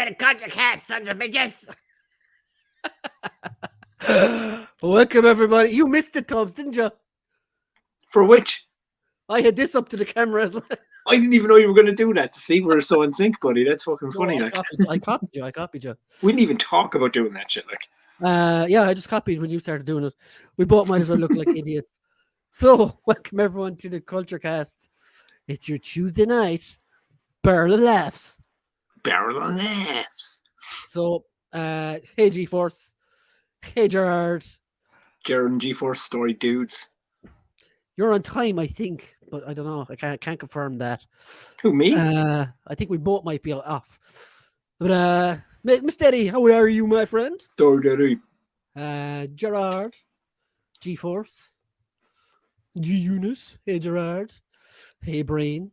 to the Thundercats, sons of bitches. Welcome, everybody. You missed it, Tubbs, didn't you? For which? I had this up to the camera as well. I didn't even know you were going to do that. To see we're so in sync, buddy. That's fucking funny. No, Like, I copied you. we didn't even talk about doing that shit. Like, Yeah, I just copied when you started doing it. We both might as well look like idiots. So, welcome everyone to the Culture Cast. It's your Tuesday night barrel of laughs. barrel of laughs. So, hey G-Force, hey Gerard. Jared and G-Force story dudes. You're on time, I think, but I don't know. I can't confirm that. Who, me? I think we both might be off. But Miss Eddie, how are you, my friend? Story daddy. Gerard, G-Force, G-Eunice, hey Gerard, hey Brain.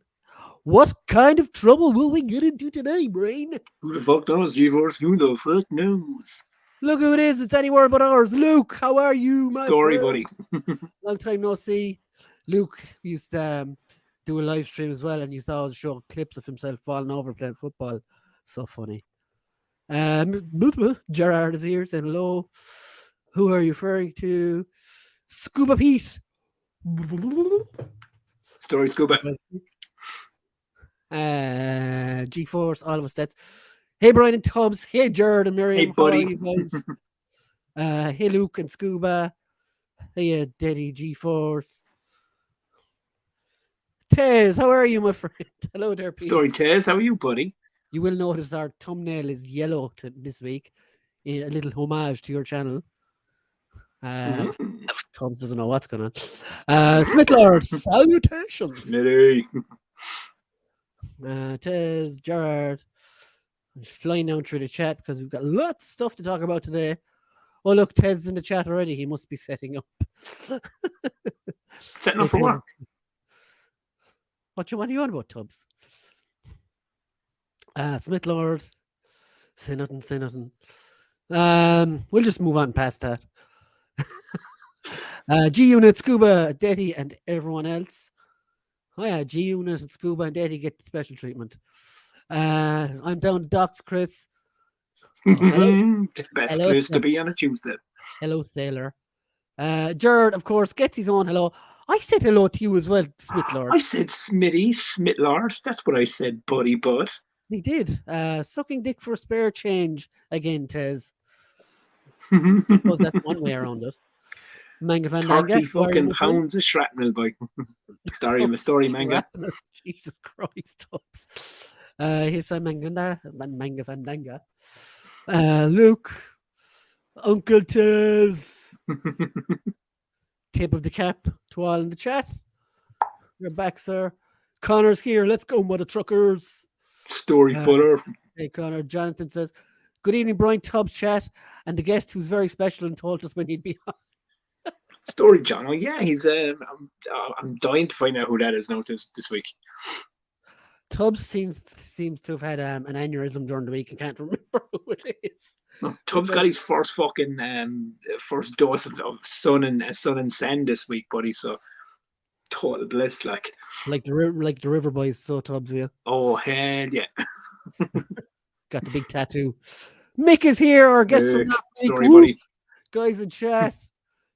What kind of trouble will we get into today, Brain? Who the fuck knows, G-Force? Who the fuck knows? Look who it is. It's anywhere but ours. Luke, how are you, my Story friend? buddy. Long time no see. Luke used to do a live stream as well, and you saw us show clips of himself falling over playing football. So funny. Gerard is here saying hello. Who are you referring to? Scuba Pete. Story scuba. G-Force, all of us. That's hey Brian and Tubbs. Hey Jared and Miriam. Hey buddy. How are you guys? Hey Luke and Scuba. Hey Daddy G-Force. Tez, how are you, my friend? Hello there, Pete. Story Tez, how are you, buddy? You will notice our thumbnail is yellow this week. A little homage to your channel. Tubbs doesn't know what's going on. Smith Lord, salutations. Smitty. Tez, Gerard. I'm just flying down through the chat because we've got lots of stuff to talk about today. Oh, look, Ted's in the chat already. He must be setting up. Setting up for what? What are you on about, Tubbs? Smith Lord. Say nothing. We'll just move on past that. G-Unit, Scuba, Detty, and everyone else. Oh yeah, G-Unit and Scuba and Detty get special treatment. I'm down to Doc's Chris. The best Hello, place sir. to be on a Tuesday. Hello, Sailor. Jared, of course, gets his own hello. I said hello to you as well, Smith Lord. I said Smitty, Smitlard. That's what I said, buddy bud. He did. Sucking dick for spare change again, Tez. I I suppose that's one way around it. Manga Fandanga. 30 fucking pounds of shrapnel, boy. My story, manga. Jesus Christ. Here's a Manga Fandanga. Luke. Uncle Tez. Tip of the cap to all in the chat. You're back, sir. Connor's here. Let's go, mother truckers. Story fuller. Hey, Connor. Jonathan says, good evening, Brian Tubbs chat, and the guest who's very special and told us when he'd be on. Story John. Oh yeah, he's I'm dying to find out who that is now this week. Tubbs seems to have had an aneurysm during the week and can't remember who it is. No, Tubbs got his first fucking first dose of sun and sand this week, buddy. So total bliss, like the river boys. So Tubbs, yeah. Oh hell yeah! Got the big tattoo. Mick is here. Our guest from last week. Story buddy. Guys in chat.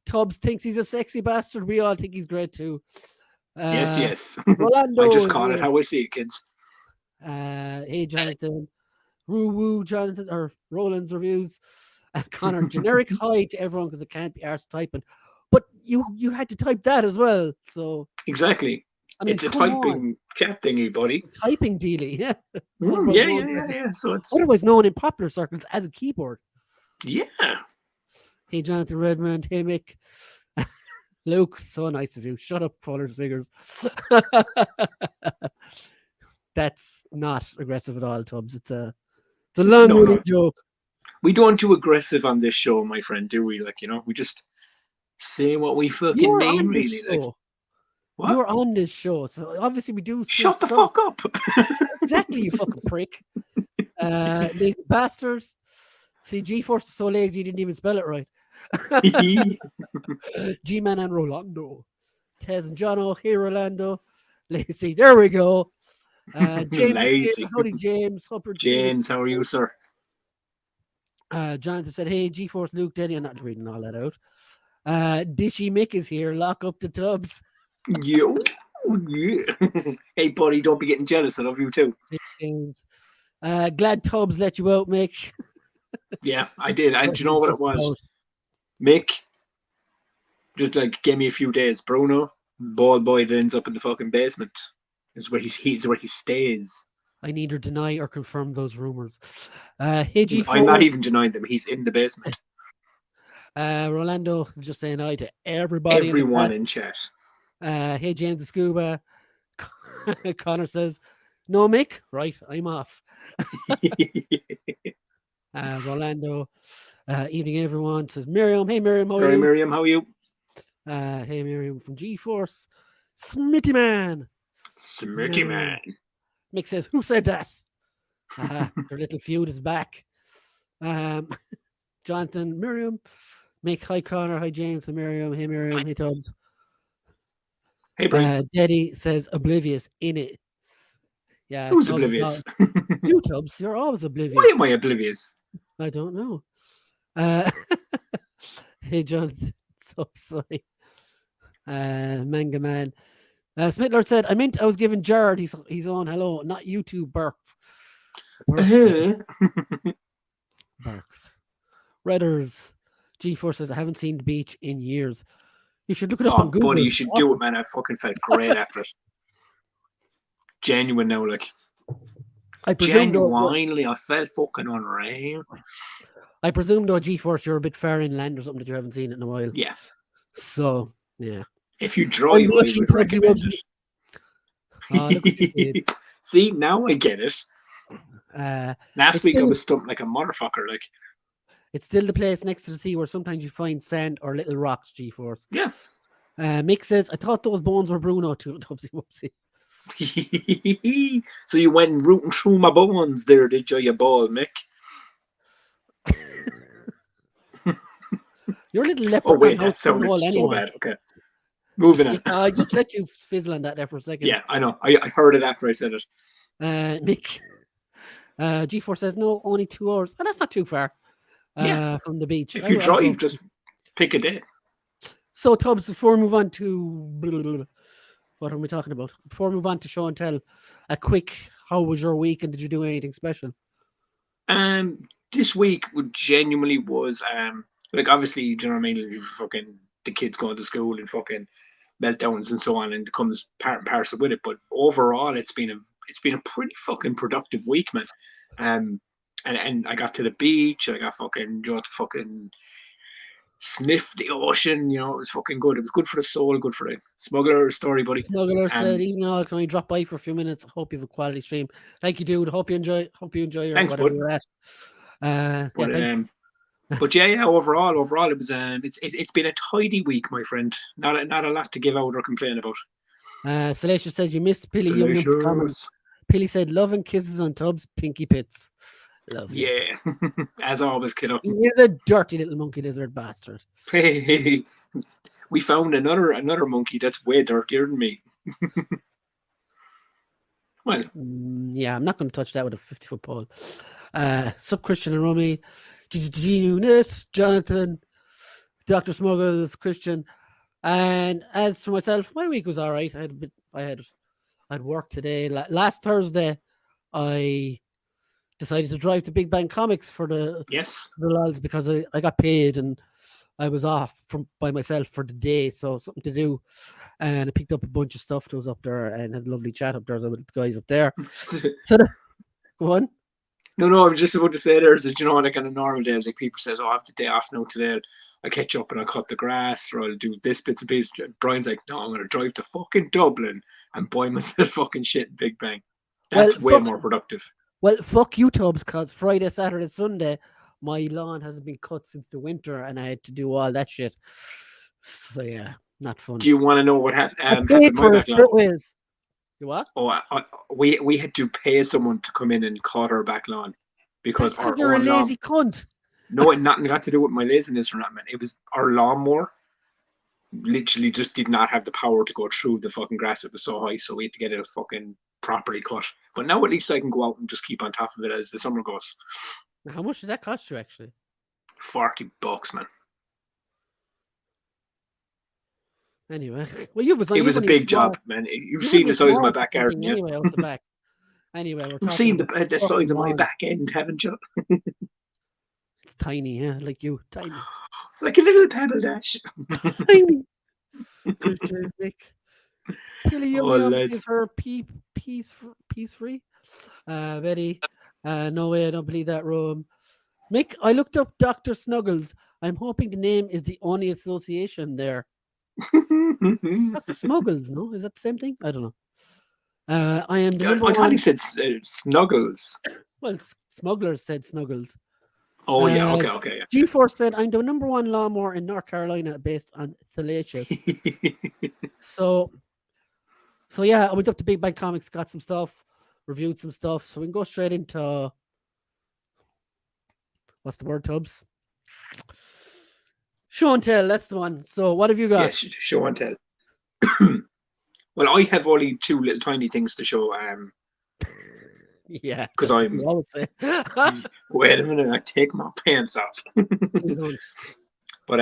Tubbs thinks he's a sexy bastard. We all think he's great too. Yes. Rolando I just call it how I see it, kids. Hey Jonathan. Woo Jonathan or Roland's reviews. Connor, generic hi to everyone because it can't be arse typing. But you had to type that as well. So exactly. I mean, it's a typing chat thingy, buddy. Typing dealy, yeah. Yeah. So it's otherwise known in popular circles as a keyboard. Yeah. Hey Jonathan Redmond, hey Mick. Luke, so nice of you. Shut up, Fuller's figures. That's not aggressive at all, Tubbs. It's a long joke. We don't do aggressive on this show, my friend, do we? Like, we just say what we fucking mean, really. Like, what? You're on this show, so obviously we do. Shut the fuck up. Exactly, you fucking prick. Lazy bastard. See, G-Force is so lazy, he didn't even spell it right. G-Man and Rolando. Tez and Jono, hey Rolando. Lazy, there we go. James is here. Lazy. Howdy, James. Hope you're doing James, how are you, sir? Jonathan said, "Hey, G-Force Luke, Denny." I'm not reading all that out. Dishy Mick is here. Lock up the tubs. You? Yeah. Hey, buddy, don't be getting jealous. I love you too. James. Glad Tubbs let you out, Mick. Yeah, I did. And do you know what it Just about. was? Mick just like gave me a few days. Bruno, bald boy that ends up in the fucking basement, is where he's where he stays. I neither deny or confirm those rumors. Hey, G-Force. I'm not even denying them. He's in the basement. Rolando is just saying hi to everybody. Everyone in chat. Hey, James the Scuba. Connor says, "No, Mick. Right, I'm off." Rolando. Evening, everyone. Says Miriam. Hey, Miriam. How are Sorry, you? Miriam, how are you? Hey, Miriam from G-Force. Smitty Man. Smirty man. Mick says, "Who said that?" Their little feud is back. Jonathan, Miriam, Mick, hi Connor, hi James, hi Miriam, hey Miriam, hey Tubbs. Hey, Brian. Daddy says oblivious in it. Yeah, Who's Tubbs oblivious? you Tubbs, you're always oblivious. Why am I oblivious? I don't know. Hey Jonathan, so sorry. Manga Man. Smitler said, I was giving Jared his own hello, not you two Burks. Burks. Redders. G4 says, I haven't seen the beach in years. You should look it up on Google. Buddy, you should do it, man. I fucking felt great after it. Genuine now, like. Genuinely, I felt fucking unreal. I presume, though, G-Force, you're a bit far inland or something that you haven't seen it in a while. Yeah. So, yeah. If you drive, I would recommend it. Look what you did. See, now I get it. Last week I was stumped like a motherfucker. Like, it's still the place next to the sea where sometimes you find sand or little rocks, G-Force. Yeah. Mick says, I thought those bones were Bruno too. Whoopsie. So you went rooting through my bones there, did you ball, Mick? You're a little leopard. Oh, wait, that sounded so bad. Okay. Moving on. I just let you fizzle on that there for a second. Yeah, I know. I heard it after I said it. Mick. G4 says, no, only 2 hours. Oh, that's not too far from the beach. If you drive, just pick a day. So, Tubbs, before we move on to... What are we talking about? Before we move on to show and tell, a quick, how was your week and did you do anything special? This week genuinely was, like, obviously, do you know what I mean? Fucking the kids going to school and fucking meltdowns and so on, and it comes part and parcel with it. But overall, it's been a pretty fucking productive week, man. And I got to the beach, and I got fucking sniff the ocean, you know, it was fucking good. It was good for the soul, good for the smuggler story, buddy. Smuggler said, even though can I drop by for a few minutes? Hope you have a quality stream. Thank you, dude. Hope you enjoy your thanks, whatever bud. you're at. Thanks. But yeah, overall it was it's been a tidy week, my friend. Not a lot to give out or complain about. Salacious says you missed Pilly Yum Yum's comments. Pilly said love and kisses on Tubbs, pinky pits. Lovely. Yeah, as always, kiddo. He is a dirty little monkey lizard bastard. Hey, we found another monkey that's way dirtier than me. Well, yeah, I'm not going to touch that with a 50-foot pole. Sub Christian and Rummy, Unit, Jonathan, Dr. Smuggles, Christian, and as for myself, my week was all right. I'd work today. Last Thursday, I decided to drive to Big Bang Comics for the lads because I got paid and I was off by myself for the day, so something to do. And I picked up a bunch of stuff that was up there and had a lovely chat up there with the guys up there. Go on. No, I was just about to say there's a, you know, like on a normal day, like people says, oh, I have the day off now today. I catch up and I'll cut the grass or I'll do this bits and pieces. Brian's like, no, I'm going to drive to fucking Dublin and buy myself fucking shit in Big Bang. That's way more productive. Well, fuck you, Tubbs, because Friday, Saturday, Sunday, my lawn hasn't been cut since the winter and I had to do all that shit. So, yeah, not fun. Do you want to know what happened with my back lawn? You what? Oh, we had to pay someone to come in and cut our back lawn because you're a lazy cunt. No, nothing got to do with my laziness or nothing. It was our lawnmower literally just did not have the power to go through the fucking grass. It was so high, so we had to get a fucking properly cut. But now at least I can go out and just keep on top of it as the summer goes. How much did that cost you actually? $40, man. Anyway, well, you was It was a big job, man. You've seen the size of my back garden, yeah? Anyway, out the back. Anyway, we're You've talking seen about the size of my lawns. back end, haven't you? It's tiny, yeah, like you, tiny. Like a little pebble dash. Tiny. Culture, Mick. Pilly Oh, Yum lads. is her peace free. Betty. No way, I don't believe that, Rome. Mick, I looked up Dr. Snuggles. I'm hoping the name is the only association there. Dr. Smuggles, no? Is that the same thing? I don't know. I am the number I one. thought he said Snuggles. Well, Smugglers said Snuggles. Oh, yeah, okay, yeah. G4 said, I'm the number one lawnmower in North Carolina based on Salacious. So yeah, I went up to Big Bang Comics, got some stuff, reviewed some stuff. So we can go straight into what's the word, Tubbs? Show and tell, that's the one. So what have you got? Yes, show and tell. Well, I have only 2 little tiny things to show. Yeah, because that's I'm. what I would say. Wait a minute, I take my pants off. But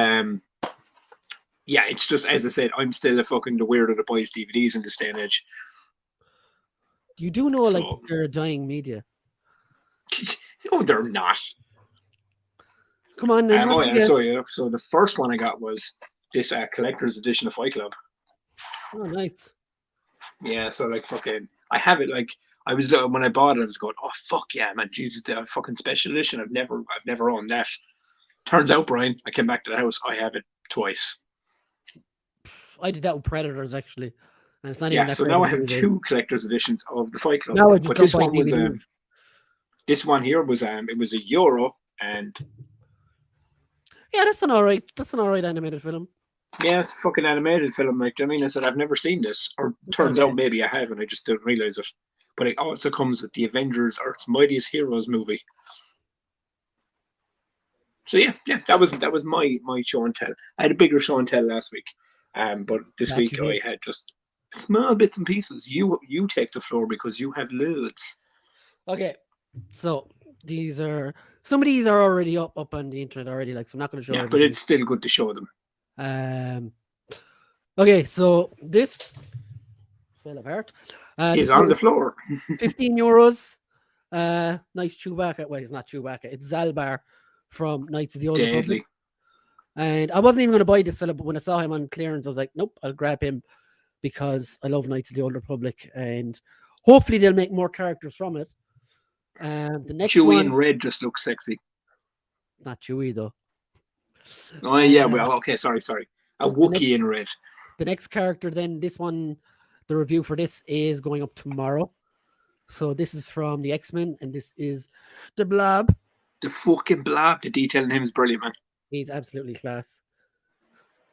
yeah, it's just as I said, I'm still a fucking the weirdo that buys DVDs in this day and age. You do know, like, they're a dying media. No, they're not. Come on, then. Oh yeah, so the first one I got was this collector's edition of Fight Club. Oh, nice. Yeah, so like fucking, I have it. Like I was when I bought it, I was going, oh fuck yeah, man, Jesus, the fucking special edition. I've never owned that. Turns out, Brian, I came back to the house. I have it twice. I did that with Predators actually, and it's not Yeah, even that so now I have 2 collector's editions of the Fight Club. Now I just but don't this buy one was DVDs. this one here was it was €1, and yeah, that's an alright animated film. yeah, it's a fucking animated film. Like, I mean, I said I've never seen this, or turns out maybe I have, and I just didn't realize it. But it also comes with the Avengers Earth's Mightiest Heroes movie. So yeah, that was my show and tell. I had a bigger show and tell last week, but this week I had just small bits and pieces. You take the floor because you have loads. Okay, so some of these are already up on the internet already. Like, so I'm not going to show. Yeah, everything. but it's still good to show them. Okay, so this fell apart. Is on the floor. €15. Nice Chewbacca. Well, it's not Chewbacca. It's Zalbar from Knights of the Old Republic. And I wasn't even going to buy this fella, but when I saw him on clearance, I was like, nope, I'll grab him because I love Knights of the Old Republic, and hopefully they'll make more characters from it. The next Chewie one, in red just looks sexy. Not Chewie though. Oh yeah, well, okay, sorry. A Wookiee in red. The next character, then this one, the review for this is going up tomorrow. So this is from the X-Men, and this is the Blob. The fucking Blob. The detail in him is brilliant, man. He's absolutely class.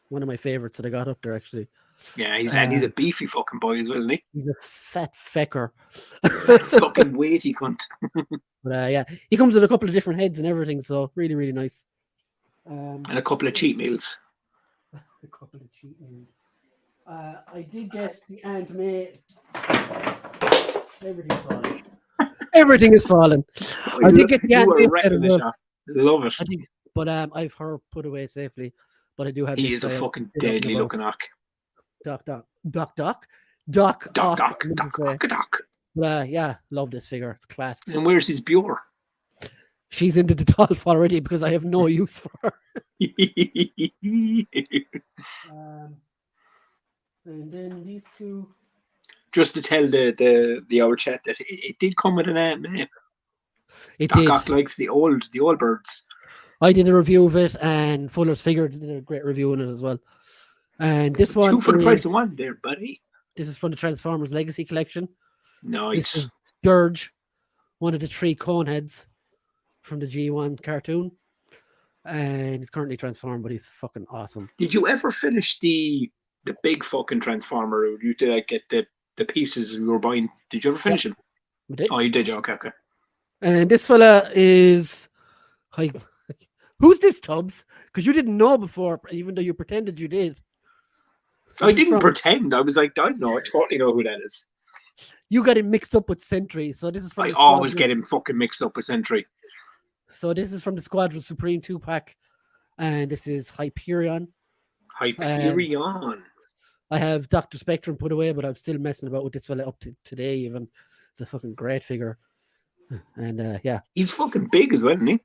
One of my favorites that I got up there, actually. Yeah, he's a beefy fucking boy as well, isn't he? He's a fat fecker. Fucking weighty cunt. But yeah, he comes with a couple of different heads and everything, so really, really nice. And a couple of cheat meals. A couple of cheat meals. I did get the Aunt May. Everything's falling. Everything is falling. I did get the Aunt May set as well. Love it. But I've her put away safely. But I do have. He is a fucking deadly looking Ock. Doc. Yeah, love this figure. It's class. And where's his Bure? She's into the Dolph already because I have no use for her. And then these two. Just to tell the old chat that it did come with an Aunt May. It did. Doc likes the old birds. I did a review of it, and Fuller's Figure did a great review on it as well. And this one, 2 for the price of 1, there, buddy. This is from the Transformers Legacy Collection. Nice. This is Dirge, one of the 3 Coneheads from the G1 cartoon, and he's currently transformed, but he's fucking awesome. Did you ever finish the big fucking Transformer? You did like get the pieces you were buying? Did you ever finish it? I did. Oh, you did. Okay. And this fella is who's this, Tubbs? Because you didn't know before, even though you pretended you did. So I didn't pretend. I was like, I don't know. I totally know who that is. You got it mixed up with Sentry. So this is from I the always Squadron. get him fucking mixed up with Sentry. So this is from the Squadron Supreme 2-pack, and this is Hyperion. Hyperion. I have Dr. Spectrum put away, but I'm still messing about with this fella up to today. Even it's a fucking great figure, and yeah, He's fucking big as well, isn't he?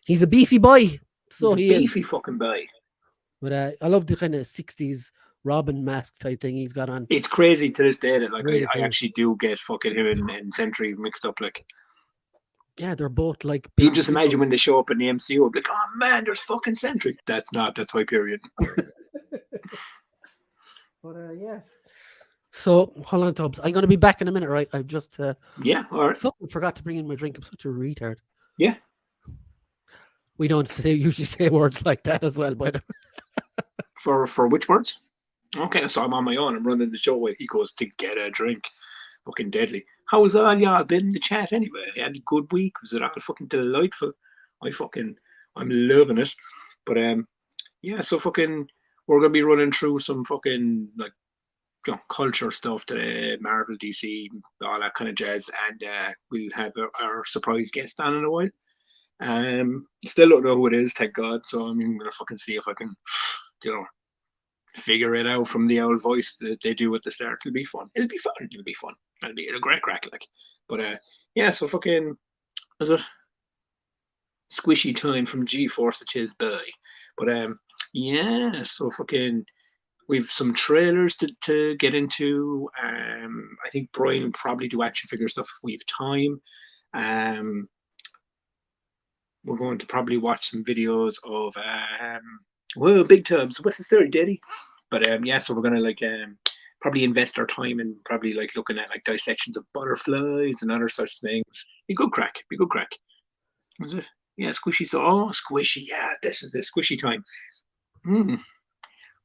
he's a beefy boy. So He's a he beefy is. fucking boy. But I love the kind of 60s Robin mask type thing he's got on. It's crazy to this day that like Really I cool. actually do get fucking him and Sentry mixed up. Like Yeah, they're both like you big. just imagine when they show up in the MCU, I'll be like, oh man, there's fucking Sentry. That's Hyperion. But yeah. So hold on, Tubbs. I'm gonna be back in a minute, right? I've just Yeah, all right. fucking forgot to bring in my drink. I'm such a retard. Yeah. We don't usually say words like that as well, but For which words? Okay, so I'm on my own. I'm running the show while he goes to get a drink. Fucking deadly. How's all y'all been in the chat anyway? Had a good week? Was it all fucking delightful? I'm loving it. But yeah, so fucking we're gonna be running through some fucking like culture stuff today, Marvel, DC, all that kind of jazz, and we'll have our surprise guest on in a while. Still don't know who it is, thank God. So I'm gonna fucking see if I can, figure it out from the old voice that they do at the start. It'll be fun. It'll be fun. It'll be a great crack, like. But yeah. So fucking, is it squishy time from G-Force it is, boy. But yeah. So fucking, we've some trailers to get into. I think Brian will probably do action figure stuff if we have time. We're going to probably watch some videos of whoa, big tubs. What's the story, Daddy? But yeah, so we're gonna like probably invest our time in probably like looking at like dissections of butterflies and other such things. Be good crack. Was it? Yeah, squishy. So squishy. Yeah, this is the squishy time.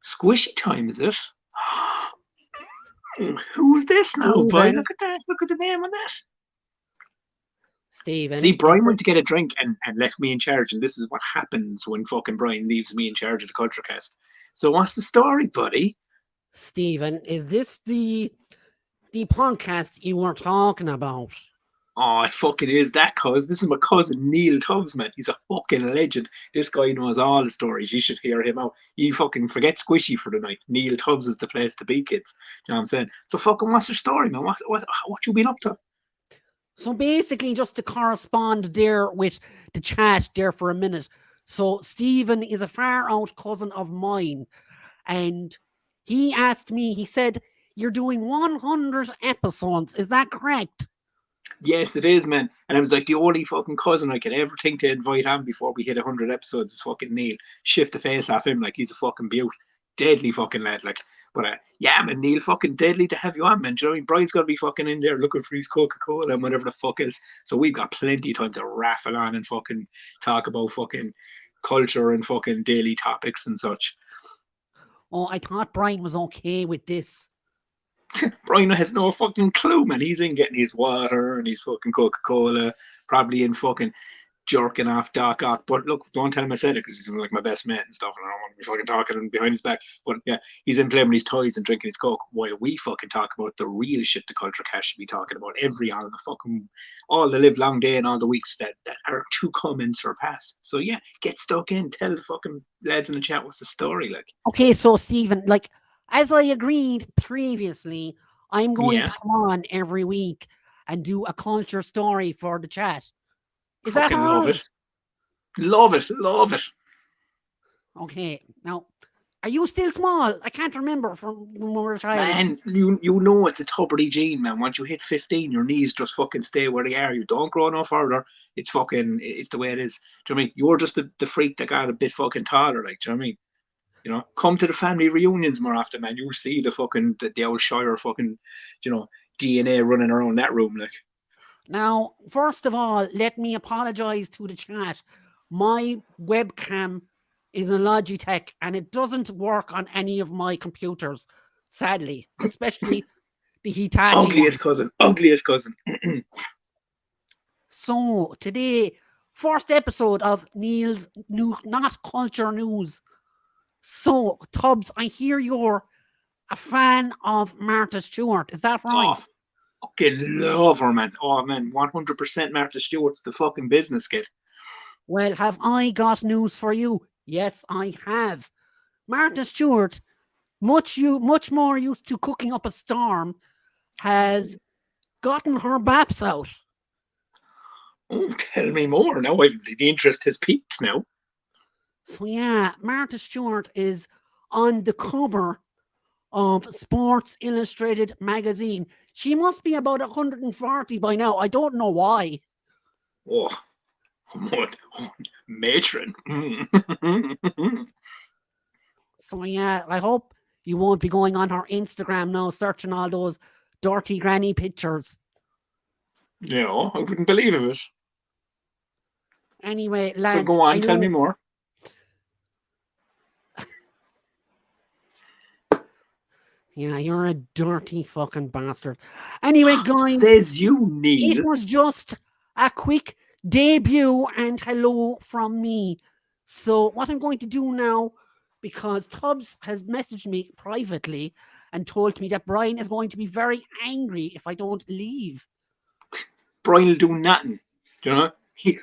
Squishy time, is it? Who's this now, boy? Look at that. Look at the name on that. Steven. See, Brian went to get a drink and left me in charge, and this is what happens when fucking Brian leaves me in charge of the Culture Cast. So what's the story, buddy? Steven, is this the podcast you were talking about? Oh, it fucking is that, cuz. This is my cousin Neil Tubbs, man. He's a fucking legend. This guy knows all the stories. You should hear him out. You fucking forget Squishy for the night. Neil Tubbs is the place to be, kids. You know what I'm saying? So fucking what's your story, man? What you been up to? So basically, just to correspond there with the chat there for a minute. So Stephen is a far out cousin of mine, and he asked me, he said, you're doing 100 episodes. Is that correct? Yes, it is, man. And I was like, the only fucking cousin I could ever think to invite on before we hit 100 episodes is fucking Neil. Shift the face off him like he's a fucking beaut. Deadly fucking lad, like. But yeah, man, Neil, fucking deadly to have you on, man. Do you know what I mean? Brian's got to be fucking in there looking for his Coca-Cola and whatever the fuck else. So we've got plenty of time to raffle on and fucking talk about fucking culture and fucking daily topics and such. Oh, I thought Brian was okay with this. Brian has no fucking clue, man. He's in getting his water and his fucking Coca-Cola, probably in fucking jerking off Doc Ock. But look, don't tell him I said it because he's like my best mate and stuff, and I don't want to be fucking talking behind his back. But yeah, he's in playing with his toys and drinking his Coke while we fucking talk about the real shit the Culture Cast should be talking about all the live long day and all the weeks that are to come and surpass. So yeah, get stuck in. Tell the fucking lads in the chat what's the story like. Okay, so Stephen, like, as I agreed previously, I'm going to come on every week and do a culture story for the chat. Is fucking that all right? Love it. Okay, now, are you still small? I can't remember from when we were a child. Man, you know it's a tubberty gene, man. Once you hit 15, your knees just fucking stay where they are. You don't grow no further. It's the way it is. Do you know what I mean? You're just the freak that got a bit fucking taller, like, do you know what I mean? You know, come to the family reunions more often, man. You'll see the old Shire fucking, DNA running around that room, like. Now, first of all, let me apologize to the chat. My webcam is a Logitech and it doesn't work on any of my computers, sadly, especially the Hitachi. Ugliest cousin. So today, first episode of Neil's Not Culture News. So, Tubbs, I hear you're a fan of Martha Stewart. Is that right? fucking love her, man. Oh man, 100% Martha Stewart's the fucking business kid. Well, have I got news for you? Yes, I have. Martha Stewart, much more used to cooking up a storm, has gotten her baps out. Oh, tell me more. Now the interest has peaked now. So yeah, Martha Stewart is on the cover of Sports Illustrated magazine. She must be about 140 by now. I don't know why. Oh, what? Oh, matron. So yeah, I hope you won't be going on her Instagram now, searching all those dirty granny pictures. No, I wouldn't believe it. Anyway, So lads, go on, I tell me know. more. Yeah, you're a dirty fucking bastard. Anyway, guys, Says you, it Neil. was just a quick debut and hello from me. So what I'm going to do now, because Tubbs has messaged me privately and told me that Brian is going to be very angry if I don't leave. Brian will do nothing. Do you know?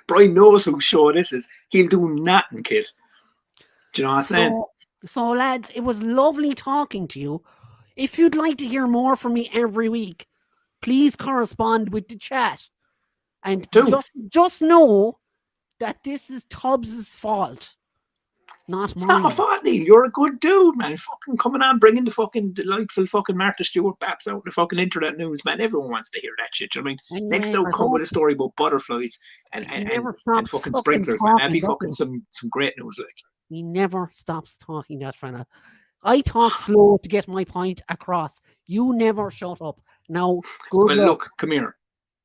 Brian knows whose show this is. He'll do nothing, kid. Do you know what I'm saying? So lads, it was lovely talking to you. If you'd like to hear more from me every week, please correspond with the chat. And Do. just know that this is Tubbs's fault, not It's mine. not a fault, Neil. You're a good dude, man. Fucking coming on, bringing the fucking delightful fucking Martha Stewart baps out the fucking internet news, man. Everyone wants to hear that shit. You know what I mean? Next Anyway, I out, come with hope a story about butterflies and he and never and stops fucking fucking sprinklers, man. That'd talking, be does fucking he? some great news, like. He never stops talking, that fella. I talk slow to get my point across. You never shut up. Now, good Well, luck. look, come here.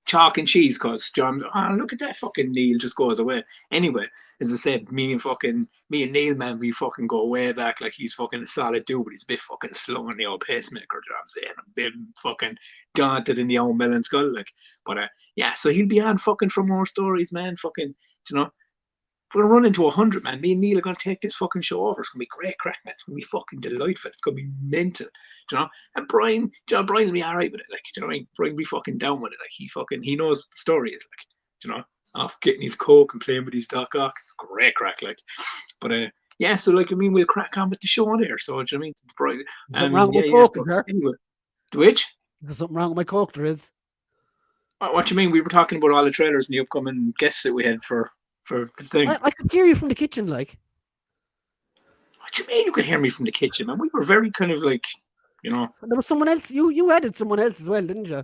Chalk and cheese, cause John. Oh, look at that fucking Neil just goes away. Anyway, as I said, me and Neil, man, we fucking go way back. Like he's fucking a solid dude, but he's a bit fucking slow in the old pacemaker. You know what I'm saying? A bit fucking daunted in the old melon skull, like. But yeah, so he'll be on fucking for more stories, man. Fucking, you know. We're gonna run into 100, man. Me and Neil are gonna take this fucking show over. It's gonna be great crack, man. It's gonna be fucking delightful. It's gonna be mental, you know. And Brian, you know, Brian will be all right with it. Like, you know what I mean? Brian will be fucking down with it. Like, he knows what the story is. Like, you know, off getting his coke and playing with his Doc Ock. It's great crack, like. But yeah. So like, I mean, we'll crack on with the show there. So, do you know what I mean? Brian, Something wrong with my yeah. coke, is But there? anyway, which? There's something wrong with my coke, there is. What you mean? We were talking about all the trailers and the upcoming guests that we had for the thing. I could hear you from the kitchen, like. What do you mean you could hear me from the kitchen, man? We were very kind of like, you know. There was someone else. You added someone else as well, didn't you?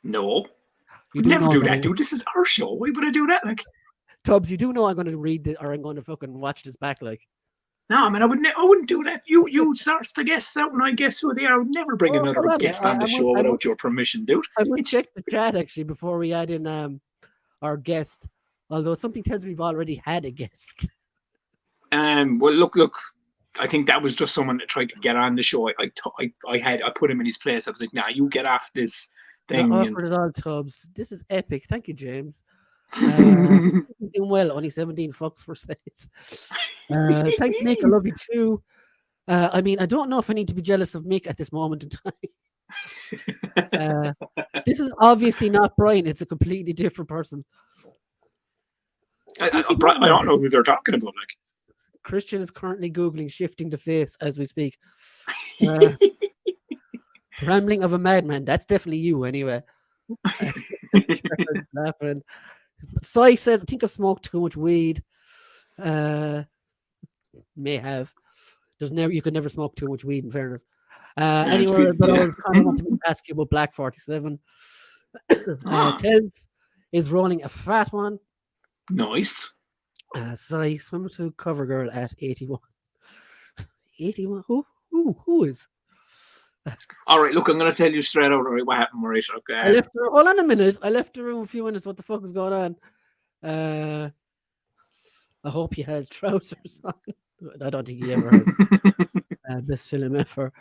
No. You We'd never do that, know, dude. This is our show. Why would I do that? Like, Tubbs, you do know I'm going to read or I'm going to fucking watch this back, like. no, man, I wouldn't do that. You start the guests out and I guess who they are. I would never bring another guest on the show without your permission, dude. I would check the chat actually before we add in our guest. Although something tells me we've already had a guest. Well, look. I think that was just someone that tried to get on the show. I put him in his place. I was like, nah, you get off this thing. Not awkward at all, Tubbs. This is epic. Thank you, James. Doing well. Only 17 fucks per set. Thanks, Nick. I love you too. I mean, I don't know if I need to be jealous of Mick at this moment in time. This is obviously not Brian. It's a completely different person. I don't know who they're talking about. Like, Christian is currently Googling shifting the face as we speak. Rambling of a madman. That's definitely you anyway. Laughing. Sai says, I think I've smoked too much weed. May have. You could never smoke too much weed, in fairness. Anyway, but I was kind of want to ask you about Black 47. Tez is rolling a fat one. Nice. Sai, swimsuit cover girl at 81. 81? Who is? All right, look, I'm going to tell you straight out, all right, what happened, right? Okay. Hold on a minute. I left the room a few minutes. What the fuck is going on? I hope he has trousers on. I don't think he ever heard. Best film ever.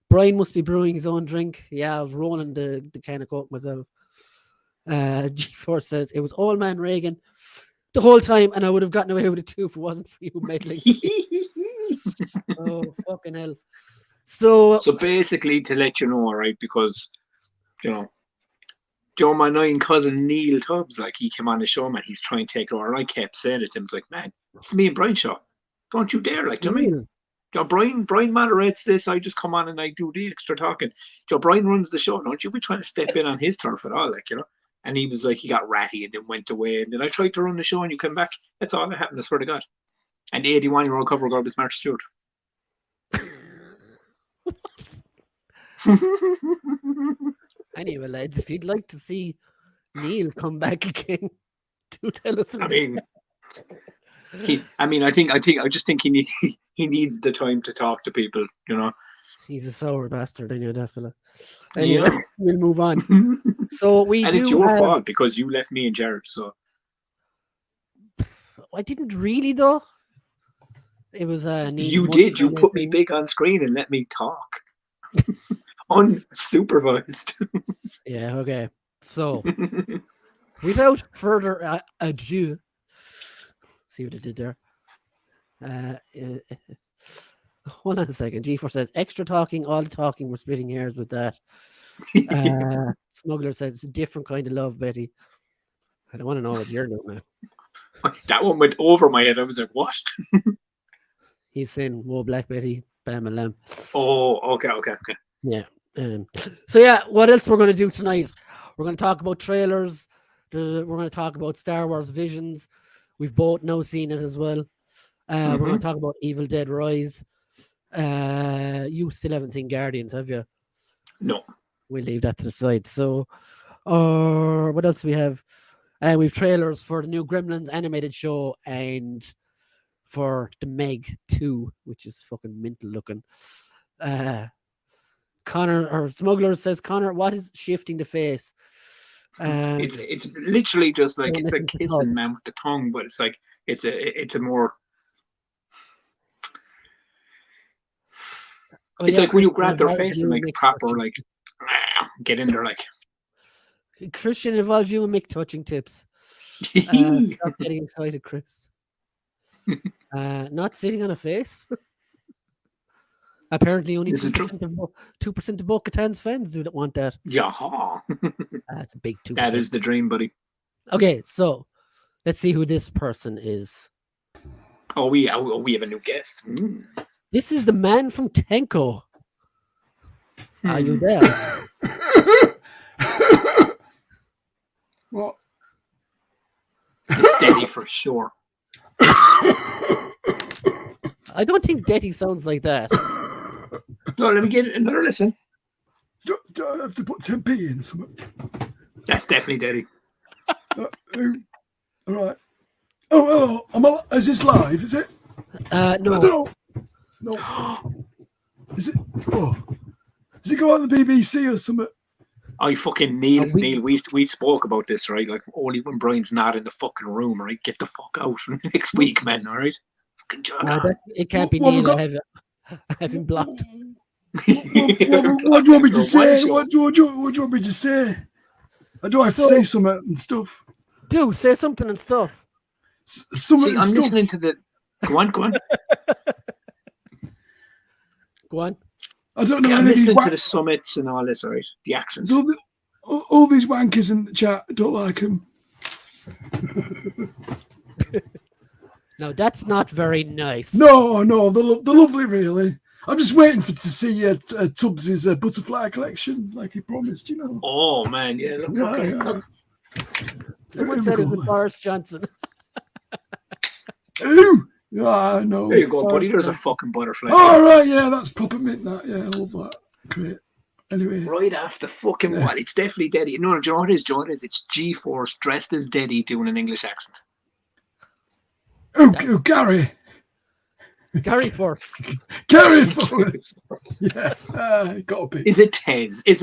Brian must be brewing his own drink. Yeah, I was rolling the can of Coke myself. G4 says, it was Old Man Reagan the whole time, and I would have gotten away with it too if it wasn't for you meddling. Oh, fucking hell. So basically, to let you know, right, because, you know, Joe, my nine cousin Neil Tubbs, like he came on the show, man. He's trying to take over. And I kept saying it to him, it's like, man, it's me and Brian show. Don't you dare, like, do you know what I mean? Neil. Joe, Brian moderates this. I just come on and I do the extra talking. Joe, Brian runs the show. Don't you be trying to step in on his turf at all, like, you know? And he was like, he got ratty and then went away. And then I tried to run the show and you came back. That's all that happened, I swear to God. And the 81-year-old cover girl was Mark Stewart. Anyway, lads, if you'd like to see Neil come back again, do tell us. I mean, I just think he needs the time to talk to people, you know. He's a sour bastard, I know that fella. Anyway, Yeah. we'll move on. So we And do it's your have- fault because you left me and Jared. So I didn't really, though. It was Neil. you did. You put me big on screen and let me talk, unsupervised. Yeah, okay. So, without further ado, see what I did there. Hold on a second. G4 says extra talking, all the talking. We're splitting hairs with that. Smuggler says it's a different kind of love, Betty. I don't want to know what you're doing now. That one went over my head. I was like, what? He's saying, "Whoa, Black Betty, bam and lamb." Oh, okay. Yeah. So yeah, what else we're going to do tonight? We're going to talk about trailers. We're going to talk about Star Wars Visions. We've both now seen it as well. We're going to talk about Evil Dead Rise. You still haven't seen Guardians, have you? No. We'll leave that to the side. So, what else do we have? We've trailers for the new Gremlins animated show and for the Meg 2, which is fucking mental looking. Connor or Smuggler says, Connor, what is shifting the face? It's literally just like don't it's like listen to kissing, tongues. man, with the tongue, but it's like it's a more. Oh, It's yeah, like when you Christian grab their involves face you and and like Mick proper touching. like get in there like. Christian involves you and Mick touching tips. Stop getting excited, Chris. Not sitting on a face. Apparently, only This is true. 2% of Bo-Katan's fans do not want that. Yeah, That's a big 2%. that is the dream, buddy. Okay, so let's see who this person is. Oh, we have a new guest. This is the man from Tenko. Are you there? What? It's Daddy for sure. I don't think Detty sounds like that. No, let me get another listen. Do I have to put 10p in something? That's definitely Daddy. All right. Oh, is this live? Is it? No. No. Is it? Oh. Does it go on the BBC or something? I fucking Neil. we- Neil, we spoke about this, right? Like only when Brian's not in the fucking room, right? Get the fuck out next week, man. All right. Fucking jog on. It can't be What Neil. we I have him blocked. What do you want me to Your say? one show. What do you want me to say? I do have to say something and stuff. Do say something and stuff. Something See, and I'm stuff. listening to the. Go on. Go on. I don't know Yeah, I'm any of these listening to the summits and all this, all right? The accents. all these wankers in the chat. I don't like them. No, that's not very nice. No, they're lovely, really. I'm just waiting to see Tubbs' butterfly collection, like he promised, you know. Oh man, yeah. Look, fucking, Yeah. Someone said it was Boris Johnson. Ooh! Yeah, I know. There you go, buddy. There's a fucking butterfly. All right, yeah, that's proper mint. That, yeah, I love that. Great. Anyway, Right after fucking what? It's definitely Daddy. No, do you know what it is? Do you know what it is? It's G-Force dressed as Daddy doing an English accent. oh, Gary Gary Force. Forrest. Yeah, gotta be. Is it Tez? Is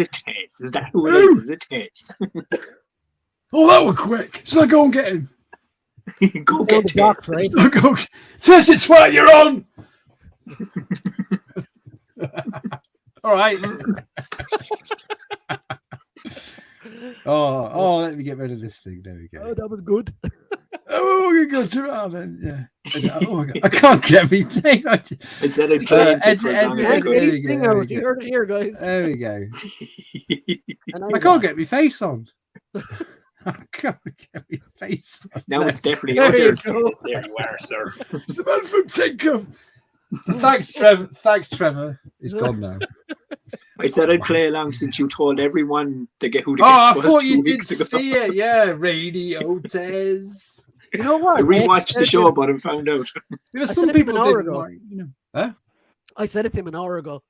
that who it Ooh. is? Is it Tez? Oh, that was quick. Shall I go and get him? Go Go get the box, Tez. right? I'll go. Test it, twat, you're on. All right. Let me get rid of this thing. There we Oh, go. that was good. Oh, we're going to go to around then. Yeah. Oh my God. I can't get me thing. Instead of playing Ed- for as Ed- long as Ed- I And could. There Eddie's we go, thing there we out. You go. heard it here, guys. There we go. And I can't get my face on. I can't get my face. Now it's definitely There you others. go. There you are, sir. It's the man from Tinker. Thanks, Trevor. Thanks, Trevor. He's gone now. I said I'd play along since you told everyone to get who the Oh, I guest was thought 2 you did weeks ago. see it. Yeah, Radio Tez. You know what? I rewatched said the it show, to him- but I found out. You know, I some said it to people him an hour didn't ago. like, you know. Huh? I said it to him an hour ago.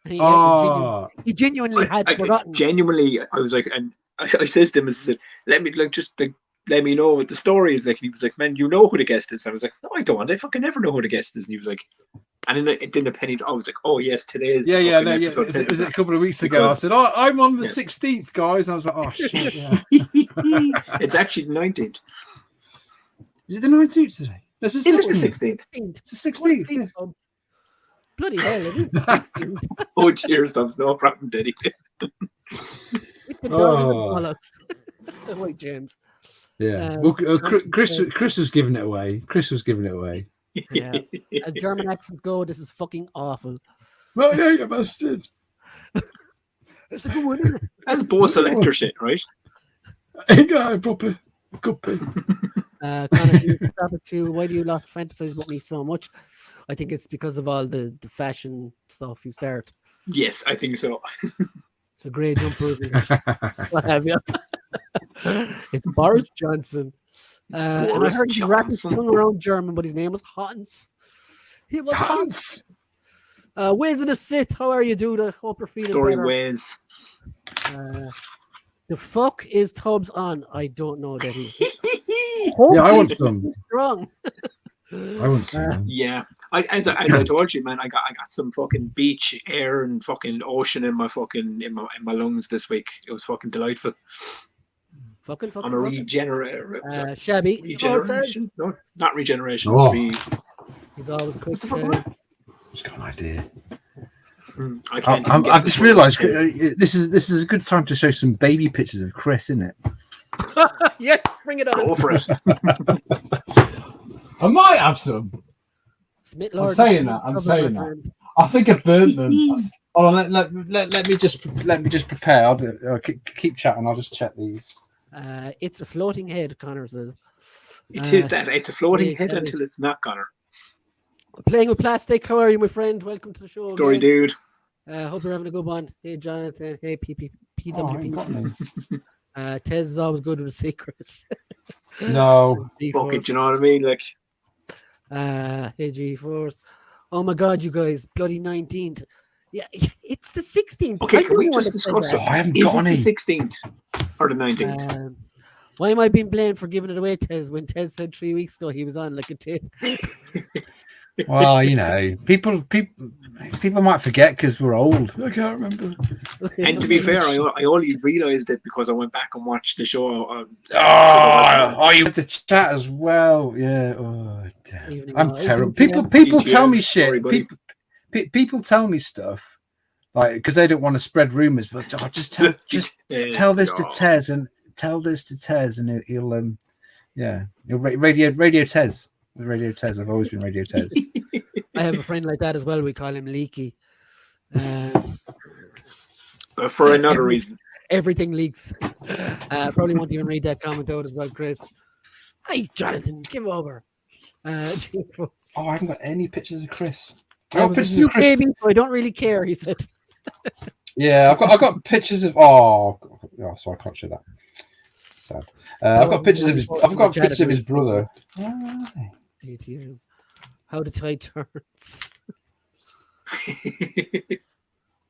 And Oh, he genuinely had forgotten. Genuinely, I was like, and I says to him, I said, let me let me know what the story is like. And he was like, man, you know who the guest is. I was like, no, I don't. I fucking never know who the guest is. And he was like, and then it didn't a penny. I was like, oh yes, today is. yeah. It episode. was a couple of weeks ago. I Because- said, oh, I'm on the 16th, guys. And I was like, oh shit. Yeah. It's actually the 19th. Is it the 19th today? It's the Is it the 16th. 16th? It's the 16th. Yeah. Bloody hell, it is the 16th. Oh, cheers, Tom's no problem, Daddy. With the Oh. bollocks. Wait, James. Yeah. Um, Well, Chris was giving it away. Chris was giving it away. Yeah. As German accents go, this is fucking awful. Well, yeah, you bastard. It's a good one, isn't it? That's Bo Selector shit, right? Hey, guy, proper guppy. Connor, you stop it too. Why do you not fantasize about me so much? I think it's because of all the fashion stuff you start. Yes, I think so. It's a great jumper. What have you? It's Boris Johnson. And I Boris heard he wrapped his Johnson. tongue around German, but his name was Hans. He was Hans. Hans. Ways of the Sith, how are you, dude? I hope you're feeling Story better. ways. The fuck is Tubbs on? I don't know that he. Yeah, I want He's some. strong. I want some. Yeah, as I told you, man, I got some fucking beach air and fucking ocean in my fucking in my lungs this week. It was fucking delightful. Fucking. I'm a regenerator. Shabby. Regeneration? No, not regeneration. Oh. He's always quick. What the fuck was to- Just got an idea. I can't. even get I've the just word realised straight. this is a good time to show some baby pictures of Chris, isn't it? Yes, bring it on. Go for it. I might have some. Smith I'm saying that, I'm saying that. friend. I think I burnt them. Hold on, let me just prepare. I'll keep chatting. I'll just check these. It's a floating head, Connor says. It is that. It's a floating yeah, head Kelly. until it's not, Connor. Playing with plastic. How are you, my friend? Welcome to the show. Story, again. dude. Hope you're having a good one. Hey, Jonathan. Hey, Oh, I ain't got PWP. any. Tez is always good with a secret. No. Fuck it, you know what I mean? Like, Hey, G-Force. Oh my God, you guys. Bloody 19th. Yeah, it's the 16th. okay, I'm can we the one just that said discuss that. it? I haven't Is got it any. the 16th or the 19th? Why am I being blamed for giving it away, Tez, when Tez said 3 weeks ago he was on like a tit? Well, you know, people might forget because we're old. I can't remember. And to be fair, I only realised it because I went back and watched the show. Oh, you had the chat as well. Yeah. Oh, damn. Evening, I'm all. terrible. 18 People PM. tell me shit. Sorry, buddy. People tell me stuff like because they don't want to spread rumors, but oh, just tell tell this to Tez and tell this to Tez, and he'll radio Tez. Radio Tez. I've always been Radio Tez. I have a friend like that as well. We call him Leaky. But for another reason. Everything leaks. Probably won't even read that comment out as well, Chris. Hey, Jonathan, give over. Oh, I haven't got any pictures of Chris. I was a new baby, so I don't really care, he said. Yeah, I've got pictures of. Oh, sorry, I can't show that. Sad. I've got pictures of his. I've got pictures of his brother. DTM. How the tide turns.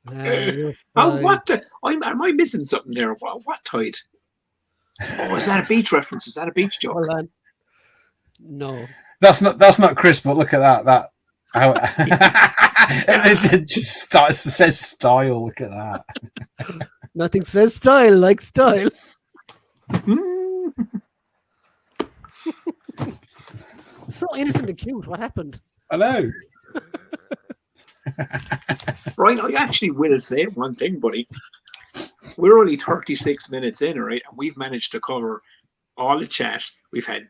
What the? Am I missing something there? What tide? Oh, is that a beach reference? Is that a beach joke? Hold on. No. That's not Chris, but look at that. How it just says style. Look at that. Nothing says style like style. So innocent and cute. What happened? I know. Right, I actually will say one thing, buddy. We're only 36 minutes in, right? And we've managed to cover all the chat. We have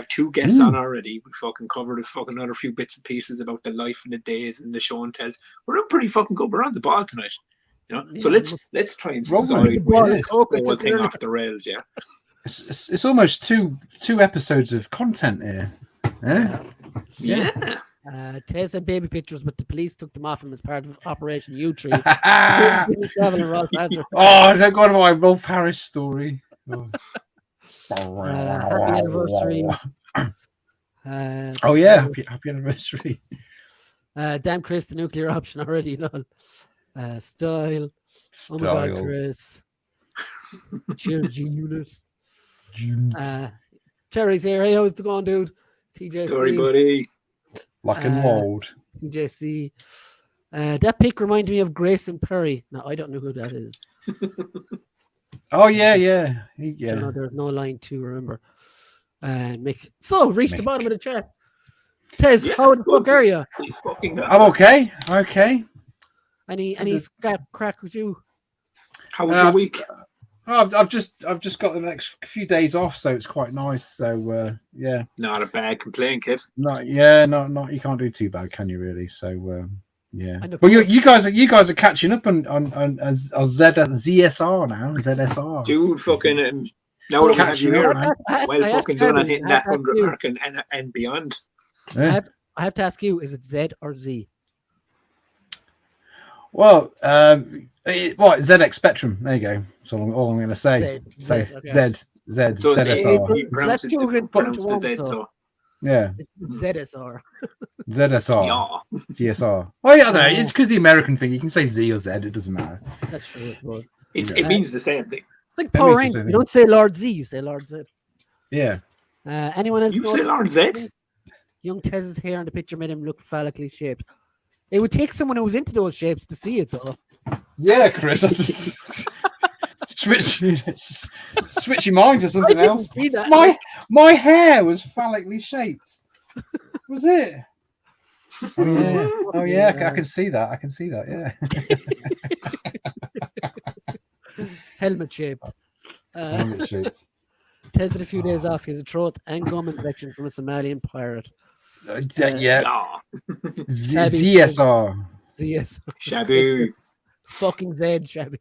two guests on already. We fucking covered another few bits and pieces about the life and the days and the show and tells. We're doing pretty fucking good. We're on the ball tonight. You know? So Yeah. let's try and Rolling. sideways Ball of this coke whole into thing the- off the rails. Yeah. It's almost two episodes of content here. Yeah. Yeah. Tez had baby pictures, but the police took them off him as part of Operation U-Tree. Oh, Travel and Rolf Hazard. I got my Rolf Harris story. Oh. Happy anniversary. Oh yeah, happy anniversary. Damn Chris, the nuclear option already done. Style. Oh my God, Chris. Cheers, G Unit. Terry's here. Hey, how's it going, dude? TJC. Story buddy. Like a mold. TJC. That pic reminded me of Grayson Perry. Now, I don't know who that is. Oh yeah. You know, there's no line to remember. Mick. So, reach the bottom of the chat. Tez, how the fuck are you? I'm okay. Okay. Any scrap crack with you? How was your week? I've just got the next few days off, so it's quite nice. So yeah. Not a bad complaint, kid. Not you can't do too bad, can you really? So yeah. And of Well, course- you guys are catching up on ZSR now. ZSR. Dude, fucking now So that we have catch you you here, up, man. well I fucking done on hitting that 100 mark and beyond. Yeah. I have to ask you, is it Z or Z? Well, ZX Spectrum. There you go. That's all I'm going to say. Z, Say okay. So ZSR. you pronounce Let's it do a good pronounce the one, Z, so. so Yeah, It's ZSR. ZSR. yeah. ZSR. Oh yeah, I don't know. It's because the American thing. You can say Z or Z. It doesn't matter. That's true as well. It means the same thing. It's like That Power makes the Rangers. same You don't say Lord Z, you say Lord Z. Yeah. Anyone else? You know say what- Lord Z? Young Tez's hair in the picture made him look phallically shaped. It would take someone who was into those shapes to see it, though. Yeah, Chris. Switch your mind to something I else. didn't see that. My hair was phallically shaped. Was it? Oh yeah. I can see that. Yeah. Helmet shaped. Helmet shaped. Tez had a few days off. He has a throat and gum infection from a Somalian pirate. Yeah. Yeah. ZSR. Yes. Shabu. Fucking Z, Shabby.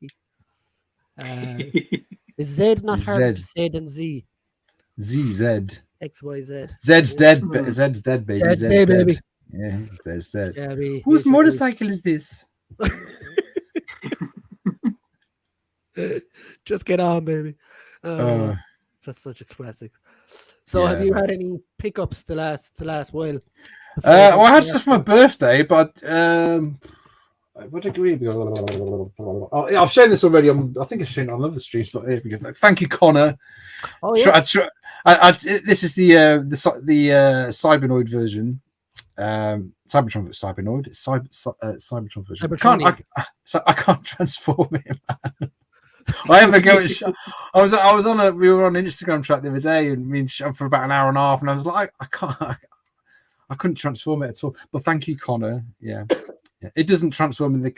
Is Z not harder to Z. say than Z? ZZ. XYZ. Zed's dead. Zed's dead, baby. Zed's dead, baby. Yeah, Zed's dead. Shabby. Whose Shabby. motorcycle is this? Just get on, baby. That's such a classic. So, have you had any pickups the last while? Well, I had stuff for my birthday, but what agree? Oh, yeah, I've shown this already. I think I've shown it on other streams, but here we go. Thank you, Connor. Oh yes. This is the Cybernoid version. Cybertron Cybernoid. Cybertron version. I can't transform it. Man. I have a go at. We were on an Instagram chat the other day, and me and for about an hour and a half, and I was like, I couldn't transform it at all. But thank you, Connor. Yeah. It doesn't transform into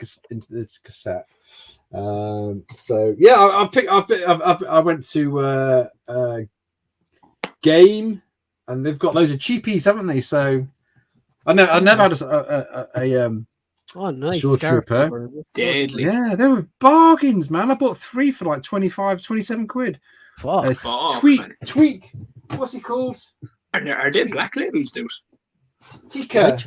the cassette. So yeah, I went to Game, and they've got loads of cheapies, haven't they? So I never had a oh, nice. Short Scarf Trooper. cover. Deadly. Yeah, they were bargains, man. I bought 3 for like 25, 27 quid. Fuck. Fuck, man. Tweak. What's he called? Are they black labels, dude? Tika.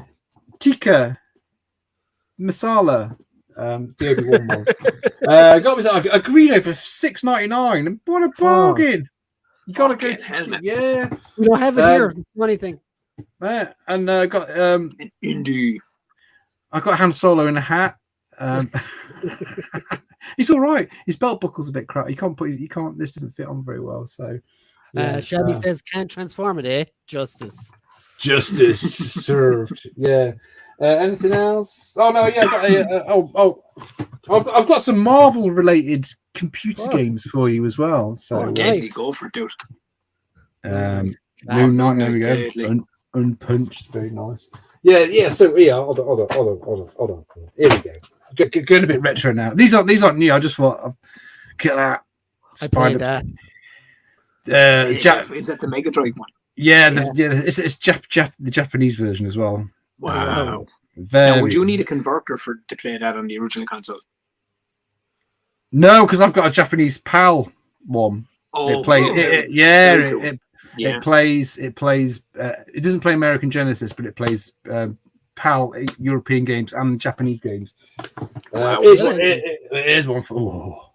Masala. The Obi-Wan one. Got me a Greedo for $6.99. And what a bargain! You gotta go Fucking hell, to man. yeah. We don't have it here. Funny thing. And got Indie. I got Han Solo in a hat. He's all right. His belt buckle's a bit crap. You can't. This doesn't fit on very well. So Shabby says, "Can't transform it, eh? Justice." Justice served. Yeah. Anything else? Oh no. Yeah. I've got some Marvel related computer games for you as well. So Deadly, go for it, dude. Moon Knight. There we go. Deadly. Unpunched. Very nice. Yeah. So yeah. Hold on. Here we go. Going a bit retro now. These aren't new. I just thought, get that. I played that. Is that the Mega Drive one? Yeah. It's the Japanese version as well. Wow. Very. Now, would you need a converter to play that on the original console? No, because I've got a Japanese PAL one. Oh, It plays. very cool. It plays. It doesn't play American Genesis, but it plays PAL European games and Japanese games. Wow. It is one for.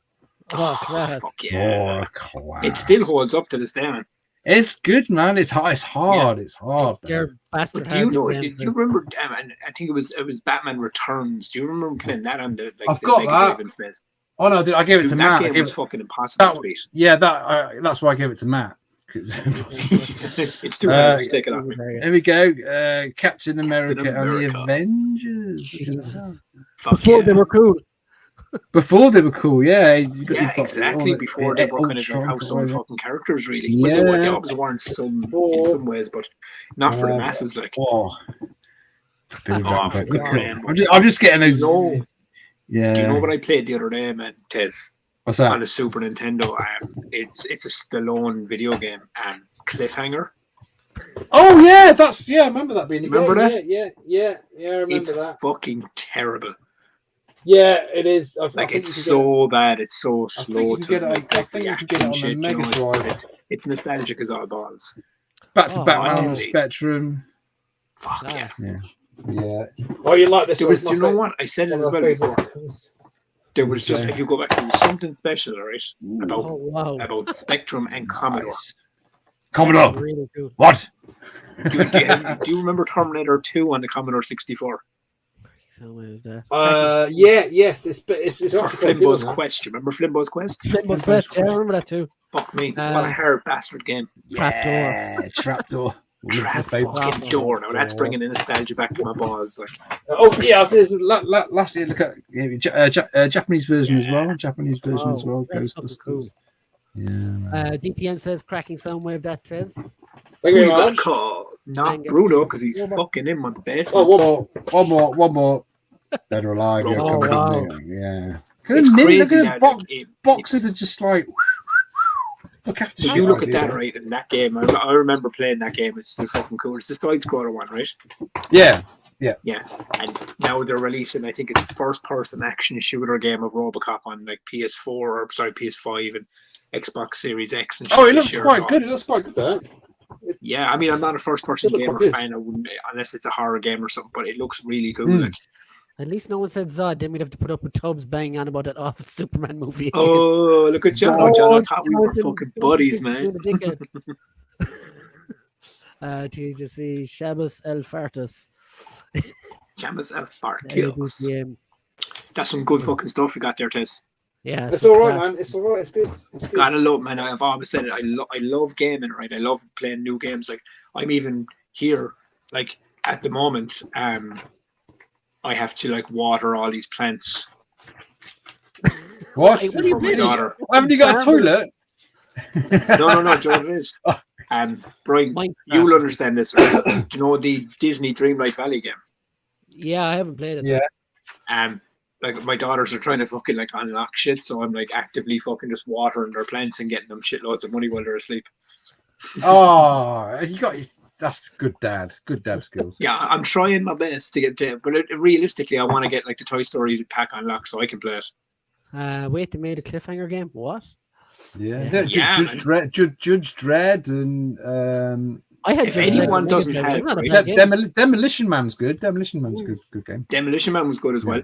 Oh, class. Fuck yeah. Class. It still holds up to this day, man. It's good, man. It's hard. It's hard. It's hard. They're bastard But do you hard know? to Did play. you remember? I think it was Batman Returns. Do you remember playing that on the I've the got Mega that. Drive and SNES? Oh no, I gave it Dude, to that Matt. game was fucking impossible to beat. Yeah, that's why I gave it to Matt. It's too hard to take it off me. Here we go. Captain America and the America. Avengers. Jesus. Fuck Before yeah. they were cool. Before they were cool, yeah. Yeah, exactly. Before they were kind of like household fucking characters, really. Yeah. Well, they always were in some ways, but not for the masses. Like, fucking Rambo. I'm just getting those. No. Yeah. Do you know what I played the other day, man? Tez, What's that? on a Super Nintendo. It's a Stallone video game. Cliffhanger. Oh yeah, I remember that being. Remember that? Yeah. I remember It's that. fucking terrible. Yeah, it is. Like, it's so bad. It's so slow I think you to can get it- I think you can get it on the shit, Mega Drive. It's nostalgic as all balls. Back to Oh, Batman on the honestly. Spectrum. Fuck Nice. yeah. Yeah. Oh, you like this? There was, do you know what? I said it as well before. There was just, Okay. if you go back, there was something special, right? Oh, wow. About Spectrum and Commodore. Commodore. Really cool. What? Do you remember Terminator 2 on the Commodore 64? So, Yes. It's Or Flimbo's Quest. Do you remember Flimbo's Quest? Flimbo's Quest, yeah, I remember that too. Fuck me. What a hard bastard game. Trapdoor. Yeah, Trapdoor. Trap fucking door. Now that's bringing the nostalgia back to my balls. Like, Oh yeah, last year. Look at Japanese version as well. Japanese version as well. That's fucking Ghostbusters. cool. Yeah. Man. DTM says cracking Soundwave, that says. who you got called? Not Bang it. Bruno, because he's Yeah, but- fucking in my basement. Oh, one more. Dead or alive. Yeah. Oh, wow. Yeah. It's crazy now. Box, Like, boxes are just like. Look after if shit. you look at yeah. that, right, in that game, I remember playing that game. It's still fucking cool. It's the side-scroller one, right? Yeah. Yeah. And now they're releasing, I think it's a first-person action shooter game of RoboCop on like PS5 and Xbox Series X. And shit Oh, it this looks year. quite good. It looks quite good. That. Yeah, I mean, I'm not a first-person It looks gamer quite good. fan. I wouldn't, unless it's a horror game or something. But it looks really good. Mm. Like, At least no one said Zod. Then we'd have to put up with Tubbs banging on about that awful Superman movie. oh, look at John. Zod, John, I thought we were Zod, fucking Zod, buddies, Zod, man. Zod, dickhead. TJC Shabbos El Fartus. Jamas F. Bartios. ABCM. That's some good fucking stuff you got there, Tess. Yeah, It's some all right, crap. man. It's all right. It's good. It's good. Gotta love, man. I've always said it. I love gaming, right? I love playing new games. Like, I'm even here, like, at the moment, I have to like water all these plants What? Hey, what do you for my mean? daughter. Haven't you got a toilet? No, Joe, it is. Brian, Minecraft. you'll understand this. Right? Do you know the Disney Dreamlight Valley game? Yeah, I haven't played it. Yeah. Like my daughters are trying to fucking like unlock shit, so I'm like actively fucking just watering their plants and getting them shitloads of money while they're asleep. Oh, you got. That's good, dad. Good dad skills. Yeah, I'm trying my best to get to it, but realistically, I want to get like the Toy Story pack unlocked so I can play it. Wait, they made a cliffhanger game. What? Yeah. Yeah, Judge Dredd and I had If Judge anyone Dredd doesn't Mega have Drive. It's not a it, bad game. Demolition Man's good. Demolition Man's a good game. Demolition Man was good as well.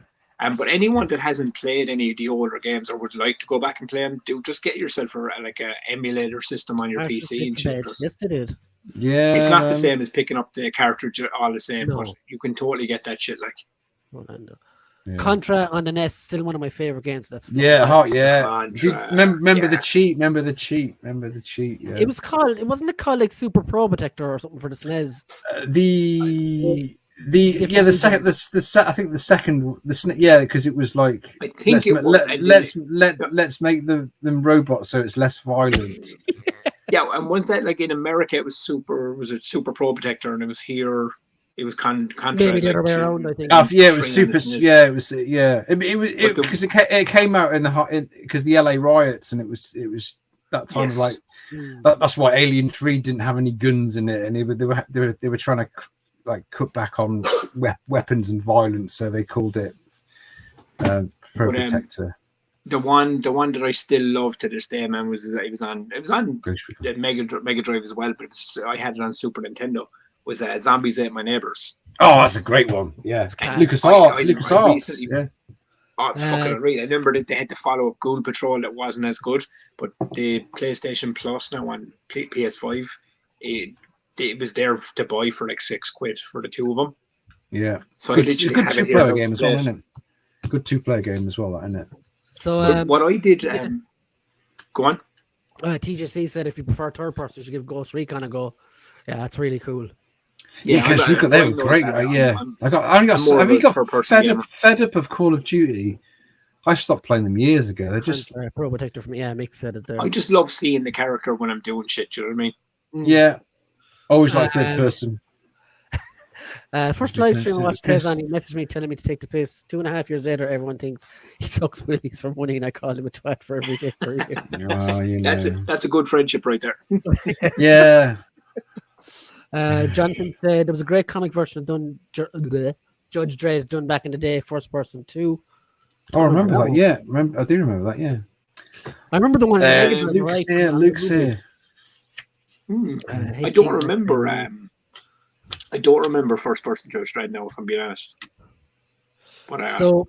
But anyone that hasn't played any of the older games or would like to go back and play them, do just get yourself a emulator system on your Arsenal PC and Cliffhanger. shit. Just- Yes, they did. Yeah. It's not the same as picking up the cartridge all the same, No. but you can totally get that shit. Like, Orlando. Yeah. Contra on the NES, still one of my favorite games. That's Yeah, yeah. Contra, Remember yeah. the cheat. Remember the cheat. Yeah. It was called. It wasn't it called like Super Pro Protector or something for the SNES. The second I think the second because it was like I think it was. and let's make them robots so it's less violent. yeah, and was that like in America? It was Super Pro Protector, and it was here. It was Contra. Maybe the like, other way to- around. I think. Yeah, it was String on super. the SNES. Yeah, it was. Yeah, it was But the- because it came out in the because the LA riots, and it was that time of like Mm. that's why Alien 3 didn't have any guns in it, and they were trying to like cut back on weapons and violence, so they called it Pro But, Protector. The one that I still love to this day, man, was on the Mega Drive as well, but I had it on Super Nintendo. Was Zombies Ate My Neighbors. Oh, that's a great one. Yeah, LucasArts. LucasArts. Yeah. Oh, it's fucking unreal. I remember that they had to follow up Ghoul Patrol that wasn't as good, but the PlayStation Plus now on PS5, it was there to buy for like £6 for the two of them. Yeah. So good, I literally good have it two-player here game as well, isn't it? Good two-player game as well, isn't it? So what I did, go on. TJC said if you prefer third person, you should give Ghost Recon a go. Yeah, that's really cool. Yeah, because Recon, they were great. Yeah, I got fed up of Call of Duty. I stopped playing them years ago. They're just Pro Protector for me. Yeah, Mick said it there. I just love seeing the character when I'm doing shit. You know what I mean? Yeah, always like third person. First live stream I watched Tez on, he messaged me telling me to take the piss. 2.5 years later, everyone thinks he sucks willies for money, and I call him a twat for every day. That's a good friendship right there. Yeah. Jonathan said there was a great comic version of Judge Dredd done back in the day, first person too. Oh, I remember that. Yeah, I do remember that. Yeah, I remember the one. Luke's here. I don't remember. I don't remember first person Judge Dredd now, if I'm being honest. But so,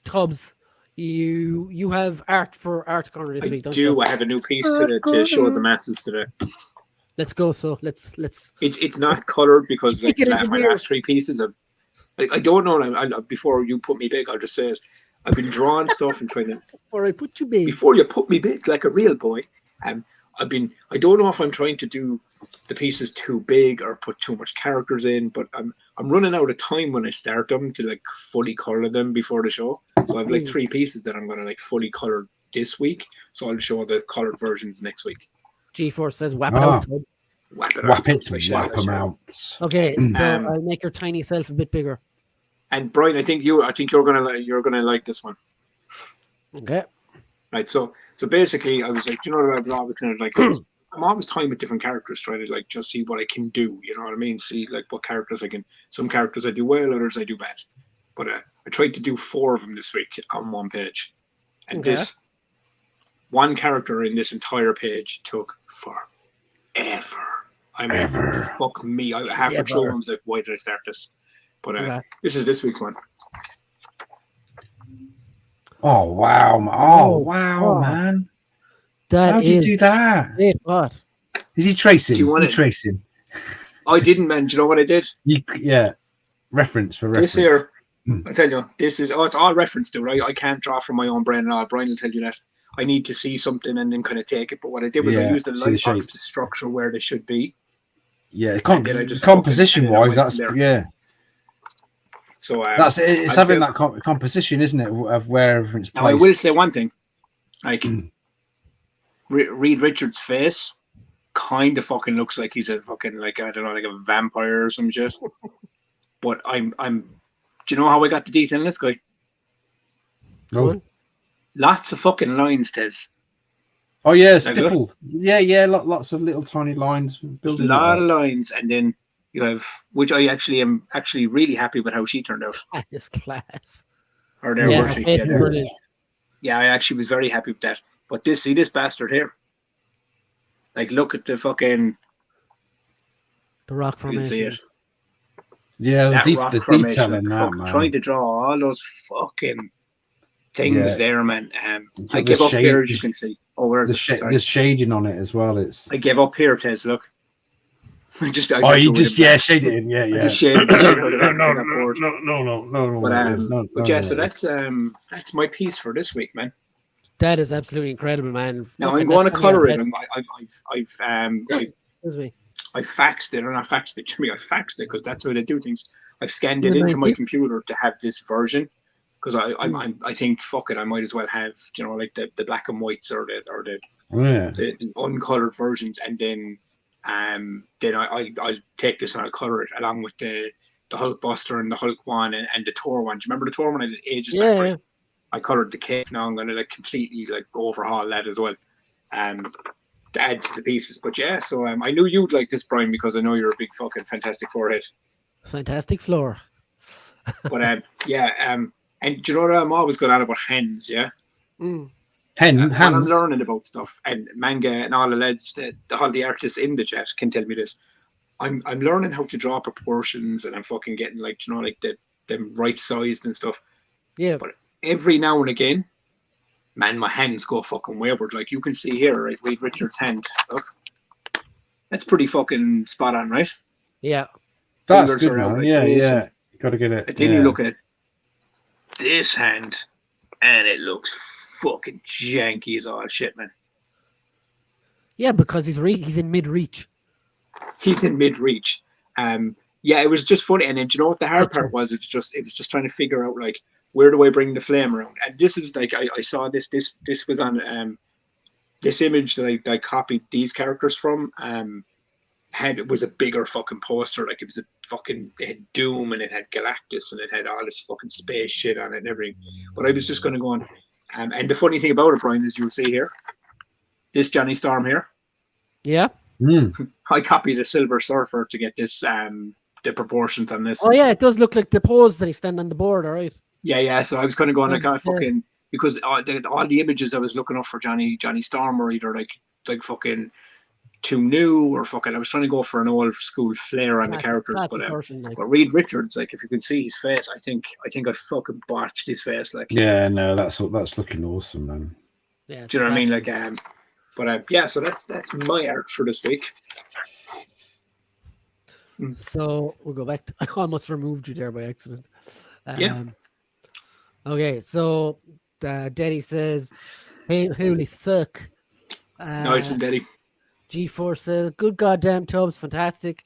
Tubbs, you have art for Art Corner this week, don't you? I have a new piece to show the masses today. Let's go. So let's. It's not colored because like my last three pieces of. I don't know. Before you put me big, I'll just say it. I've been drawing stuff and trying to. Before I put you big. Before you put me big, like a real boy. I don't know if I'm trying to do the pieces too big or put too much characters in, but I'm running out of time when I start them to like fully color them before the show. So I have like 3 pieces that I'm going to like fully color this week. So I'll show the colored versions next week. G4 says whap it out. Whap them out. Okay, so I'll make your tiny self a bit bigger. And Brian, I think you're gonna like this one. Okay. Right. So basically, I was like, you know what? I'm kind of like, I'm always trying with different characters, trying to like just see what I can do. You know what I mean? See like what characters I can. Some characters I do well, others I do bad. But I tried to do 4 of them this week on one page, and this one character in this entire page took forever. I mean, fuck me. I half the show I was like, why did I start this? But this is this week's one. Oh wow! Man! How did you do that? What? Is he tracing? Tracing? I didn't, man. Do you know what I did? Reference for reference. This here, I tell you, this is it's all reference to, right? I can't draw from my own brain and all. Brian will tell you that. I need to see something and then kind of take it. But what I did was I used the light box to structure where they should be. Yeah, composition wise, that's So that's it. It's having that composition, isn't it, of where everything's placed. Now I will say one thing, like Reed Richards' face kind of fucking looks like he's a fucking like I don't know, like a vampire or some shit. But I'm. Do you know how I got the detail in this guy? No. Lots of fucking lines, Tez. Oh yeah, stipple. Yeah, lots of little tiny lines. There's a lot of lines, and then you have, which I actually am really happy with how she turned out. That's class. Or there was she. Yeah, I actually was very happy with that. But see this bastard here. Like, look at the fucking. The rock formation. You can see it. Yeah, the detail in that, man. Trying to draw all those fucking things there, man. I give up here, as you can see. Oh, where's there's shading on it as well. I give up here, Tez. Look. You just shade it in, yeah. Just shade it. No. But yeah, so that's my piece for this week, man. That is absolutely incredible, man. Now I'm going to color it. I faxed it, or not faxed it to me. I faxed it because that's how they do things. I've scanned it into my computer to have this version because I think fuck it, I might as well have like the black and whites or the uncolored versions, and then I'll take this and I'll color it along with the Hulkbuster and the Hulk one and the Thor one. Do you remember the Thor one? I did ages back. Right? I colored the cape. Now I'm going to like completely like overhaul that as well. To add to the pieces, but yeah, so I knew you'd like this, Brian, because I know you're a big fucking Fantastic Four head. Fantastic floor. But and do you know what I'm always going on about hands, yeah? Mm. When I'm Hands. learning about stuff and manga and all the lads, all the artists in the chat can tell me this. I'm learning how to draw proportions, and I'm fucking getting like like them right sized and stuff. Yeah. But every now and again, man, my hands go fucking wayward. Like you can see here, right? Reed Richards' hand. Look, that's pretty fucking spot on, right? Yeah. That's Fingers good, are out man. like Yeah, this, yeah. and You got to get it. then you look at this hand, and it looks fucking janky as all shit, man. Yeah, because he's in mid reach. He's in mid reach. Yeah, it was just funny. And then, you know what the hard part was? It was just trying to figure out like where do I bring the flame around? And this is like I saw this was on this image that I copied these characters from. It was a bigger fucking poster. Like it had Doom and it had Galactus and it had all this fucking space shit on it and everything. But I was just going to go on. And the funny thing about it, Brian, is you'll see here, this Johnny Storm here. Yeah. I copied a Silver Surfer to get this the proportions on this. Oh yeah, it does look like the pose that he's standing on the board, all right. Yeah. So I was kind of going like fucking because all the images I was looking up for Johnny Storm were either like fucking too new or fucking I was trying to go for an old school flair on the characters, but Reed Richards, like if you can see his face, I think I fucking botched his face, like. Yeah, no, that's looking awesome, man. Yeah, do you know what I mean? Like yeah, so that's my art for this week. So we'll go back to I almost removed you there by accident. Yeah. Okay, so Daddy says, hey, holy fuck. Nice one, Daddy. G4 says, good goddamn Tubbs, fantastic.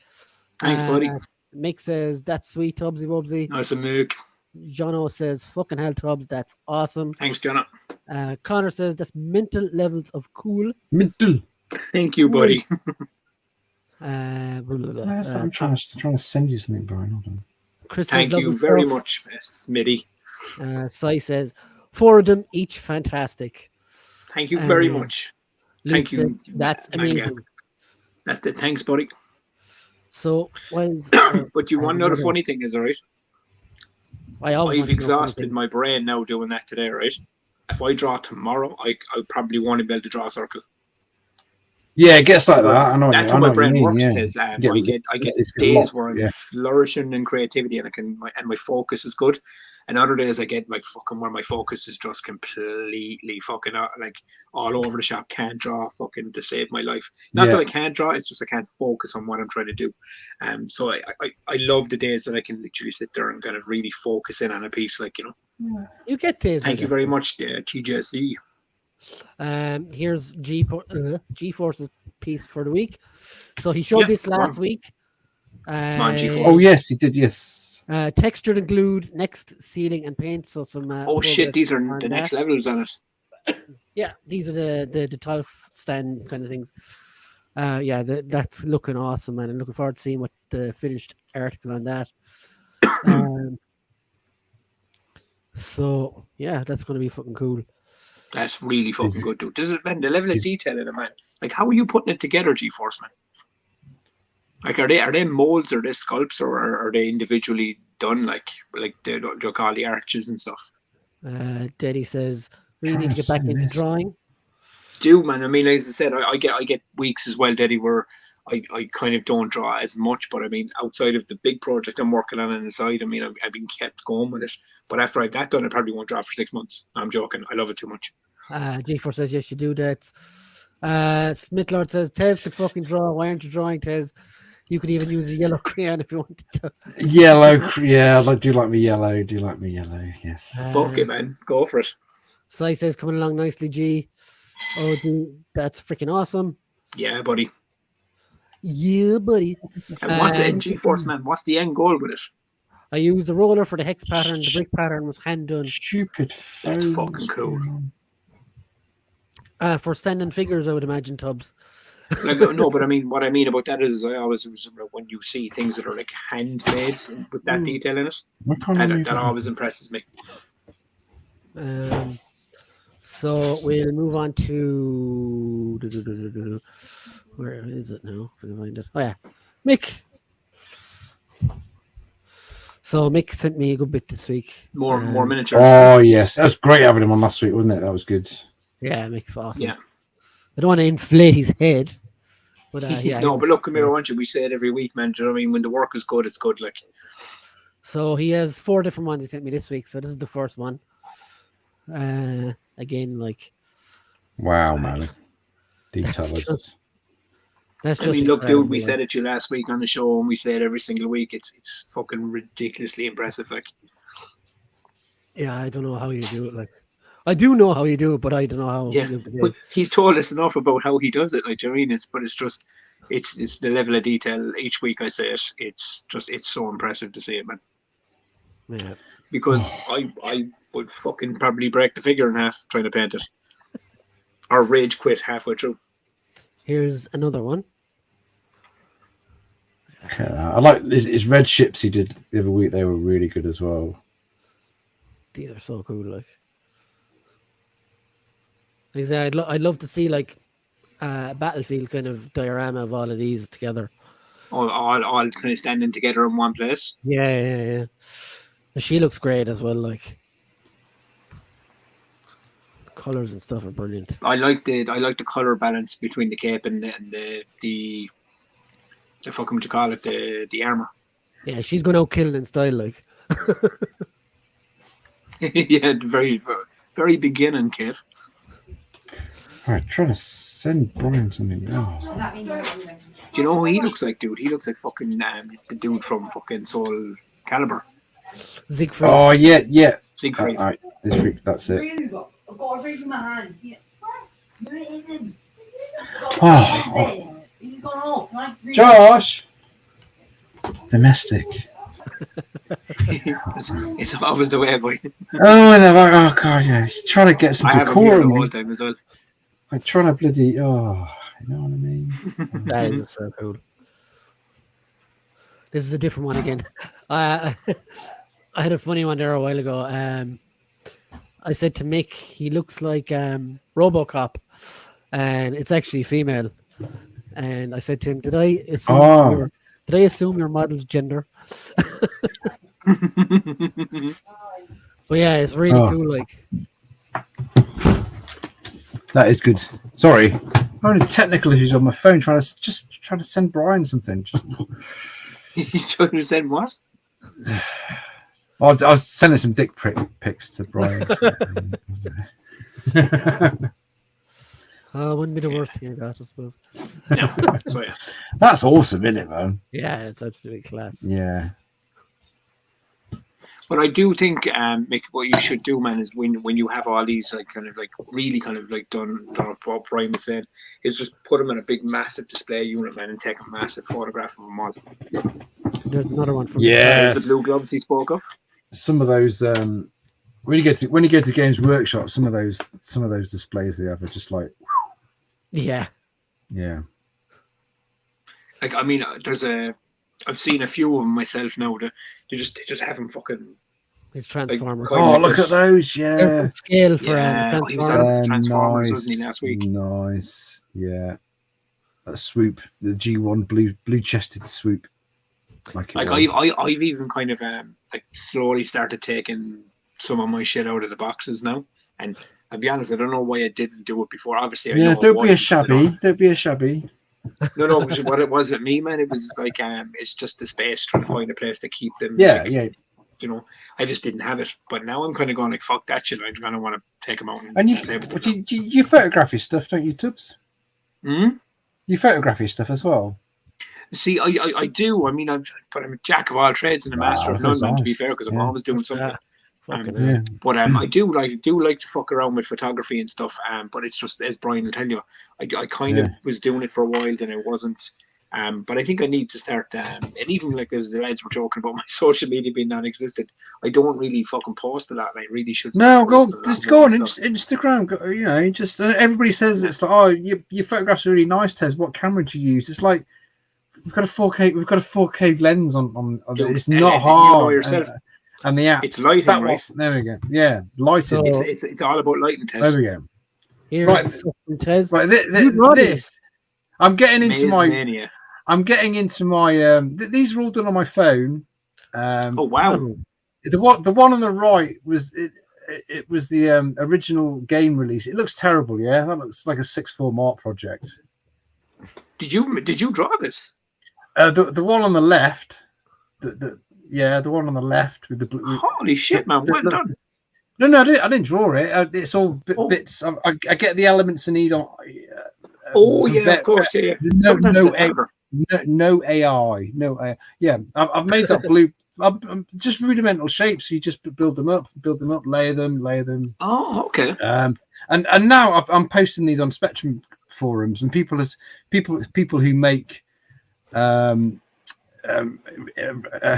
Thanks, buddy. Mick says, that's sweet, Tubbsy Wubsy. Nice and Mick. Jono says, fucking hell, Tubbs, that's awesome. Thanks, Jono. Connor says, that's mental levels of cool. Mental. Thank you, buddy. I'm trying to send you something, Brian. Hold on. Chris Thank says, you very much, Smitty. Sai says, 4 of them, each fantastic. Thank you very much. Luke Thank you. said, that's amazing. That's it. Thanks, buddy. So, but you want to know the funny thing is, all right? I've exhausted my brain now doing that today, right? If I draw tomorrow, I probably won't be able to draw a circle. Yeah, it gets like that. I know. That's how my brain works. Is I get days where I'm yeah. flourishing in creativity and my focus is good, and other days I get like fucking where my focus is just completely fucking like all over the shop. Can't draw fucking to save my life. Not that I can't draw, it's just I can't focus on what I'm trying to do. So I love the days that I can literally sit there and kind of really focus in on a piece, like, you know. You get days. Thank you very much, TJC. Here's G-Force's piece for the week. So he showed this last week. Oh yes, he did. Yes. Textured and glued, next sealing and paint. So some. Oh shit! These are the next levels on it. Yeah, these are the 12 stand kind of things. Yeah, that's looking awesome, man. I'm looking forward to seeing what the finished article on that. So yeah, that's going to be fucking cool. That's really fucking good, dude. This is, man, the level of detail in it, man. Like, how are you putting it together, G-Force, man? Like, are they molds, or are they sculpts, or are they individually done, like they call the arches and stuff? Daddy says, really need to get back into drawing. Do, man. I mean, as I said, I get weeks as well, Daddy, where I kind of don't draw as much, but I mean, outside of the big project I'm working on the side, I mean, I've been kept going with it. But after I've that done, I probably won't draw for 6 months. I'm joking. I love it too much. G4 says, yes, you do that. Smithlord says, Tez could fucking draw. Why aren't you drawing, Tez? You could even use a yellow crayon if you wanted to. Yellow, yeah. I do like me yellow. Do you like me yellow? Yes. Fuck it, man. Go for it. Sai says, coming along nicely, G. Oh, dude, that's freaking awesome. Yeah, buddy. Yeah, buddy. And what's the G-Force, man? What's the end goal with it? I used a roller for the hex pattern. The brick pattern was hand done. Stupid. That's fucking cool. For standing figures, I would imagine, Tubbs. Like, no, but I mean, what I mean about that is, I always, when you see things that are like handmade with that detail in it, that always impresses me. So we'll move on to where is it now? If I can find it. Oh yeah, Mick. So Mick sent me a good bit this week. More miniatures. Oh yes, that was great having him on last week, wasn't it? That was good. Yeah, Mick's awesome. Yeah. I don't want to inflate his head, but yeah. No, but look, come here, aren't you? We say it every week, man. Do you know what I mean? When the work is good, it's good. Like, So he has 4 different ones he sent me this week. So this is the first one. Again, like, Wow, man. Details. that's I just mean, look, dude, we incredible, said it to you last week on the show, and we say it every single week. It's fucking ridiculously impressive. Like, yeah, I don't know how you do it. Like, I do know how you do it, but I don't know how. yeah, you do but it. he's told us enough about how he does it. Like, do you know what I mean? It's the level of detail. Each week I say it. It's so impressive to see it, man. Yeah. Because I would fucking probably break the figure in half trying to paint it, or rage quit halfway through. Here's another one. I like his red ships he did the other week. They were really good as well. These are so cool. Like I said, I'd love to see like a battlefield kind of diorama of all of these together. All kind of standing together in one place. Yeah. And she looks great as well. Like the colors and stuff are brilliant. I like the color balance between the cape and the fucking what you call it, the armor. Yeah, she's going out killing in style. Like Yeah, very very beginning cape. All right, trying to send Brian something. Oh. Do you know who he looks like, dude? He looks like fucking the dude from fucking Soul Calibur. Siegfried. Oh yeah. Siegfried. All right, that's it. I've got a ring in my hand. Yeah. No, it isn't. Oh, He's gone off. Like, Josh, domestic. It's always the way, boy. Oh god, yeah. He's trying to get some I have him decor here the on whole me. time as well. I'm trying to bloody. You know what I mean? That is so cool. This is a different one again. I had a funny one there a while ago. I said to Mick, he looks like RoboCop, and it's actually female. And I said to him, did I assume your model's gender? But yeah, it's really cool. Like That is good. Sorry, I'm having technical issues on my phone. Trying to send Brian something. You trying to send what? I was sending some dick pics to Brian. wouldn't be the worst thing I got, I suppose. No. So yeah. That's awesome, isn't it, man? Yeah, it's absolutely class. Yeah. But I do think, Mick, what you should do, man, is when you have all these like kind of like really kind of like done what Brian was saying, is just put them in a big massive display unit, man, and take a massive photograph of them all. There's another one from Yes. The blue gloves he spoke of. Some of those when you get to Games Workshop, some of those displays they have are just like yeah. Like, I mean, I've seen a few of them myself now. They just have them fucking. His Transformers. Like, oh, look at those! There's Yeah, the scale for he was Transformers. on the Transformers, nice, wasn't he, last week? Nice, yeah. That swoop, the G1 blue chested swoop. Like I've even kind of like slowly started taking some of my shit out of the boxes now, and I'll be honest, I don't know why I didn't do it before. Obviously, I know don't be why, a shabby. Don't be a shabby. No, what it was with me, man, it was like it's just the space, trying to find a place to keep them. Yeah, like, yeah. You know, I just didn't have it, but now I'm kind of going like, fuck that shit. I kind of want to take them out And play with them. you photograph your stuff, don't you, Tubbs? Hmm? You photograph your stuff as well. See, I do. I mean, I'm a jack of all trades and a master of none, man, to be fair, because I'm Yeah. always doing something. Fucking Yeah. hell. But I do like to fuck around with photography and stuff. But it's just, as Brian will tell you, I kind of was doing it for a while, then I wasn't. But I think I need to start. And even like as the lads were joking about my social media being non-existent, I don't really fucking post a lot. And I really should. No, start posting a lot just more go on stuff. Instagram. You know, just everybody says it's like, oh, your photographs are really nice, Tez. What camera do you use? It's like we've got a 4K lens on Dude, it's and not you hard. know yourself. And the app. It's lighting, right? There we go. Yeah, lighting. So- It's all about lighting test. There we go. Here's Right. stuff from Tez. Right, You brought this. I'm getting into Maze my. Mania. I'm getting into my. These are all done on my phone. Oh wow! The one on the right was it was the original game release. It looks terrible. Yeah, that looks like a 6-form art project. Did you draw this? The one on the left, the one on the left with the blue. Holy shit, man! Well done. No, I didn't draw it. It's all bits. I get the elements I need on. Of course, yeah. Sometimes it's harder. No AI, no AI. Yeah, I've made that blue. Just rudimental shapes. You just build them up, layer them. Oh, okay. And now I'm posting these on Spectrum forums, and people who make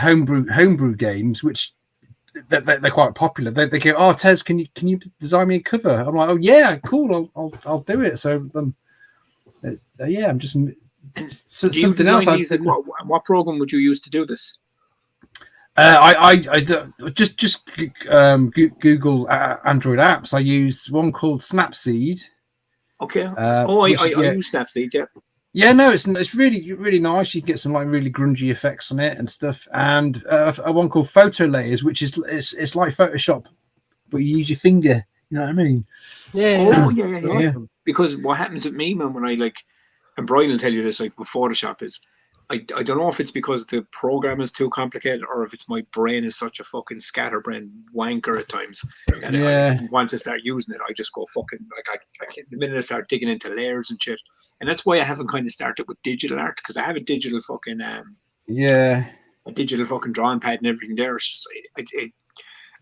homebrew games, which they're quite popular. They go, "Oh, Tez, can you design me a cover?" I'm like, "Oh yeah, cool. I'll do it." So I'm just something else. What program would you use to do this? I just Google Android apps. I use one called Snapseed. Okay. I use Snapseed. Yeah. Yeah, no, it's really nice. You can get some like really grungy effects on it and stuff. And one called Photo Layers, which is it's like Photoshop, but you use your finger. You know what I mean? Yeah. Yeah. Because what happens with me, man, when I and Brian will tell you this, like with Photoshop, is I don't know if it's because the program is too complicated or if it's my brain is such a fucking scatterbrain wanker at times. And once I start using it, I just go fucking the minute I start digging into layers and shit. And that's why I haven't kind of started with digital art, because I have a digital fucking a digital fucking drawing pad and everything there. It's just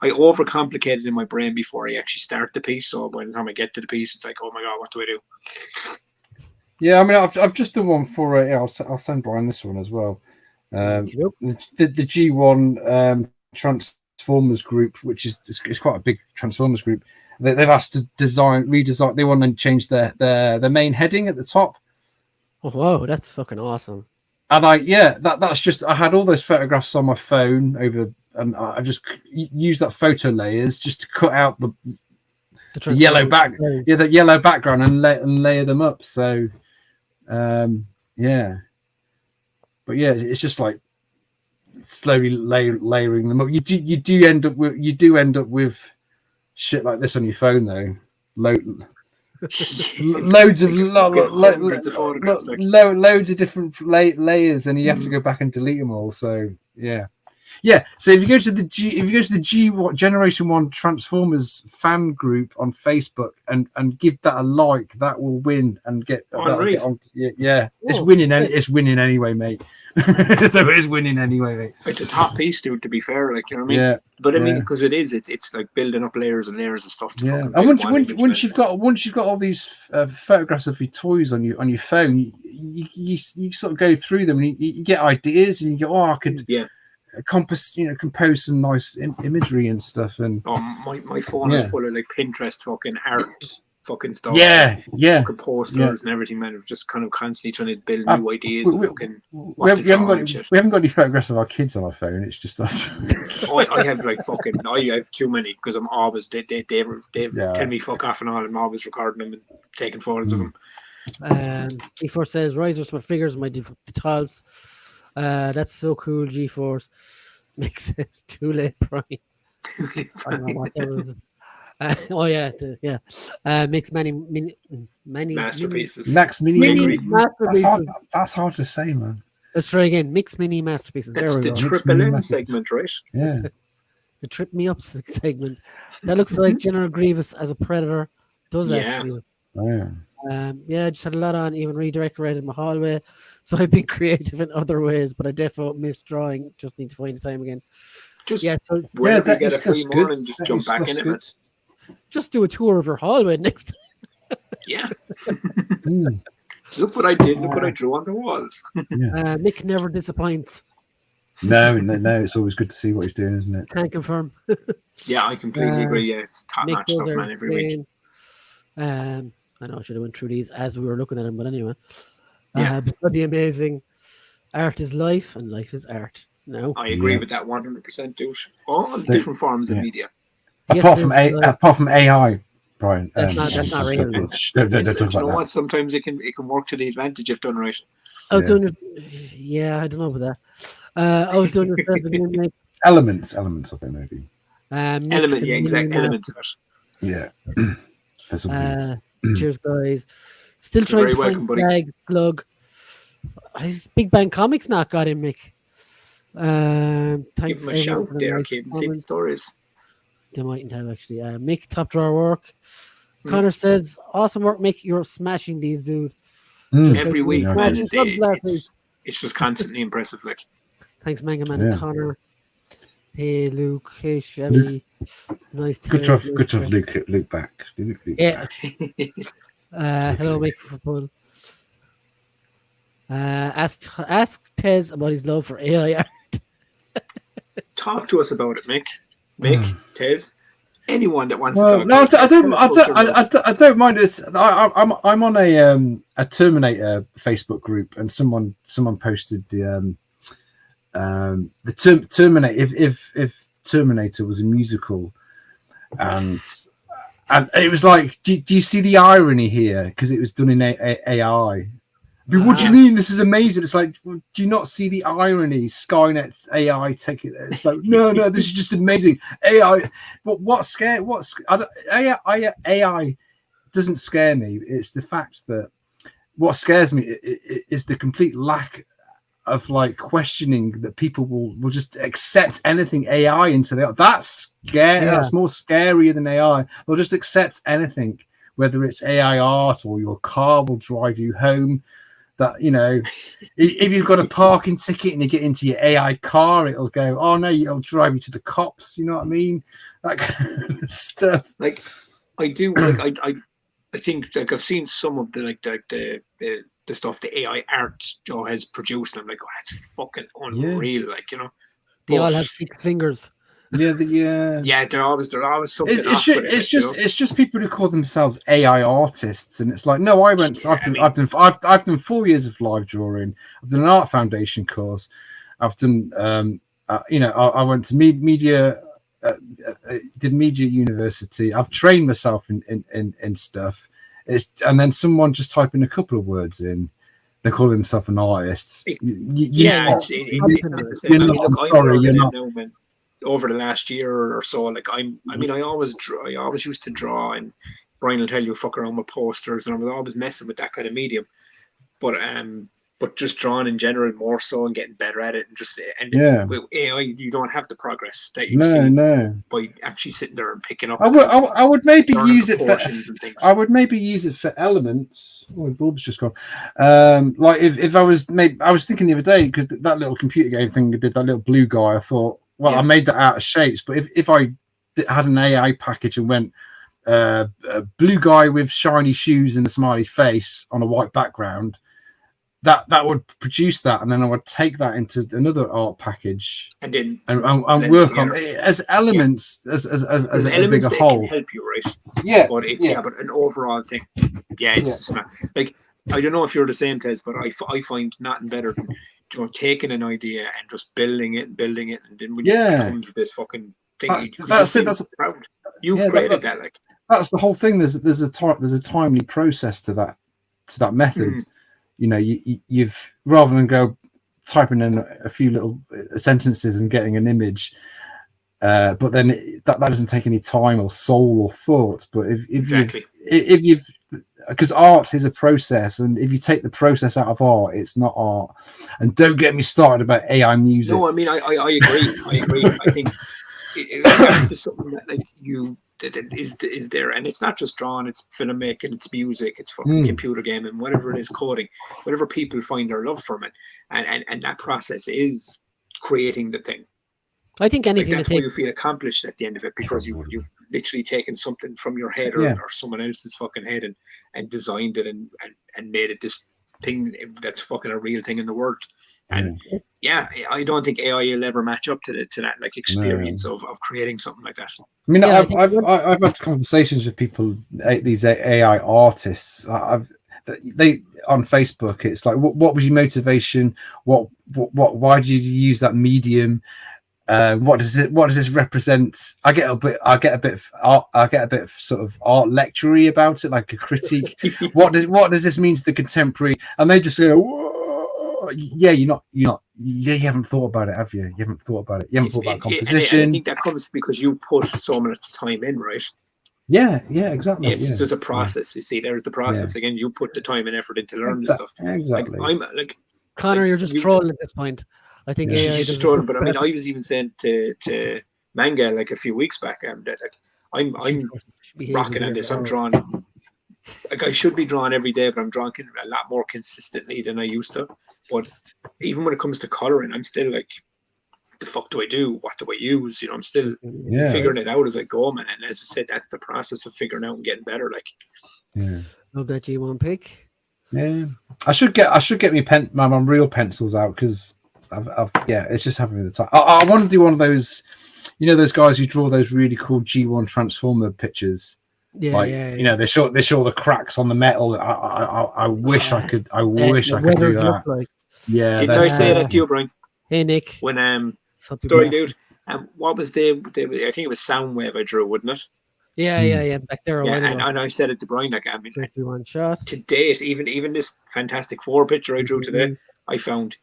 I overcomplicate it in my brain before I actually start the piece. So by the time I get to the piece, it's like, oh my god, what do I do? Yeah, I mean, I've just done one for I'll send Brian this one as well. The G1 Transformers group, which is quite a big Transformers group. They've asked to redesign. They want to change their main heading at the top. Oh, whoa, that's fucking awesome. And that's just, I had all those photographs on my phone and I just used that Photo Layers just to cut out the yellow the yellow background and layer them up. So but it's just like slowly layering them up. You do end up with shit like this on your phone though. Loads of different layers, and you have to go back and delete them all. So so if you go to the G Generation 1 Transformers fan group on Facebook and give that a like, that will win and get on. It's winning, and it's winning anyway, mate. So it's winning anyway, mate. It's a top piece, dude, to be fair, like, you know what I mean? Yeah. But I mean, because it's like building up layers and layers of stuff. And once you've got all these photographs of your toys on your phone, you sort of go through them and you get ideas, and you go, I could compose some nice imagery and stuff. And my phone is full of like Pinterest fucking art fucking stuff. Fucking posters and everything, man. We're just kind of constantly trying to build new ideas. We haven't got any photographs of our kids on our phone. It's just us. I have like fucking. I have too many because I'm always they tell me fuck off and all. I'm always recording them and taking photos of them. G4 says risers with figures my defaults. That's so cool. G4 makes it too late, Brian. I don't know what that was. Makes many masterpieces. Mini masterpieces. That's hard to say, man. Let's try again. Mix mini masterpieces. That's the triple M segment, right? Yeah. The trip me up segment. That looks like General Grievous as a predator. Does actually. Oh, yeah. I just had a lot on, even redecorated my hallway. So I've been creative in other ways, but I definitely miss drawing. Just need to find the time again. So whenever you get a free morning, just jump back in it, man. Just do a tour of your hallway next time. Yeah. Look what I did. Look what I drew on the walls. Mick never disappoints. No. It's always good to see what he's doing, isn't it? Can confirm. Yeah, I completely agree. Yeah, it's top-notch stuff, man, every week. I know I should have went through these as we were looking at them, but anyway. But bloody amazing. Art is life, and life is art. No, I agree with that 100%, dude. All different forms of media. Apart from AI, Brian. That's not real. You know what? Sometimes it can work to the advantage if done right. Outdone yeah, I don't know about that. Outdone yourself again, Mick. Elements, I think maybe. Mick Element, the yeah, exact Mini elements of it. Yeah. For some Man. things. Cheers, guys. Still You're trying very to welcome, find buddy. Flag Glug. His Big Bang Comics not got him, Mick. Give Thanks him a everyone shout for the there, nice kid, and see the comments. stories. They mightn't have actually. Mick, top drawer work. Connor says, awesome work, Mick. You're smashing these, dude. Just Every like week, we man, smashed subs last week. it's just constantly impressive. Like, Thanks, Manga Man and Yeah. Connor. Hey, Luke. Hey, Chevy. Nice Good to to have Luke back. Luke Yeah. back. Hello, Mick for Paul. Ask Tez about his love for AI art. talk to us about it, Mick. Mick, Tez, anyone that wants to Well, talk. no, about it, I don't mind this. I'm on a Terminator Facebook group, and someone posted the Terminator. If Terminator was a musical, and it was like, do you see the irony here? Because it was done in AI. What do you mean? This is amazing. It's like, do you not see the irony? Skynet's AI taking it. It's like, no, this is just amazing. AI. AI doesn't scare me. It's the fact that what scares me is the complete lack of like questioning that people will just accept anything AI into the. That's scary. Yeah. That's more scarier than AI. They'll just accept anything, whether it's AI art or your car will drive you home. That, you know, if you've got a parking ticket and you get into your AI car, it'll go, oh no, it'll drive you to the cops. You know what I mean? That kind of stuff. Like, I do. Like, I think like I've seen some of the the stuff the AI art Joe has produced. And I'm like, oh, that's fucking unreal. Like, you know, They all have 6 fingers. Yeah, they're always something. It's just people who call themselves AI artists, and it's like, no, I've done 4 years of live drawing. I've done an art foundation course. I've done I went to media, did media university. I've trained myself in stuff. And then someone just typing a couple of words in, they call themselves an artist. You're not over the last year or so, like I always used to draw, and Brian will tell you, fuck around with posters, and I was always messing with that kind of medium, but just drawing in general more so, and getting better at it, and with AI you don't have the progress that you see by actually sitting there and picking up. I would maybe use it for and things. I would maybe use it for elements. Oh, my bulb's just gone. Like if I was thinking the other day, because that little computer game thing did that little blue guy, I thought, well, I made that out of shapes, but if I had an AI package and went a blue guy with shiny shoes and a smiley face on a white background, that would produce that, and then I would take that into another art package and work on it as elements, as a bigger whole. Can help you, right? Yeah, but an overall thing, it's just not, like, I don't know if you're the same, Tez, but I find nothing better than, you know, taking an idea and just building it, and then when it becomes this fucking thing, you've created that. Like, that's the whole thing. There's a timely process to that method. You know, you've, rather than go typing in a few little sentences and getting an image, but then that doesn't take any time or soul or thought. But if you've because art is a process, and if you take the process out of art, it's not art. And don't get me started about AI music. No, I mean, I agree. I think it's something that, like, is there, and it's not just drawing, it's filmmaking, it's music, it's fucking computer gaming, whatever it is, coding, whatever people find their love from it, and that process is creating the thing. I think anything that's why you feel accomplished at the end of it, because you've literally taken something from your head or someone else's fucking head and designed it and made it this thing that's fucking a real thing in the world. And I don't think AI will ever match up to that like experience of creating something like that. I mean, I've had conversations with people, these AI artists. They on Facebook, it's like, what was your motivation? Why did you use that medium? What does this represent? I get a bit of sort of art lectury about it, like a critique. What does this mean to the contemporary? And they just go, whoa. yeah, you haven't thought about it, have you? You haven't thought about it. You haven't thought about composition. And I think that comes because you put so much time in, right? Yeah, exactly. Yes, yeah. there's a process. You see, there's the process again. You put the time and effort into learning this stuff. Exactly. Like, I'm like, Connor, like, you're just trolling at this point. I think Yeah. AI she's does just trolling. But I mean, I was even saying to Manga like a few weeks back, that like I'm rocking on this. I'm drawing. Like I should be drawing every day, but I'm drawing a lot more consistently than I used to. But even when it comes to coloring, I'm still like, the fuck do I do? What do I use? You know, I'm still figuring it out as I go, man. And as I said, that's the process of figuring out and getting better. Like, love that G1 pick. Yeah, I should get my real pencils out because it's just having the time. I want to do one of those, those guys who draw those really cool G1 Transformer pictures. They show the cracks on the metal. I wish I could. I wish I could do that. Like. Yeah, didn't I say that to you, Brian? Hey Nick, when Story Dude, what was the I think it was Soundwave I drew, wouldn't it? Yeah, back there. Yeah, and I said it to Brian, like, I mean, one shot to date, even this Fantastic Four picture I drew today, I found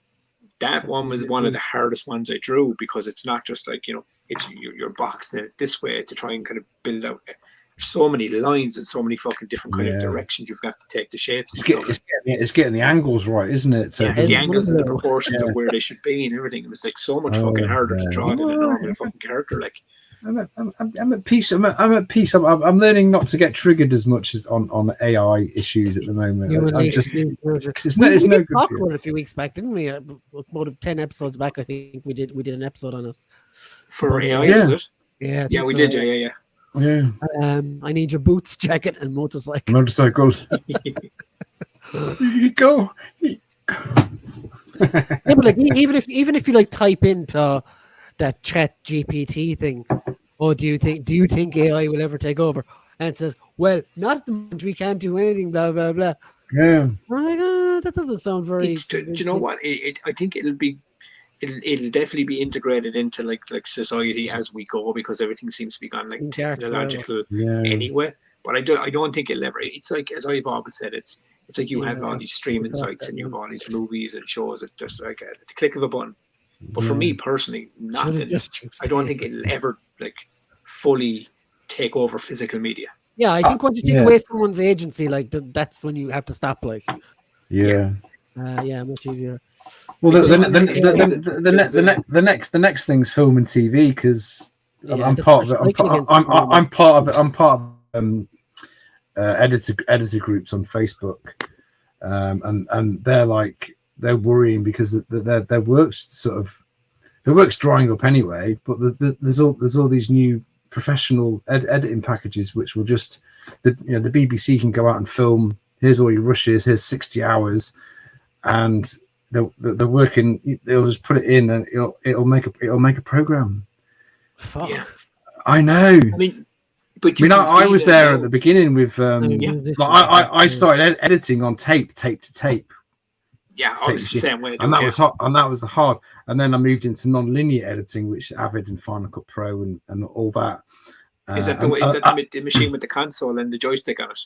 that one was one of the hardest ones I drew because it's not just like, it's you're boxed in it this way to try and kind of build out. There's so many lines and so many fucking different kind of directions you've got to take the shapes. It's getting the angles right, isn't it? So the angles and the proportions of where they should be and everything. It was like so much fucking harder to draw than a normal fucking character. Like, I'm at peace. I'm at peace. I'm learning not to get triggered as much as on AI issues at the moment. It's no good. Talked about it a few weeks back, didn't we? About 10 episodes back, I think we did an episode on it for AI. Is it? Yeah, we did. Yeah. Yeah. I need your boots, jacket, and motorcycle. Motorcycles. You go. But like, even if you like type into that Chat GPT thing, do you think AI will ever take over? And it says, well, not at the moment, we can't do anything, blah blah blah. Yeah. I'm like, that doesn't sound very. Do you know what? I think it'll definitely be integrated into like society as we go because everything seems to be gone like technological anyway. But I don't think it'll ever. It's like, as I've always said, it's like you have all these streaming sites and you have all these movies and shows at just like at the click of a button. But for me personally, nothing. I don't think it'll ever like fully take over physical media. Yeah, I think once you take away someone's agency, like that's when you have to stop. Like, much easier. Well, the next thing's film and TV because I'm part of it. I'm part of editor groups on Facebook, and they're worrying because their work's drying up anyway. But there's all these new professional editing packages which will just the BBC can go out and film. Here's all your rushes. Here's 60 hours, and they're working. They'll just put it in, and it'll make a program. Fuck. Yeah. I know. I was there at the beginning with. I started editing on tape to tape. Yeah, I was the same way. And that was hot, and that was hard. And then I moved into non-linear editing, which Avid and Final Cut Pro and all that. Is that the machine with the console and the joystick on it?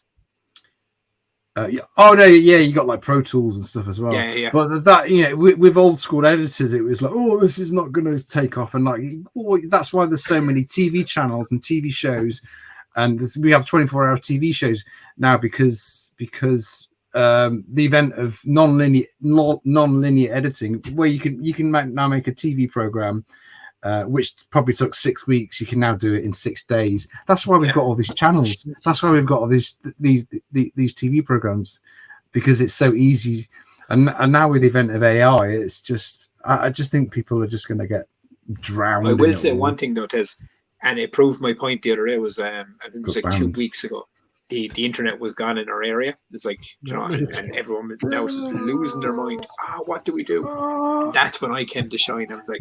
You got like Pro Tools and stuff as well. Yeah. But that, with old school editors, it was like, this is not going to take off, and like, that's why there's so many TV channels and TV shows, and we have 24-hour TV shows now because the event of non-linear editing, where you can now make a TV program. Which probably took 6 weeks, you can now do it in 6 days. That's why we've got all these channels. That's why we've got all these TV programs, because it's so easy. And now with the event of AI, it's just I just think people are just going to get drowned. I will say one thing though, Tez, and it proved my point the other day. Was I think it was like 2 weeks ago. The internet was gone in our area. It's like, and everyone now is just losing their mind. What do we do? And that's when I came to shine. I was like,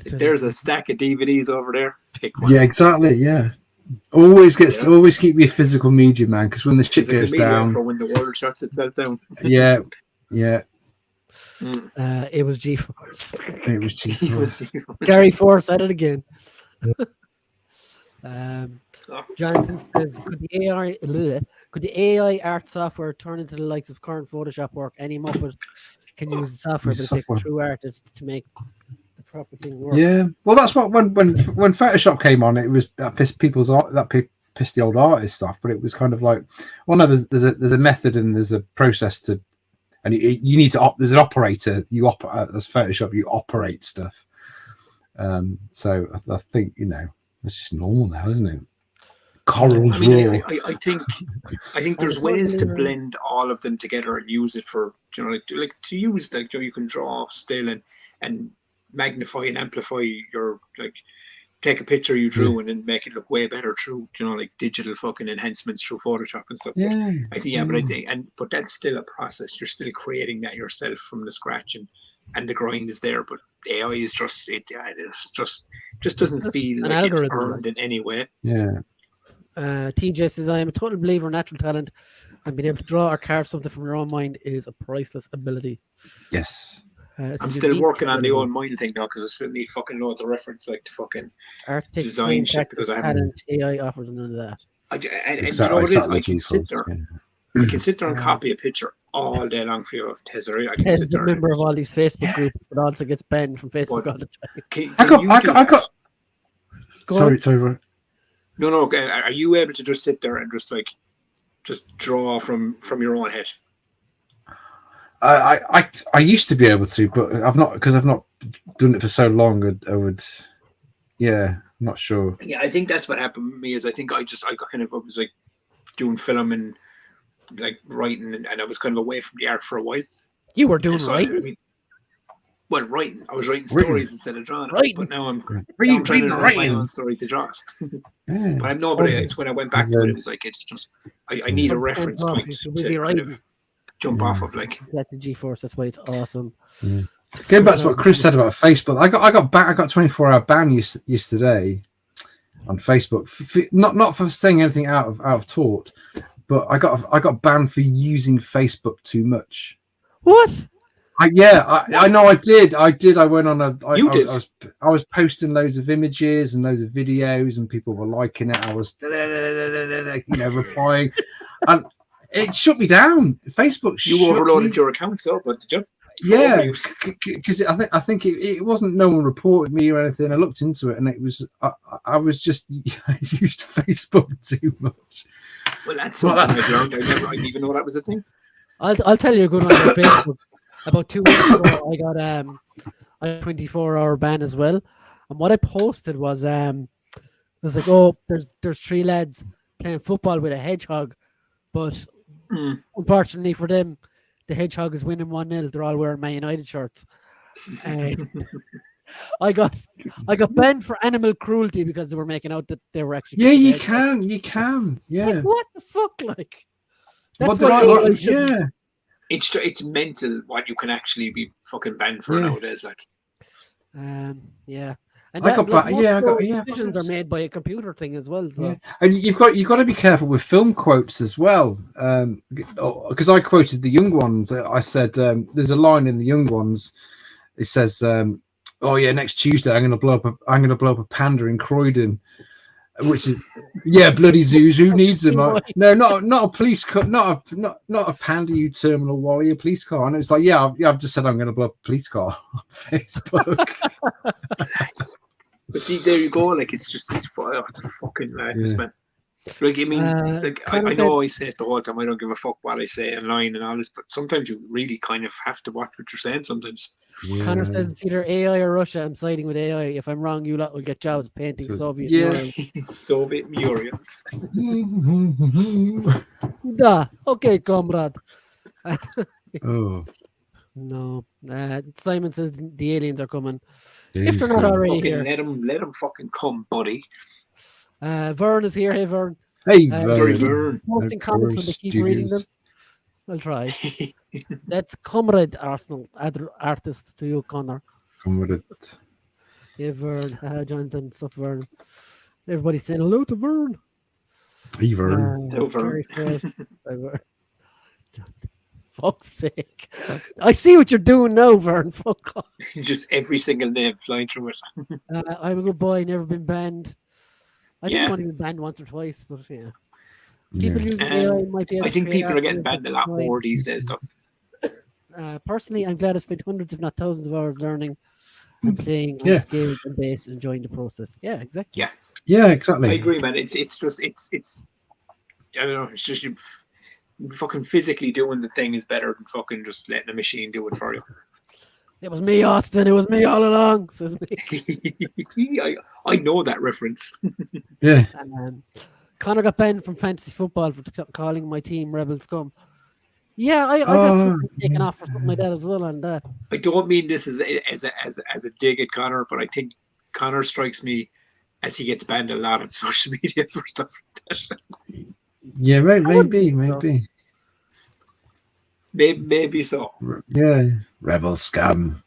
there's a stack of DVDs over there. Pick one. Yeah, exactly. Yeah. Always keep your physical media, man, because when the shit goes down. For when the world shuts itself down. Yeah. It was G-Force. It was G-Force. Gary Force at it again. Jonathan says, could the AI art software turn into the likes of current Photoshop work? Any Muppet can use the software, but it takes a true artist to make the proper thing work. Yeah, well, that's what when Photoshop came on, it was that pissed people's art, pissed the old artist off. But it was kind of like, well, no, there's a method and there's a process to, and you need to there's an operator. There's Photoshop, you operate stuff. So I think it's just normal now, isn't it? Corals Raw. I think there's ways to blend all of them together and use it for like to use you can draw still and magnify and amplify your take a picture you drew and then make it look way better through like digital fucking enhancements through Photoshop and stuff. Yeah. But that's still a process. You're still creating that yourself from the scratch and the grind is there. But AI is just doesn't feel like it's earned in any way. Yeah. TJ says, I am a total believer in natural talent, and being able to draw or carve something from your own mind is a priceless ability. Yes. I'm still working on the own mind thing now because I still need fucking loads of reference to fucking design shit because I haven't. AI offers none of that. And you know what it is? I can sit there. I can sit there and copy a picture all day long for you, Tezzer. I can sit there. Member of all these Facebook groups, but also gets banned from Facebook all the time. I got. Sorry. No. Are you able to just sit there and just draw from your own head? I used to be able to, but I've not done it for so long. I would, I'm not sure. Yeah, I think that's what happened with me. Is I was like doing film and writing, and I was kind of away from the art for a while. You were doing writing. Writing. I was writing stories instead of drawing. But now I'm trying to write my own story to draw. But I'm nobody. It's when I went back to it. It was like it's just I need a reference point to kind of jump off of That's the G-force. That's why it's awesome. Yeah. Going back to what Chris said about Facebook, I got 24-hour ban yesterday on Facebook. Not for saying anything out of tort, but I got banned for using Facebook too much. What? I know I did. I went on I was posting loads of images and loads of videos and people were liking it. I was replying and it shut me down. Facebook you overloaded your account, but did you? Yeah, because I think it wasn't no one reported me or anything. I looked into it and it was I was just I used Facebook too much. Well, that's something I've learned. I didn't even know that was a thing. I'll tell you a good one on Facebook. About 2 weeks ago, I got a 24-hour ban as well. And what I posted was there's 3 lads playing football with a hedgehog, but unfortunately for them, the hedgehog is winning 1-0. They're all wearing Man United shirts. I got banned for animal cruelty because they were making out that they were actually. Yeah, you can. Yeah. What the fuck, That's It's mental what you can actually be fucking banned for nowadays. Yeah. And decisions are made by a computer thing as well. So. Yeah. And you've got to be careful with film quotes as well, because I quoted the Young Ones. I said there's a line in the Young Ones. It says, next Tuesday I'm going to blow up a panda in Croydon, which is bloody zoos. Who needs them? No, not a police car, not a panda U terminal Wally, a police car. And it's like, I've just said I'm going to blow up a police car on Facebook. But see, there you go. It's fucking madness, man. I know I say it the whole time. I don't give a fuck what I say online and all this, but sometimes you really kind of have to watch what you're saying. Sometimes. Yeah. Connor says it's either AI or Russia. I'm siding with AI. If I'm wrong, you lot will get jobs painting Soviet murals. Soviet murals. Okay, comrade. Oh. No. Simon says the aliens are coming. If they're not already here. Let them fucking come, buddy. Vern is here. Hey, Vern. Hey, Vern. Posting comments when they keep reading them. I'll try. That's Comrade Arsenal artist to you, Connor. Comrade. Yeah, Vern. Jonathan, sup, Vern. Everybody's saying hello to Vern. Hey, Vern. Hello, Vern. Fuck's sake. I see what you're doing now, Vern. Fuck off. Just every single name flying through it. I'm a good boy, never been banned. I think I've only been banned once or twice, but yeah. People using AI might be able I think people are getting banned a lot more these days, though. Personally, I'm glad I spent hundreds, if not thousands, of hours learning and playing on Yeah. scale and bass, enjoying the process. Yeah, exactly. Yeah. Yeah, I exactly. agree, man. It's just it's I don't know. It's just you fucking physically doing the thing is better than fucking just letting a machine do it for you. It was me, Austin. It was me all along. Says me. I know that reference. Yeah. Connor got banned from fantasy football for calling my team Rebel Scum. Yeah, I got fucking taken off for something like that as well. And I don't mean this as a dig at Connor, but I think Connor strikes me as he gets banned a lot on social media for stuff like that. Yeah, maybe. Maybe so. Yeah. Rebel scum.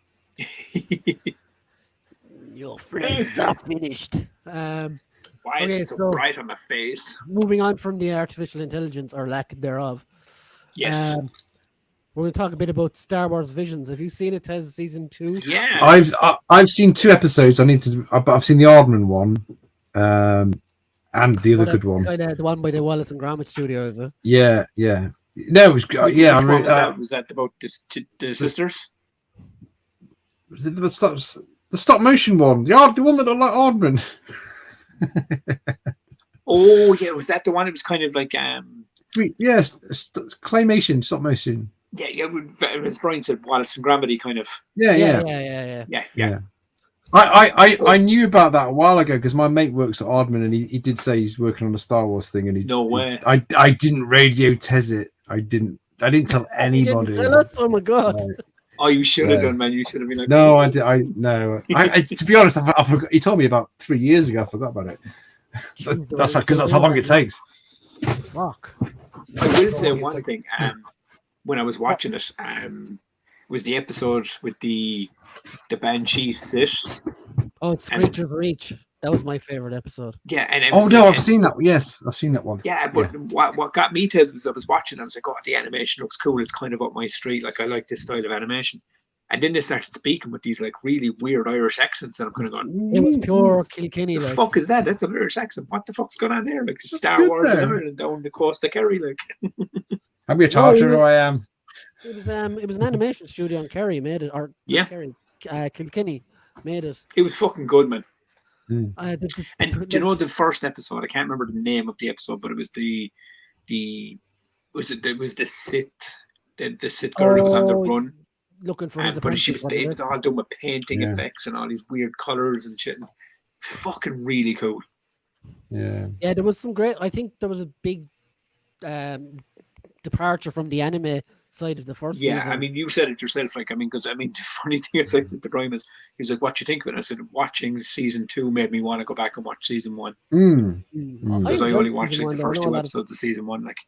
your friend's not finished. Why is it so bright on my face? Moving on from the artificial intelligence or lack thereof. Yes. We're going to talk a bit about Star Wars Visions. Have you seen it, Tez, season 2? Yeah. I've seen 2 episodes. But I've seen the Aardman one, and the other good one. The one by the Wallace and Gromit studio, is it? Yeah. No, it was yeah. Which one was that about the sisters? Was it the stop motion one? The one that looked like Aardman. Oh yeah, was that the one? It was kind of like yes, claymation, stop motion. Yeah. As Brian said, Wallace and Gromit kind of. Yeah. I knew about that a while ago because my mate works at Aardman and he did say he's working on a Star Wars thing and No way. I didn't radio Tez it. I didn't tell anybody. Oh my god. Oh, you should have done, man. You should have been like. No, I did. To be honest, I forgot. He told me about 3 years ago. I forgot about it. That's because that's how long it takes. Fuck. I will say one thing. When I was watching it, was the episode with the Banshee sit. Oh, it's Screecher of Reach. That was my favorite episode. Yeah, and I've seen that. Yes, I've seen that one. Yeah, but what got me to was I was watching. I was like, oh, the animation looks cool. It's kind of up my street. Like I like this style of animation. And then they started speaking with these like really weird Irish accents, and I'm kind of going, it was pure Kilkenny. The fuck is that? That's an Irish accent. What the fuck's going on there? Like Star Wars in Ireland down the coast of Kerry, like. I'm your charger who I am. It was an animation studio in Kerry made it, or Kerry, Kilkenny made it. It was fucking good, man. Mm. And do you know the first episode? I can't remember the name of the episode, but it was the Sith girl who was on the run. Looking for his but it was all done with painting effects and all these weird colors and shit. Fucking really cool. Yeah. Yeah, there was some great. I think there was a big departure from the anime side of the first season. Yeah, I mean, you said it yourself. Like, the funny thing is, I said to Brian he was like, "What you think of it?" And I said, "Watching season 2 made me want to go back and watch season 1." Because I only watched like the first 2 episodes of season 1. Like,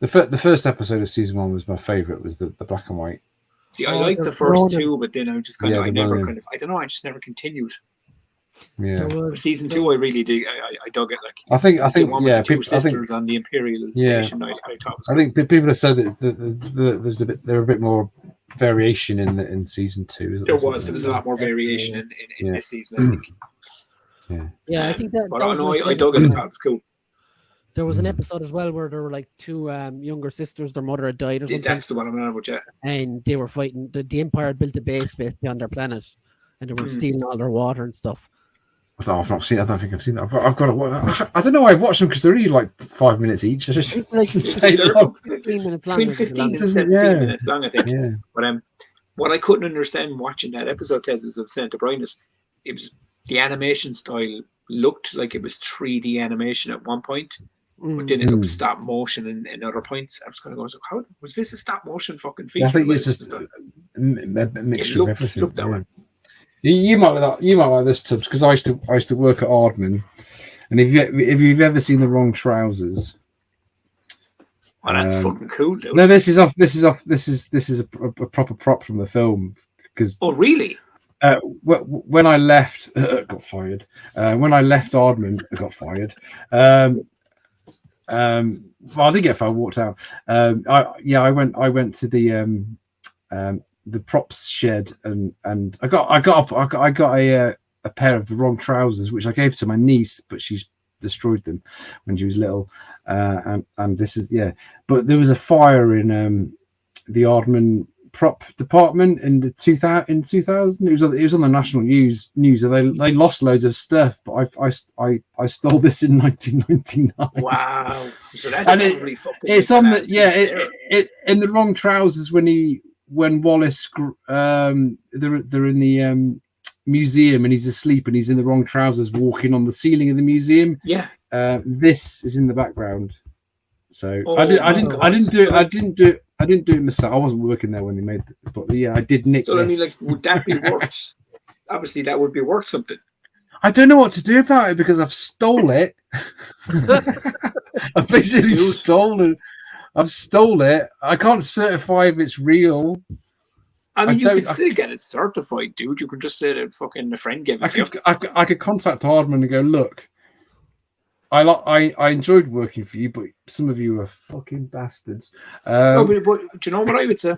the first episode of season 1 was my favorite. Was the black and white. See, I liked the first 2, but then I was just kind of, I don't know, I just never continued. Yeah. Season 2, I really did. I dug it. Like, I think, one with the two sisters on the Imperial station. I thought was. I think people have said that there's a bit more variation in season 2. There was a lot more variation in this season. I think. Yeah, I think that. But I dug it. I thought it was cool. There was an episode as well where there were like 2 younger sisters. Their mother had died or something. That's the one I'm about, yeah. And they were fighting. The Empire had built a base basically on their planet, and they were stealing all their water and stuff. I've not seen. I don't think I've seen that. I've got to. I don't know why I've watched them because they're really like 5 minutes each. It's just like 15 minutes long. Between 15 and 17 minutes long, I think. Yeah. But what I couldn't understand watching that episode, Tez, is of saying to Brian, it was the animation style looked like it was 3D animation at one point. But then it looked stop motion in other points. I was going to go, how was this a stop motion fucking feature? I think it's just a mixture of everything. Looked that way. You might like this, Tubbs, because I used to work at Aardman, and if you've ever seen The Wrong Trousers. Oh, that's fucking cool, dude. No, this is a proper prop from the film. Because really? When I left, got fired. When I left Aardman, I got fired. Well, I did get fired. I walked out. I went to the props shed and I got a pair of The Wrong Trousers, which I gave to my niece, but she's destroyed them when she was little. And this is but there was a fire in the Aardman prop department in the 2000. It was on the national news. And they lost loads of stuff, but I stole this in 1999. Wow. So that's And probably fucking it's like on the last piece there. it in the wrong trousers when Wallace they're in the museum and he's asleep and he's in the wrong trousers walking on the ceiling of the museum. Yeah. This is in the background. So Oh, I my didn't God. do it myself. I wasn't working there when they made it, but yeah, I did nick So this. I mean, like, would that be worth? Obviously, that would be worth something. I don't know what to do about it because I've stole it. I've basically Dude. stolen. I've stole it. I can't certify if it's real. I mean, I you could don't- still get it certified, dude. You could just say that fucking a friend gave it to you. I could contact Hardman and go, look, I enjoyed working for you, but some of you are fucking bastards. No, but do you know what I would say?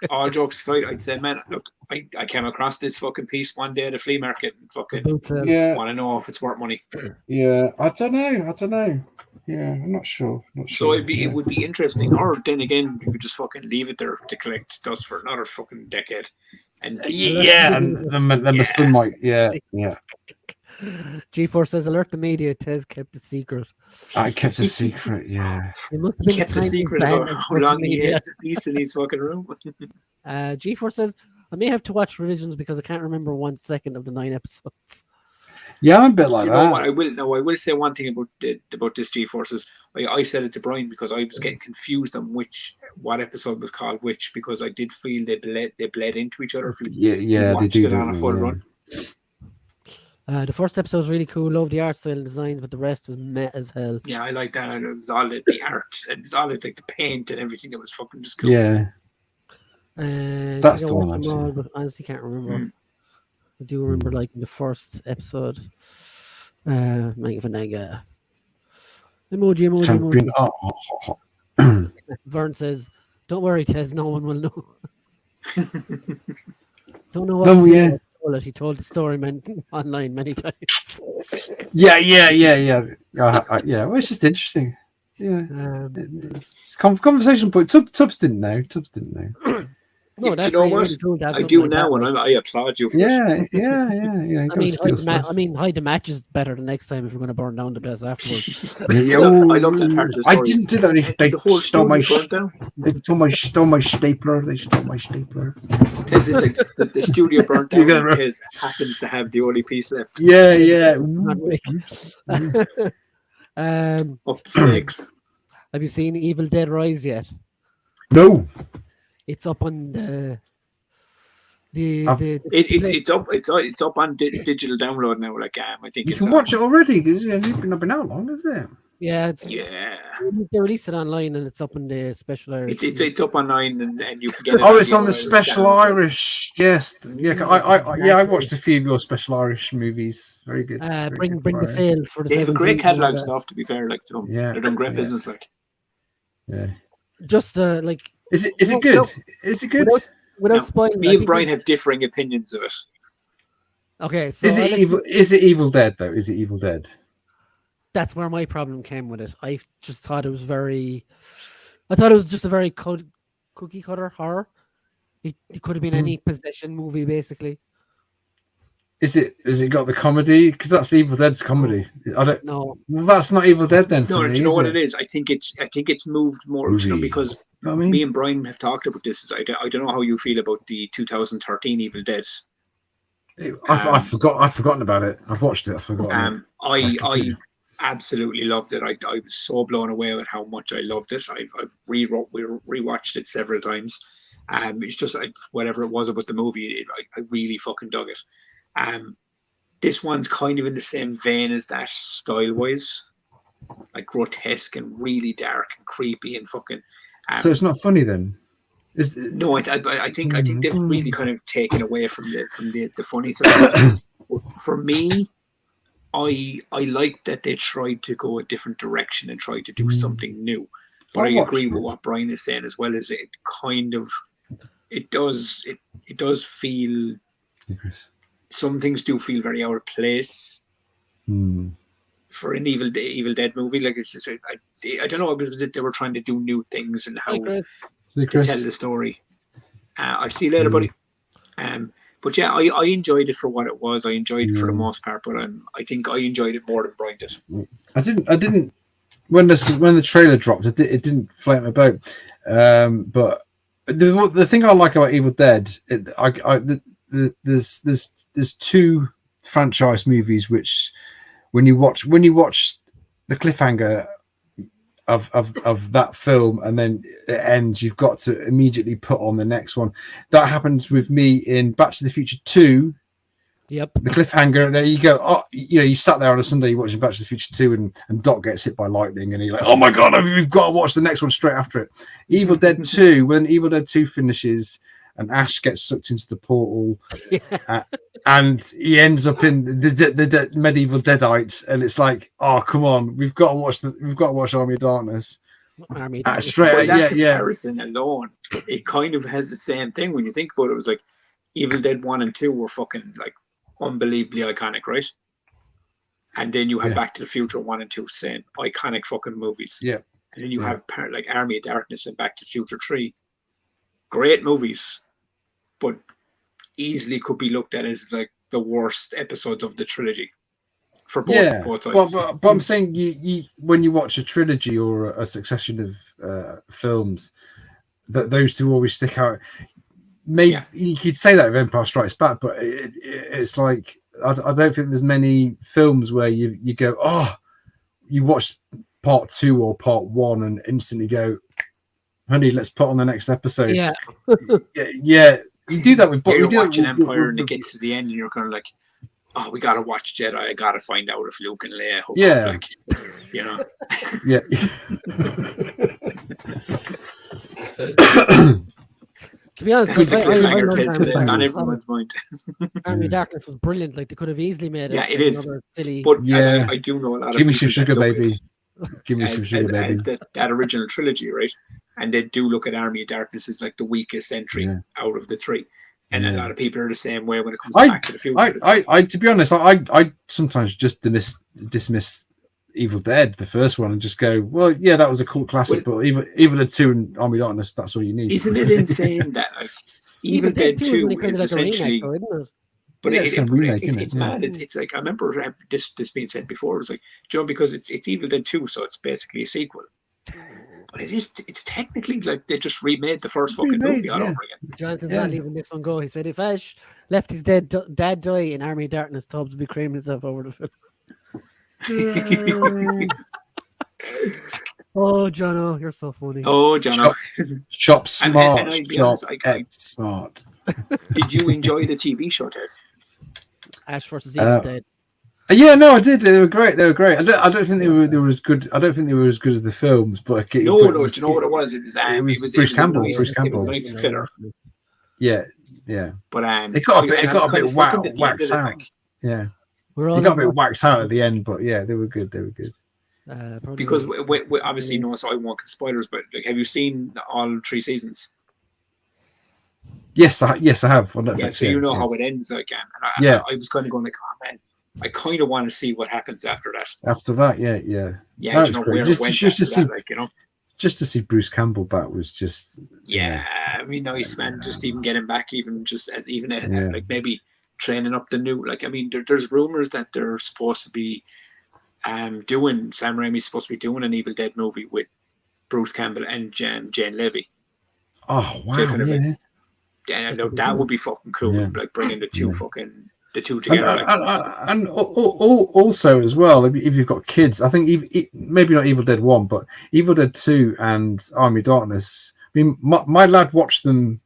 All jokes aside, I'd say, man, look, I came across this fucking piece one day at a flea market and fucking yeah, want to know if it's worth money. yeah. I don't know. Yeah, I'm not sure. So it yeah. would be interesting. Or then again, you could just fucking leave it there to collect dust for another fucking decade. And Yeah, and then my son might. Yeah. G4 says, alert the media. Tez kept the secret. I kept a secret. Yeah. It must have he been kept a tiniest secret band about of how social long he media. had the piece in his fucking room. G4 says, I may have to watch revisions because I can't remember 1 second of the 9 episodes. Yeah, I'm a bit like Do you know that. what? I will say one thing about this G-Forces. I said it to Brian because I was getting confused on what episode was called which, because I did feel they bled into each other. If you Yeah, they watched do. it on a full Yeah. run. The first episode was really cool. Love the art style and designs, but the rest was meh as hell. Yeah, I like that. It was all the art. It was all like the paint and everything. It was fucking just cool. Yeah. I That's think I the one watched I've them all, seen. but honestly can't remember. Mm. I do remember liking the first episode. Mega Fandango. Emoji. Champion. Vern says, "Don't worry, Tez. No one will know." Don't know what. No, to do. yeah. He told the story online many times. Yeah. Yeah. Well, it's just interesting. Yeah. It's conversation point. Tubbs didn't know. No, Do that's you know really, what? really cool to have I something do like now, that, and like- I applaud you for it. Yeah. hide the matches better the next time if we're going to burn down the place afterwards. Yeah, I love that part of the story. I didn't do that. They The whole stole my studio burnt down. stole my stapler. They stole my stapler. Tez is like the studio burnt You down. gotta- Tez happens to have the only piece left. Yeah. Not Rick. Up the stakes. Have you seen Evil Dead Rise yet? No. It's up on the I've- It's up on digital download now. Like I think You it's can watch it already because it's not been out long, is it? yeah, they released it online and it's up on the special Irish. it's up online and you can get it. Oh, it's on the Irish special download. Irish. Yes, yeah. I watched a few of your special Irish movies. Very good. Very bring good. the sales for the They have a 7th great season and all catalog that. stuff. To be fair, like them, Yeah, they're doing great yeah. business. Like Yeah. Just like Is it No, good? no. Is it good? without Now, spoiling. me I and think Brian have differing opinions of it. Okay, so Is I'll it let evil? Is it Evil Dead though? Is it Evil Dead? that's where my problem came with it. I just thought it was I thought it was just a very cookie cutter horror. It could have been any possession movie, basically. Is it? Has it got the comedy? Because that's Evil Dead's comedy. I don't. No, Well, that's not Evil Dead then. No, to me, do you know is what it? it is? I think it's moved more Movie. because You know what I mean? me and Brian have talked about this. I don't know how you feel about the 2013 Evil Dead. I've forgotten about it. I've watched it. I've forgotten it. I absolutely loved it. I was so blown away with how much I loved it. I've rewatched it several times. It's just like whatever it was about the movie, I really fucking dug it. This one's kind of in the same vein as that style wise, like grotesque and really dark and creepy and fucking. So it's not funny then. Is it, No, I think they've really kind of taken away from the funny side. For me, I like that they tried to go a different direction and tried to do something new. But I agree with what Brian is saying as well. As it kind of it does feel, some things do feel very out of place for an Evil Dead movie. Like it's just, I don't know, was it they were trying to do new things and how Hi, Chris. to tell the story. I'll see you later, buddy. But yeah, I enjoyed it for what it was. I enjoyed it for the most part, but I think I enjoyed it more than Brian did. I didn't when the trailer dropped, it didn't float my boat. But the thing I like about Evil Dead, there's two franchise movies which when you watch the cliffhanger of that film and then it ends, you've got to immediately put on the next one. That happens with me in Back to the Future 2. Yep. The cliffhanger, there you go. Oh, you sat there on a Sunday watching Back to the Future 2 and Doc gets hit by lightning and you're like, oh my God, we've got to watch the next one straight after it. Evil Dead 2, when Evil Dead 2 finishes and Ash gets sucked into the portal and he ends up in the medieval Deadites, and it's like, oh come on, we've got to watch Army of Darkness. Straight, that comparison alone, it kind of has the same thing when you think about it. It was like Evil Dead 1 and 2 were fucking like unbelievably iconic, right? And then you have Back to the Future 1 and 2, same iconic fucking movies. Yeah. And then you have like Army of Darkness and Back to the Future 3. Great movies, but easily could be looked at as like the worst episodes of the trilogy for both sides. But I'm saying you when you watch a trilogy or a succession of films, that those two always stick out. Maybe you could say that of Empire Strikes Back, but it's like I don't think there's many films where you go, oh, you watch part 2 or part 1 and instantly go, honey, let's put on the next episode. Yeah. You do that with. You're watching Empire and it gets to the end and you're kind of like, oh, we gotta watch Jedi. I gotta find out if Luke and Leia hook up, like, you know. Yeah. To be honest, it's on everyone's mind. Army of Darkness was brilliant. Like they could have easily made it. Yeah, it is silly. But I do know a lot of. Give me some sugar, baby. Give me some sugar, baby. As that original trilogy, right? And they do look at Army of Darkness as like the weakest entry out of the 3. And a lot of people are the same way when it comes Back to the Future. I to be honest, I sometimes just dismiss Evil Dead, the first one, and just go, well, yeah, that was a cool classic, but even the 2 and Army of Darkness, that's all you need. Isn't it insane that like Evil Dead 2 is essentially remake, though, isn't it? But it's mad. It's like, I remember this being said before. It was like, because it's Evil Dead 2, so it's basically a sequel. But it's technically like they just remade the first fucking movie all over again. Jonathan's not leaving this one go. He said if Ash left his dad die in Army of Darkness, Tubbs would be creaming himself over the film. Oh, Jono, you're so funny. Oh, Jono. Shop smart. Smart. Did you enjoy the TV show, Tess? Ash versus Evil Dead. Yeah, no, I did. They were great. I don't think they were as good. I don't think they were as good as the films, but do you know what it was? It was Bruce Campbell. It was a nice filler. Yeah. But it got a bit waxed out. Yeah, it got a bit waxed out at the end, but yeah, they were good. Because we obviously know, so I won't get spoilers. But like, have you seen all 3 seasons? Yes, I have. So you know how it ends again. And I was kind of going like, oh man, I kind of want to see what happens after that. After that, yeah. Yeah, you know, where it went after that, like, you know. Just to see Bruce Campbell back was just. Yeah, I mean, nice, man. Just even getting back, even just as like maybe training up the new. Like, I mean, there's rumors that they're supposed to be Sam Raimi's supposed to be doing an Evil Dead movie with Bruce Campbell and Jane Levy. Oh wow! That would be fucking cool. Yeah. Like bringing the two together. And also as well, if you've got kids, I think maybe not Evil Dead 1, but Evil Dead 2 and Army of Darkness. I mean, my lad watched them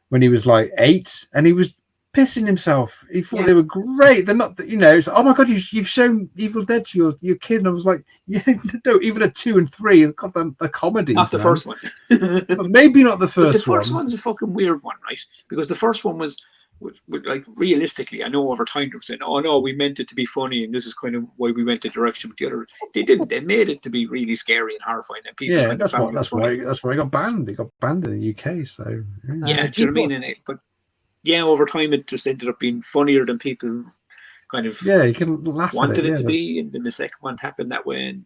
when he was like 8, and he was pissing himself. He thought they were great. They're not, it's, oh my God, you've shown Evil Dead to your kid. And I was like, yeah, no, Evil Dead 2 and 3, they've got the comedies. Not the first one. But maybe not the first one. The first one's a fucking weird one, right? Because the first one was like realistically, I know over time they're saying, oh no, we meant it to be funny and this is kind of why we went the direction, but the other they didn't. They made it to be really scary and horrifying, and people that's why it got banned. It got banned in the UK. So do you know what I mean? But over time it just ended up being funnier than people kind of you can laugh wanted at it to be, and then the second one happened that way and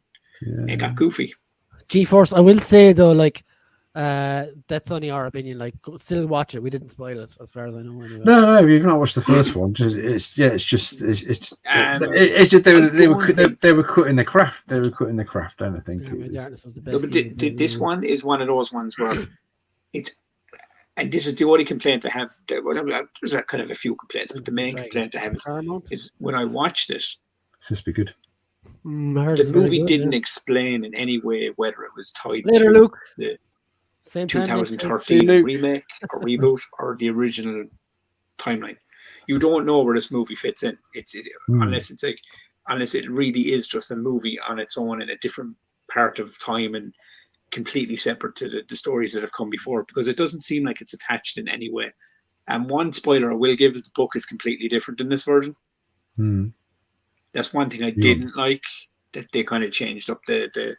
it got goofy. G-Force, I will say though, like That's only our opinion. Like, still watch it. We didn't spoil it, as far as I know. Anyway. No, you've not watched the first one. It's just they were cutting the craft. They were cutting the craft. I don't think. Yeah, Darkness was the No, best. but this one is one of those ones where it's, and this is the only complaint I have. There's a kind of a few complaints, but the main complaint I have is when I watched it. This be good. The movie didn't explain in any way whether it was tied to Luke. The same 2013 remake or reboot or the original timeline. You don't know where this movie fits in. Unless it's like, unless it really is just a movie on its own in a different part of time and completely separate to the stories that have come before, because it doesn't seem like it's attached in any way. And one spoiler I will give is the book is completely different in this version. That's one thing I didn't like, that they kind of changed up the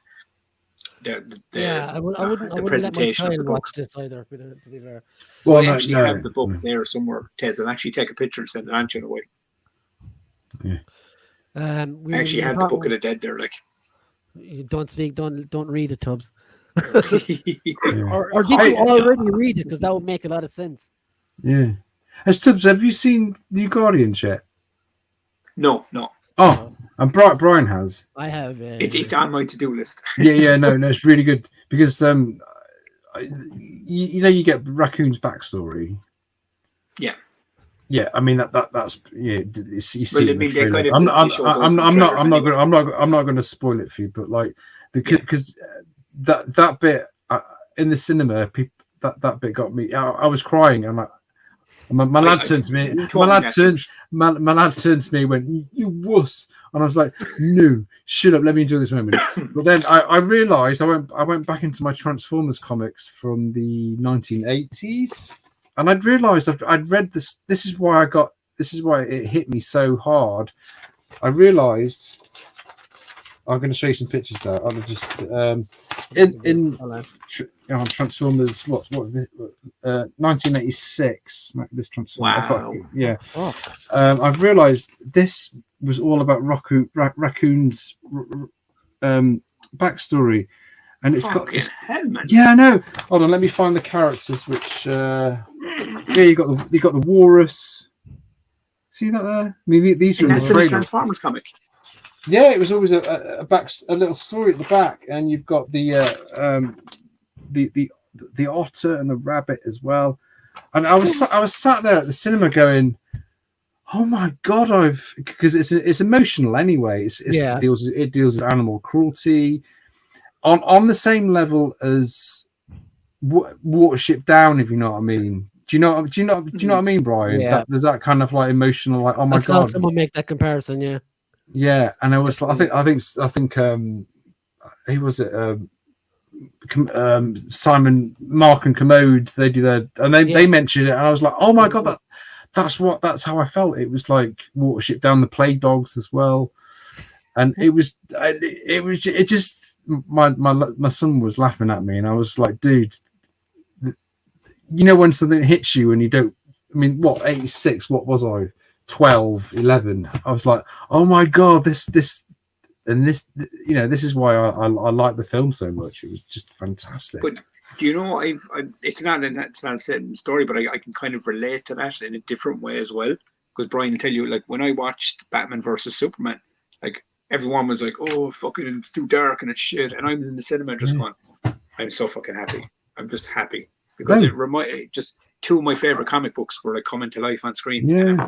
presentation of the book. Watch this either, to be fair. Well, I actually have the book there somewhere, Tez. I'll actually take a picture and send it on to you in a way. Yeah. I actually have the Book of the Dead there, like. You don't speak, don't read it, Tubbs. Yeah. or did you already read it? Because that would make a lot of sense. Yeah. As Tubbs, have you seen New Guardians yet? No. Oh, and Brian has. I have. It's on my to-do list. Yeah, no, it's really good because you know you get Raccoon's backstory. Yeah. I mean that's you see. Well, I mean, I'm not going to spoil it for you, but like because that bit in the cinema, that bit got me. I was crying. I'm like. My lad turned to me. My lad turned to me and went, "You wuss!" And I was like, "No, shut up. Let me enjoy this moment." But then I realised I went back into my Transformers comics from the 1980s, and I'd realised I'd read this. This is why it hit me so hard. I realised. I'm going to show you some pictures now. I'll just in Transformers. What was this? 1986. This Transformers. Wow. Yeah. I've realised this was all about Raccoon's backstory, and it's got. Hell, man. Yeah, I know. Hold on, let me find the characters. Which you got the Walrus. See that there? I mean, these are in the trailer. Transformers comic. Yeah, it was always a little story at the back, and you've got the otter and the rabbit as well. And I was sat there at the cinema going, "Oh my god!" because it's emotional anyway. It deals with animal cruelty on the same level as Watership Down, if you know what I mean. Do you know what I mean, Brian? Yeah. There's that kind of like emotional, like, oh my god. I saw someone make that comparison. Yeah. Yeah, and I was like, I think he was it Simon, Mark, and Commode. They do that, and they mentioned it, and I was like, oh my god, that's how I felt. It was like Watership Down, the Plague Dogs as well, and it just my son was laughing at me, and I was like, dude, you know when something hits you and you don't. I mean, what 86? What was I? 12, 11. I was like, oh my god, this is why I like the film so much. It was just fantastic. But do you know, it's not a certain story, but I can kind of relate to that in a different way as well. Because Brian will tell you, like, when I watched Batman versus Superman, like, everyone was like, oh, fucking, it's too dark and it's shit, and I was in the cinema just going, I'm so fucking happy. I'm just happy because just two of my favorite comic books were like coming to life on screen. Yeah.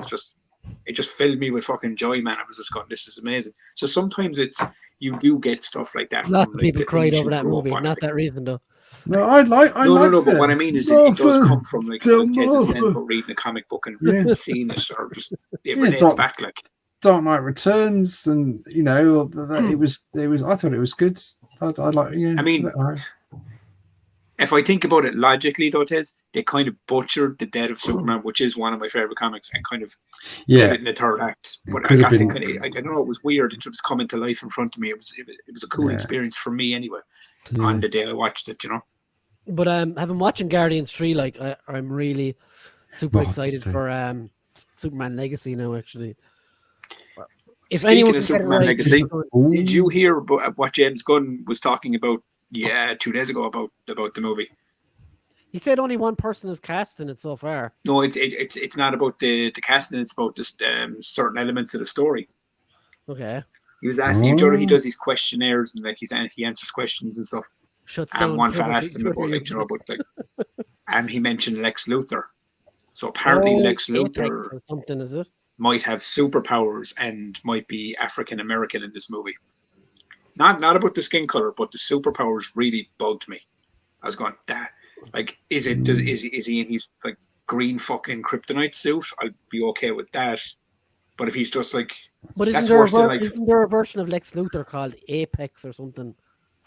It just filled me with fucking joy, man. I was just going, this is amazing. So sometimes you do get stuff like that. Lots of people cried over that movie. Not that reason, though. No, I like. No. But what I mean is, it does come from like Tez's sense for reading a comic book and seeing it, or just it relates back like Dark Knight Returns, and it was. I thought it was good. I like. Yeah. I mean, if I think about it logically, though, Tez, they kind of butchered the death of Superman, which is one of my favorite comics, and kind of put it in the third act. But I don't know, it was weird. It was coming to life in front of me. It was a cool experience for me anyway. On the day I watched it, But I've been watching Guardians 3. Like I'm really super excited for Superman Legacy now. Actually, Speaking of Superman Legacy, did you hear about what James Gunn was talking about? Yeah, 2 days ago about the movie. He said only one person is cast in it so far. No, it's not about the casting. It's about just certain elements of the story. Okay. He was asking. You know, he does these questionnaires and like he answers questions and stuff. Shuts And down. one fella asked him about like and he mentioned Lex Luthor. So apparently Lex Luthor or something, is it? might have superpowers and might be African American in this movie. Not about the skin color, but the superpowers really bugged me. I was going, that like is he in his like green fucking kryptonite suit? I'd be okay with that. But if he's just like, but isn't there a version of Lex Luthor called Apex or something?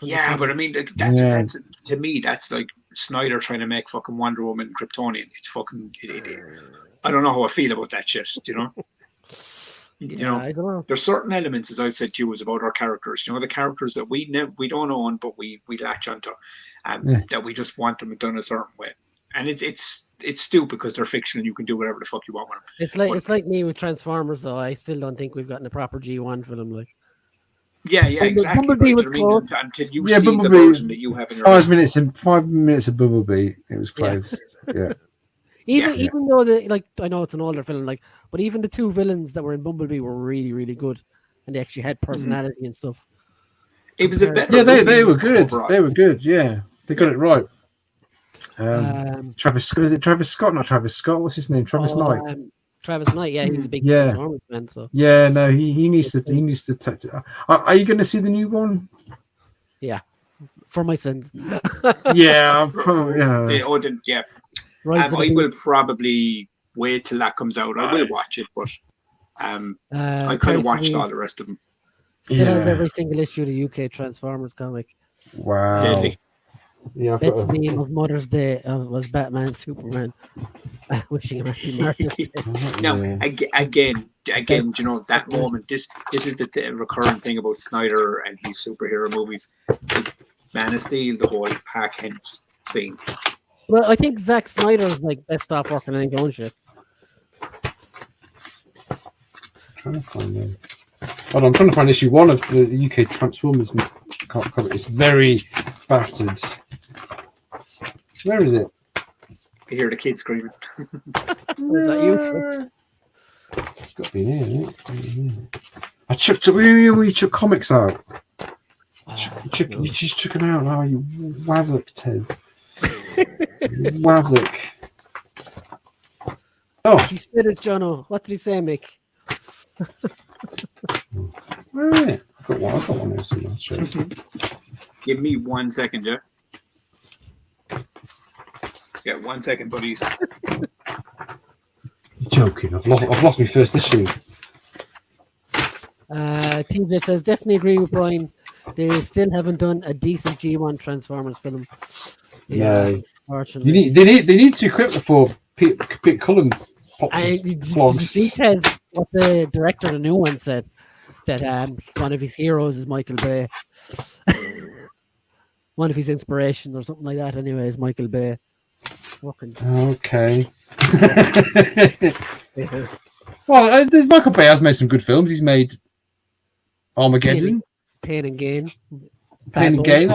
Yeah, but I mean, like, that's to me, that's like Snyder trying to make fucking Wonder Woman Kryptonian. It's fucking. I don't know how I feel about that shit. You know. I don't know. There's certain elements, as I said to you, was about our characters. You know, the characters that we don't own, but we latch onto, that we just want them done a certain way. And it's stupid because they're fiction and you can do whatever the fuck you want with them. It's like me with Transformers, though. I still don't think we've gotten a proper G1 for them. Like. Yeah, exactly. Bumblebee was close. Until you see Bumblebee, the version that you have in your 5 minutes of Bumblebee, it was close. Yeah. Even though I know it's an older film, but even the two villains that were in Bumblebee were really, really good, and they actually had personality and stuff. It was a better. Yeah, they were good. Overall. They were good. Yeah, they got it right. Travis Scott, is it Travis Scott? Not Travis Scott. What's his name? Travis Knight. Travis Knight, yeah, he's a big Transformers fan. So no, he needs to touch it. Are you going to see the new one? Yeah, for my sins. Yeah, I will probably wait till that comes out. I will watch it, but I could have watched all the rest of them. Still has every single issue of the UK Transformers comic. Wow. Deadly. Yeah, best meme of Mother's Day was Batman, Superman, wishing him happy Mother's Day. Now, again, you know, that moment. This is the recurring thing about Snyder and his superhero movies. Man of Steel, the whole Park Hens scene. Well, I think Zack Snyder's best off working on his own shit. I'm trying to find issue 1 of the UK Transformers comic. It's very battered. Where is it? You hear the kids screaming. Is that you? It's got to be in here, isn't it? I chucked it. We chuck comics out. You just took them out now, you wazzock, Tez. Wazzock. Oh, he said it, Jono. What did he say, Mick? Where is it? I've got one there somewhere. Give me 1 second, Jeff. Yeah, 1 second, buddies. You're joking. I've lost my first issue. TJ says, definitely agree with Brian. They still haven't done a decent G1 Transformers film. Yeah, no. Unfortunately. They need to equip it for Pete Cullen. Did you see what the director of the new one said? That one of his heroes is Michael Bay. One of his inspirations or something like that anyway is Michael Bay. Okay. Well, Michael Bay has made some good films. He's made Armageddon. Pain and Gain. Pain and Gain.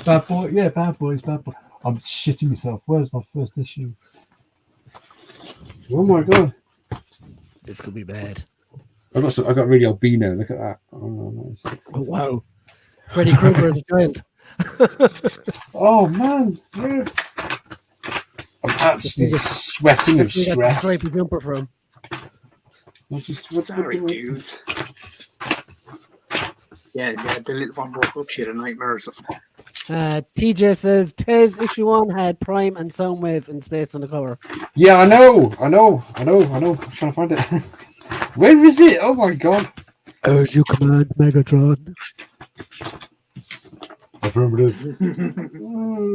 Bad Boy. Yeah, Bad Boys. Bad Boy. I'm shitting myself. Where's my first issue? Oh my god. This could be bad. I got really albino. Look at that. Oh, wow. Freddy Krueger is a giant. Oh man. Yeah. I'm actually sweating of stress. Where'd you get the jumper from? Sorry, dude. Yeah, the little one woke up. She had a nightmare or something. TJ says Tez issue 1 had Prime and Soundwave in space on the cover. Yeah, I know. I'm trying to find it. Where is it? Oh my god. You command Megatron. Affirmative.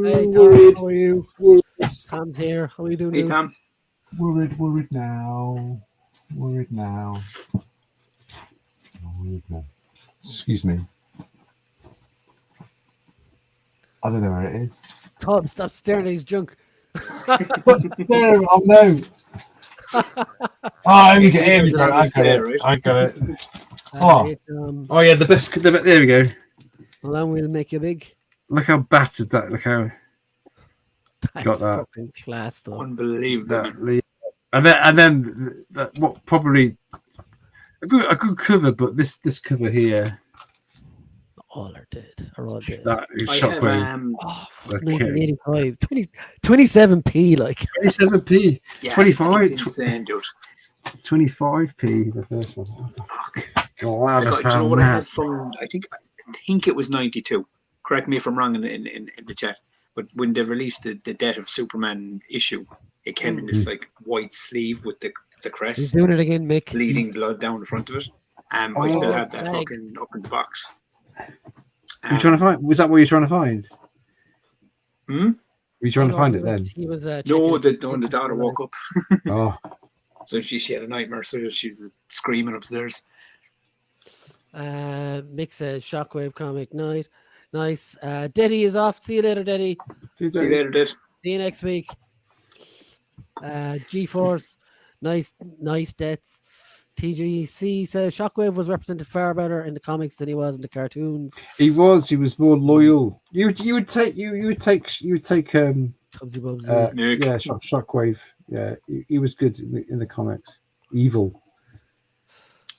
Hey Tom, how are you? Tom's here. How are you doing? Hey Tom. Worried now. Excuse me. I don't know where it is. Tom, stop staring at his junk. Stop staring. Oh no. Oh, you get him. I got it. Oh yeah, the best. There we go. Well, then we'll make you big. Look how battered that. Look how. Got that. Fucking class, though. Unbelievable. And then what probably a good cover, but this cover here, All are dead. Are all dead. that is I have Shockwave. Oh, fuck, Okay. 1985. 27p, like. 27p, Yeah, 25, it's insane, dude. 25p. The first one. Fuck. Glad Do I you know found what I that. had from? I think it was 92. Correct me if I'm wrong in the chat. But when they released the Death of Superman issue, it came in this like white sleeve with the He's crest, doing it again, Mick. bleeding blood down the front of it. I still have that Flag. fucking up in the box. You trying to find? Was that what you're trying to find? Hmm? Were you trying to find it then? He was No, checking the daughter woke up. Oh, So she had a nightmare, so she was screaming upstairs. Mick says Shockwave comic night. Nice. Deddy is off. See you later, Deddy. See you later, Dad. See you next week. G-Force. Nice deaths. TGC says Shockwave was represented far better in the comics than he was in the cartoons. he was more loyal. You would take Tubsy Bubsy. Nick. Shockwave. Yeah, he was good in the comics. Evil.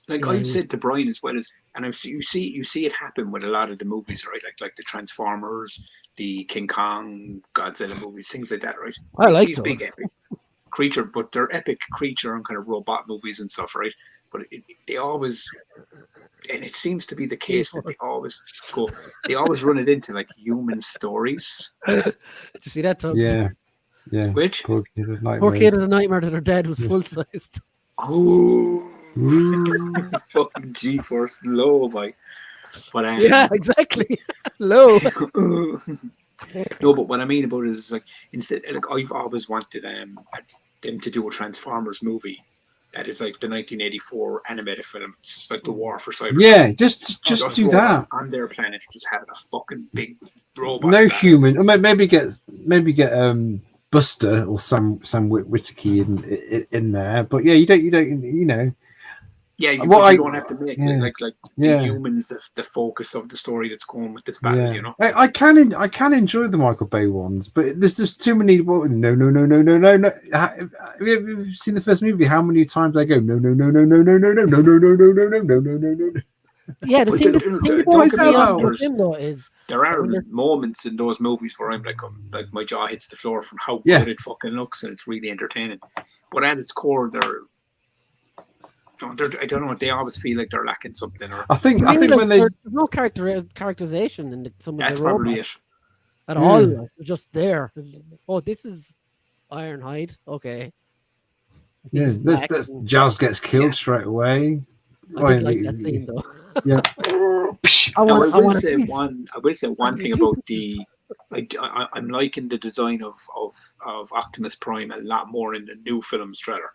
Like Yeah, I've said to Brian as well as, and you see it happen with a lot of the movies, right? Like the Transformers, the King Kong, Godzilla movies, things like that, right? I like these those. big epic creature, but they're epic creature and kind of robot movies and stuff, right? But they always, and it seems to be the case that they always run it into like human stories. Did you see that, Tubbs? Yeah. Which Poor kid of Poor kid had a nightmare that her dad was full sized. fucking G-Force low, boy. But Yeah, exactly. Low. No, but what I mean about it is like instead, like I've always wanted them to do a Transformers movie that is like the 1984 animated film. It's just like the War for Cyber. Yeah, just Those do robots that. on their planet, just having a fucking big robot. No battle. human. Or maybe get Buster or Sam Whittaker in there. But yeah, you don't. Yeah, you What don't have to make like the humans the focus of the story that's going with this battle. Yeah. You know. I can enjoy the Michael Bay ones, but there's just too many. No. Have you seen the first movie? How many times I go no. Yeah, the But thing don't about get me wrong, with him though is there are when they're- moments in those movies where I'm like my jaw hits the floor from how Yeah. good it fucking looks, and it's really entertaining. But at its core, I don't know. They always feel like they're lacking something, or I think like, when they there's no characterization in some of that's the probably robots it. at all. Like, they're just there. Oh, this is Ironhide. Okay. He's black this and- Jazz gets killed straight away. I did like that scene though. Yeah. I Now, want I will to say one thing about the. I'm liking the design of Optimus Prime a lot more in the new films, trailer.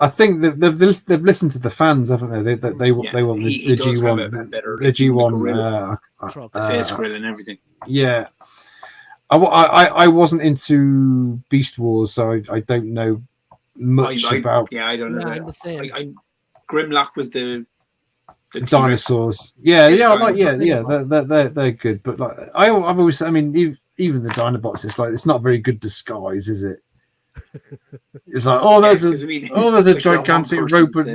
I think they've listened to the fans, haven't they? They want he the does have G1, a better the G1 gorilla, Truck. the face grill and everything. Yeah, I wasn't into Beast Wars, so I don't know much about I don't know. Yeah, I'm the same. Grimlock was the dinosaurs. Yeah, I like dinosaurs. they're good, but like I've always, I mean, even the Dinobots, it's like it's not very good disguise, is it? It's like there's a gigantic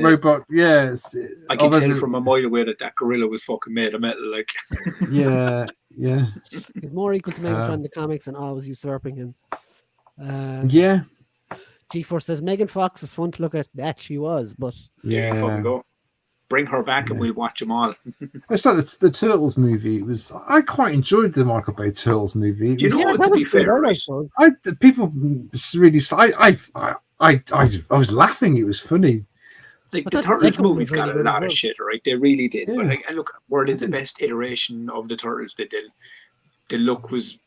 robot. Yes, I can tell from a mile away that gorilla was fucking made of metal. Like, yeah. He's more equal to Megatron in the comics and always usurping him. Yeah. G-Force says Megan Fox was fun to look at. That she was, but fucking go. Bring her back and we'll watch them all. It's like the Turtles movie. I quite enjoyed the Michael Bay Turtles movie. Do you know what? To be fair, right? People really. I was laughing. It was funny. Like But the that Turtles second one movies was really got a good as lot well. of shit, right? They really did. Yeah. But like, look, were they the best iteration of the Turtles? The look was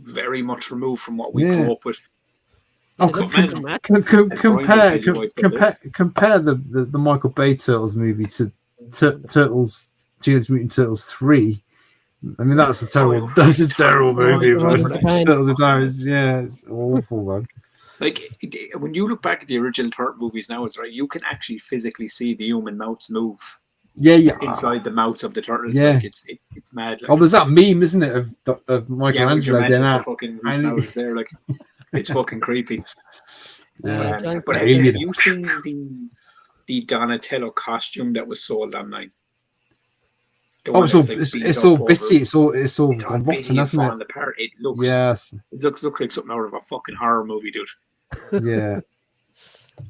very much removed from what we grew up with. Oh, compare the Michael Bay Turtles movie to Turtles Teenage Mutant Turtles 3. I mean, that's a terrible movie. Man. Turtles in Time is it's awful, man. Like when you look back at the original Turtle movies now, it's right. You can actually physically see the human mouths move yeah. inside the mouths of the turtles. Yeah. Like it's mad. Like, Oh, there's that meme, isn't it, of with Michelangelo your doing the that? fucking And- flowers there. Like it's fucking creepy. Yeah. But have Alien. you seen the Donatello costume that was sold online? The Oh, one it's that all was, like, beat it's up all over- bitty. It's all It's all gone bitty rotten, and hasn't it? falling apart. It looks Yes. looks like something out of a fucking horror movie, dude. Yeah.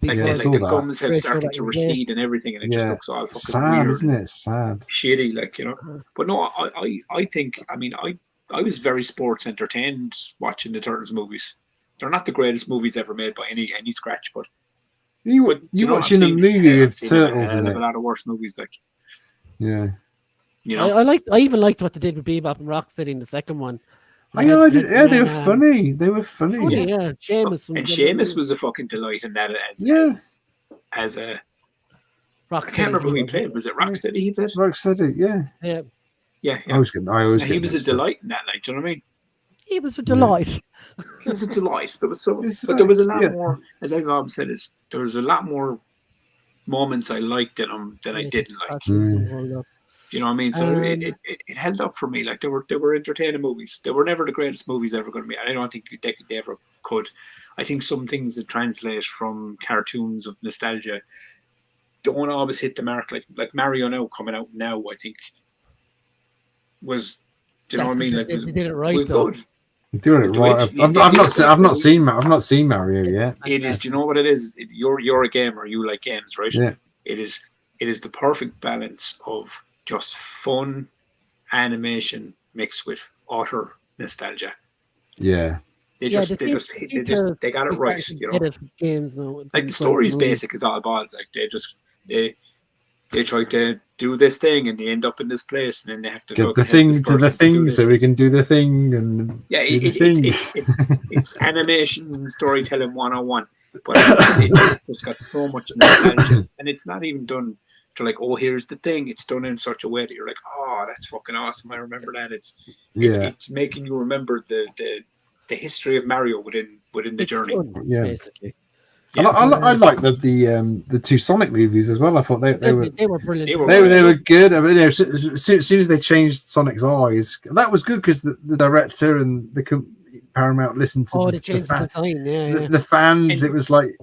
Like, Yeah, I like saw the that. gums have Pretty sure started that to was it. recede and everything, and it just Yeah. looks all fucking Sad, weird isn't and it? Sad. shitty, like, you know. But no, I think, I mean, I was very sports entertained watching the Turtles movies. They're not the greatest movies ever made by any scratch, but You But you know, watching a movie I've with seen turtles a in hell of it? a lot of worse movies, like, Yeah. you know. I even liked what they did with Bebop and Rocksteady in the second one. I did. Yeah, they were funny. They were funny. Funny, yeah. Seamus And Seamus was a fucking delight in that Yeah. as a I Rocksteady. can't remember who he played. Was it Rocksteady he played? Like said it. Yeah. Yeah, Yeah, I always get. he was a delight in that, like, do you know what I mean? he was a delight. He was a delight. There was so, He was a but there was a lot delight, yeah. more. As I've said, there was a lot more moments I liked in him than I didn't like. Mm. You know what I mean? So Um, it held up for me. Like, they were entertaining movies. They were never the greatest movies ever going to be. I don't think they ever could. I think some things that translate from cartoons of nostalgia don't always hit the mark. Like Mario now coming out now, I think was. Do you know what I mean? Like, They did it right, was though. good. Doing it Do right. it. I've not seen Mario yet. It is. Do you know what it is? You're a gamer. You like games, right? Yeah. It is the perfect balance of just fun animation mixed with utter nostalgia. Yeah. They Yeah, just they got it right. You know, Games now. like the story's basic as all balls. Like they try to do this thing and they end up in this place and then they have to Get the thing to the thing so we can do the thing and yeah, do the thing. it's animation storytelling 101, but it's just got so much nostalgia, and it's not even done to like, oh, here's the thing. It's done in such a way that you're like, oh, that's fucking awesome. I remember that. It's making you remember the history of Mario within the journey. Fun, Yeah. basically. Yeah. I like the two Sonic movies as well. I thought they were brilliant. they were good. I mean, as soon as they changed Sonic's eyes, that was good because the director and the Paramount listened to they changed the design. Yeah, the fans. It was like,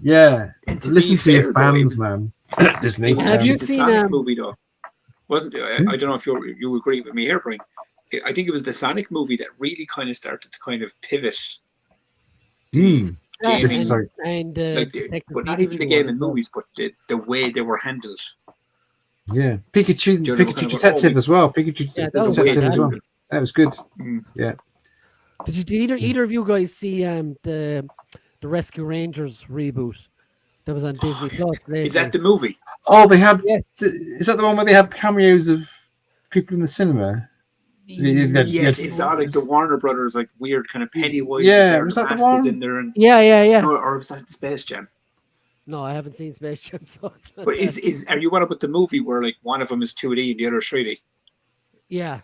yeah, And to listen be to your fair, though, fans, man. Disney. Have you the seen, Sonic movie though? Wasn't it? I don't know if you agree with me here, Brian. I think it was the Sonic movie that really kind of started to kind of pivot. Mm. Gaming, and but not even the gaming movies, but the way they were handled. Yeah, Pikachu Detective as well. Pikachu Detective as well. That was good. Yeah. Did either of you guys see the Rescue Rangers reboot that was on Disney Plus? Is that the movie? Oh, they had. Yes. Is that the one where they had cameos of people in the cinema? Yes, it's all like the Warner Brothers, like weird kind of Pennywise. Yeah, was that the one? In there and, yeah. Or was that Space Jam? No, I haven't seen Space Jam. So it's not But that. are you one up with the movie where like one of them is 2D and the other 3D? Yeah.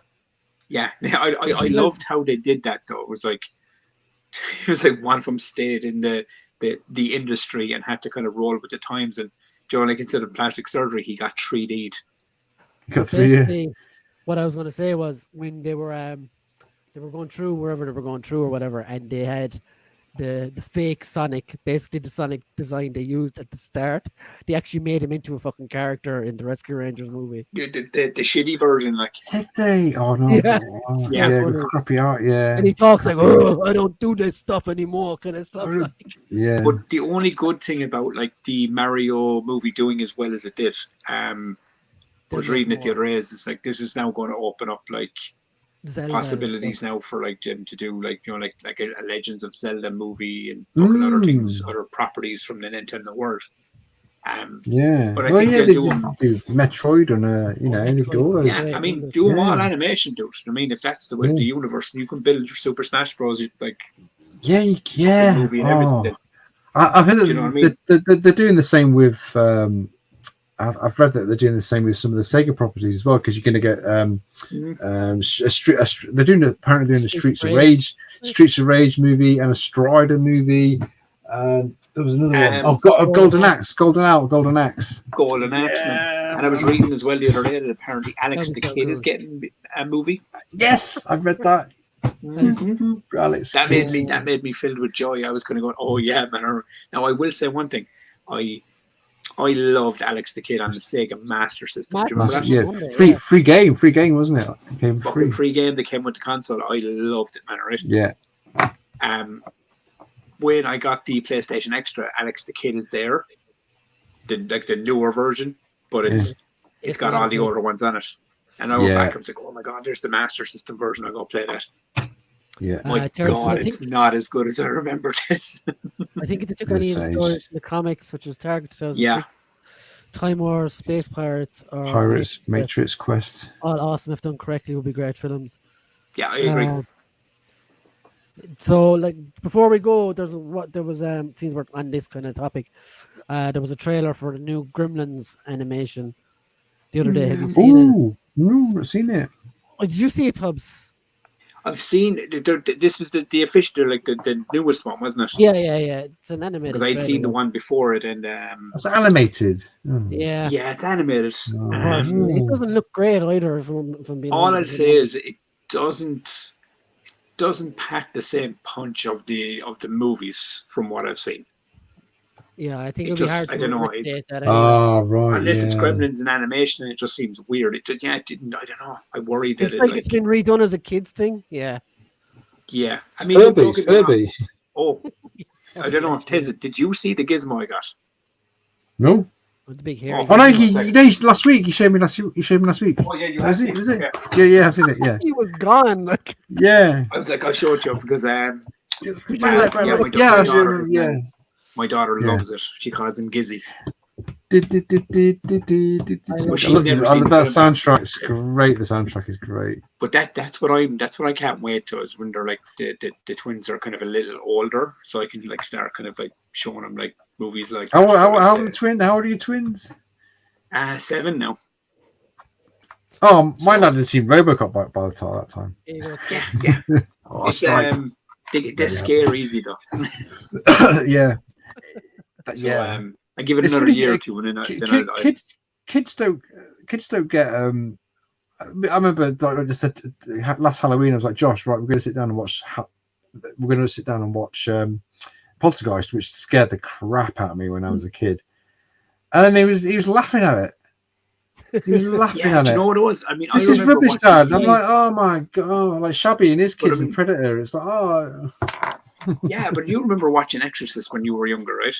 Yeah, I loved how they did that though. It was like one of them stayed in the industry and had to kind of roll with the times, and like instead of plastic surgery, he got 3D'd. Got 3D. What I was going to say was when they were going through wherever they were going through or whatever, and they had the fake Sonic, basically the Sonic design they used at the start. They actually made him into a fucking character in the Rescue Rangers movie. The shitty version, like. Did they? Oh no! Yeah. The crappy art. Yeah. And he talks like, "Oh, I don't do this stuff anymore," kind of stuff. Like. Yeah. But the only good thing about like the Mario movie doing as well as it did, I was reading it the other day, is like this is now going to open up like Zelda, possibilities now for like them to do like like a Legends of Zelda movie and fucking other things, other properties from the Nintendo world. Yeah. But I think they do Metroid and they do all those. Yeah, I mean, do them all animation, dude. I mean, if that's the way the universe, you can build your Super Smash Bros. Like movie and everything. Then, I think that you know what I mean? they're doing the same with. I've read that they're doing the same with some of the Sega properties as well, because you're going to get they're apparently doing a Streets of Rage movie and a Strider movie. There was another one. Golden Axe. Man. And I was reading as well the other day that apparently Alex was the so Kid good. is getting a movie. Yes, I've read that. Mhm. Alex That Kidd. made me filled with joy. I was kind of going, oh yeah, man. Now I will say one thing, I loved Alex the Kid on the Sega Master System. Do you remember Master that? Yeah, Wonder, free yeah. free game, wasn't it? It came for Fucking free. free game that came with the console. I loved it, man. Right? Yeah. When I got the PlayStation Extra, Alex the Kid is there, the newer version, but it's got all the older ones on it. And I went back and was like, oh my god, there's the Master System version. I'll go play that. Yeah. My god, it's not as good as I remembered this. I think if they took any of the stories from the comics, such as Target 2006, Time Wars, Space Pirates, or Pirates, Matrix Quest. all awesome if done correctly would be great films. Yeah, I agree. So, like, before we go, there was since we're on this kind of topic, there was a trailer for the new Gremlins animation the other day. Have you seen it? No, I've seen it. Oh, did you see it, Tubbs? I've seen this was the official, like the newest one, wasn't it? Yeah. It's an animated. Because I'd seen the one before it, and It's animated. Yeah, it's animated. it doesn't look great either. If I'm being All honest. I'd say is it doesn't pack the same punch of the movies from what I've seen. Yeah, I think it'll be hard to replicate that. Right. Unless it's Gremlins in animation, and it just seems weird. It didn't. I don't know. I worry that it's been redone as a kids thing. Yeah. Yeah. I mean, Furby. Oh, I don't know. Tez, did you see the gizmo I got? No. With the big hair. Oh no! You know, last week you showed me last week. Oh yeah, you have seen it. Was it? Yeah, I've seen it. Yeah. He was gone. Like. Yeah. I was like, I'll show it to you because my daughter loves it. She calls him Gizzy. I love that soundtrack. It's great. The soundtrack is great. But that's what I can't wait to is when they're like the twins are kind of a little older, so I can like start kind of like showing them like movies like. How are the twins? How old are your twins? 7 now. Oh, my lad had seen RoboCop by the time that time. Yeah. They're scary easy though. Yeah. So, I give it another year or two, and then kids don't get. I remember I just said last Halloween I was like, Josh, right, we're going to sit down and watch Poltergeist, which scared the crap out of me when I was a kid. And then he was laughing at it. He was laughing at it. Do you know what it was? I mean, this is rubbish, Dad. I'm like, oh my god, like Shabby and his kids in Predator. It's like, oh. Yeah, but you remember watching Exorcist when you were younger, right?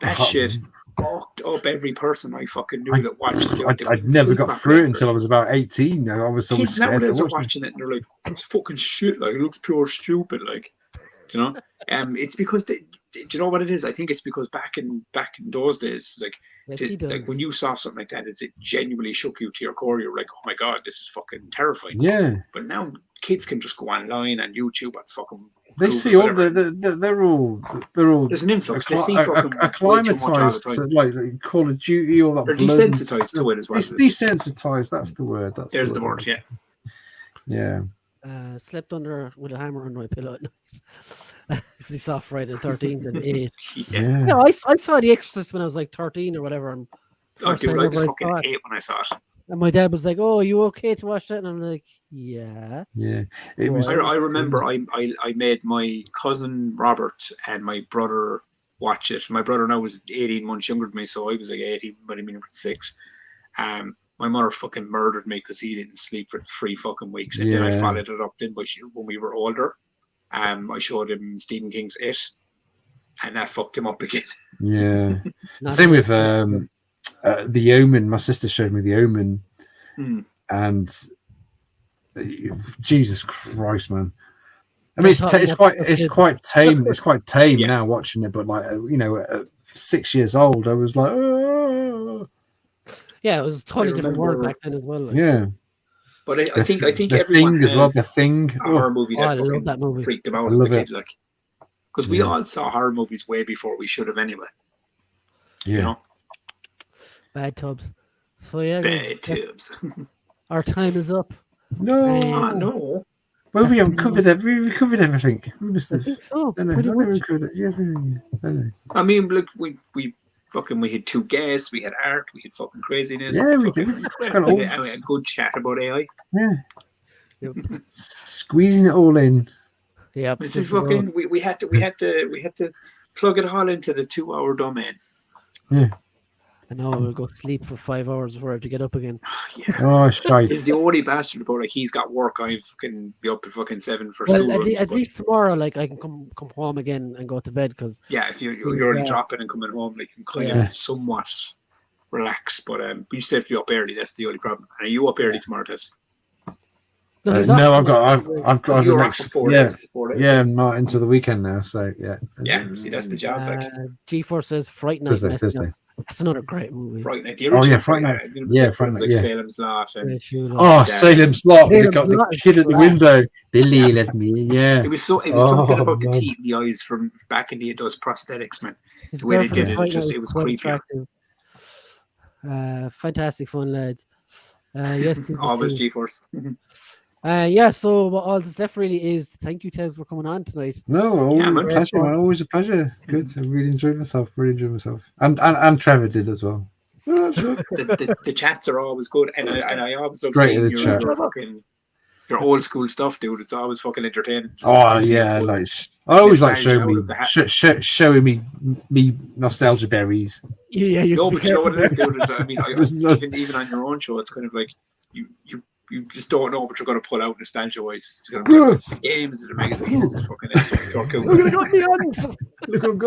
That shit fucked up every person I fucking knew that watched it. I never got through it until I was about 18. I was so scared to watch watching it, and they're like, "It's fucking shit. Like, it looks pure stupid." Like, you know, it's because do you know what it is? I think it's because back in those days, like when you saw something like that, it genuinely shook you to your core. You're like, "Oh my god, this is fucking terrifying." Yeah. But now kids can just go online on YouTube and fucking. They see all they're all. There's an influx. They see acclimatized to like Call of Duty, all that. They're desensitized to it as well. Desensitized. That's the word. There's the word. Yeah. Yeah. Slept under with a hammer on my pillow at night because he saw Friday the 13th at 8. Yeah, I saw The Exorcist when I was like 13 or whatever. And I was fucking 8 when I saw it. And my dad was like, "Oh, are you okay to watch that?" And I'm like, "Yeah." Yeah, it was. I remember I made my cousin Robert and my brother watch it. My brother now was 18 months younger than me, so I was like 18, but I mean 6. My mother fucking murdered me because he didn't sleep for 3 fucking weeks, and then I followed it up then. But when we were older, I showed him Stephen King's It, and that fucked him up again. Yeah, same with The Omen. My sister showed me The Omen, and Jesus Christ, man! I mean, it's quite tame. It's quite tame now watching it, but like at 6 years old, I was like, oh. Yeah, it was a totally different world back then as well. Like. Yeah, but I think the everyone Thing as well. The Thing, a horror movie that I love that movie. Freaked them out as a kid, like because we all saw horror movies way before we should have anyway. Yeah. You know? Bad Tubs. So yeah, Bad Tubs. Our time is up. No. Well, we haven't covered everything. We must have. I think so. I mean, look, we fucking, we had 2 guests, we had art, we had fucking craziness. Yeah, we fucking, did. It's we kind had of a good chat about AI. yeah, Yep. squeezing it all in. Yeah. This is fucking. We had to plug it all into the 2-hour domain. Yeah. And now we'll go sleep for 5 hours before I have to get up again. Yeah. Oh, shite. He's the only bastard about it. He's got work. I fucking be up at fucking 7 for Well, school. at least tomorrow, like I can come home again and go to bed because yeah, if you're only dropping and coming home, like you can kind of somewhat relax. But you still have to be up early. That's the only problem. And are you up early tomorrow, Tess? No, I've got the You're next. off for 4 Yeah, days. 4 days. yeah, I'm not into the weekend now, so yeah. Yeah, see, that's the job. Like G4 says Fright Night. Thursday. That's another great movie. Fright Night. The original Fright Night. Yeah, Fright Night. Night. Like Yeah. Salem's Lot. And Oh, Salem's Lot. We got the Lot kid at the is window. Billy, let me. Yeah. it was something about the teeth and the eyes from back in those prosthetics, man. His The way they girlfriend did it, Fright Night it was quite creepy. attractive. Fantastic fun, lads. Yes, Always G-Force. yeah, so what all that's left really is thank you, Tez, for coming on tonight. No, always man. a pleasure, man. Always a pleasure. Good. I really enjoyed myself. And Trevor did as well. The chats are always good, and I always love Great seeing in the chat. your old school stuff, dude. It's always fucking entertaining. Oh yeah, like I always like showing me nostalgia berries. Yeah, you no, but you know what it is, dude. I mean, even on your own show, it's kind of like you just don't know what you're going to pull out nostalgia wise. It's going to be like, it's the games, the magazine. This is fucking cool.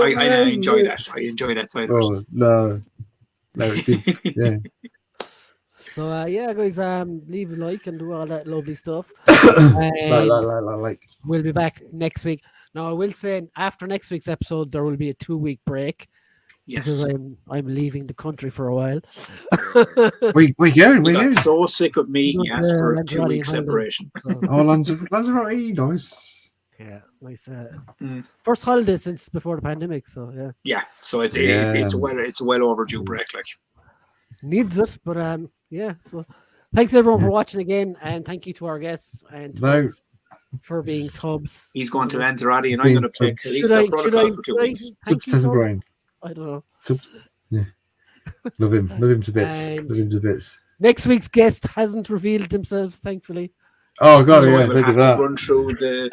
I enjoy that. I enjoy that side of it. No, it's good. Yeah. So yeah, guys, leave a like and do all that lovely stuff. like. We'll be back next week. Now I will say after next week's episode there will be a 2-week break. Yes. Because I'm leaving the country for a while. We going? He got so sick of me, he asked for a 2-week separation. Oh, Lanzarote, nice. Yeah, nice. First holiday since before the pandemic, so yeah. Yeah, so it's a well overdue break, like. Needs it, but yeah. So thanks everyone for watching again, and thank you to our guests and Tubbs for being Tubbs. He's going to Lanzarote, and I'm going to play Callisto Protocol for 2 weeks. Thank you, Brian. I don't know. Yeah. Love him to bits. Next week's guest hasn't revealed themselves, thankfully. Oh god, so yeah, we'll have to that. run through the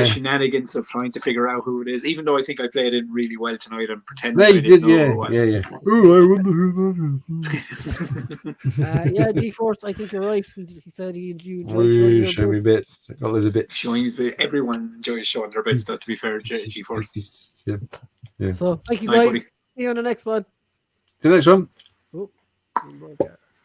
shenanigans of trying to figure out who it is. Even though I think I played it really well tonight and pretending I didn't know who it was. Yeah. Oh, I wonder who that is. Yeah, G-Force, I think you're right. He said you enjoyed show me bits. I got loads of bits. Everyone enjoys showing their bits, though, to be fair, G-Force. Yeah. So thank you guys. See you on the next one. The next one. Oh.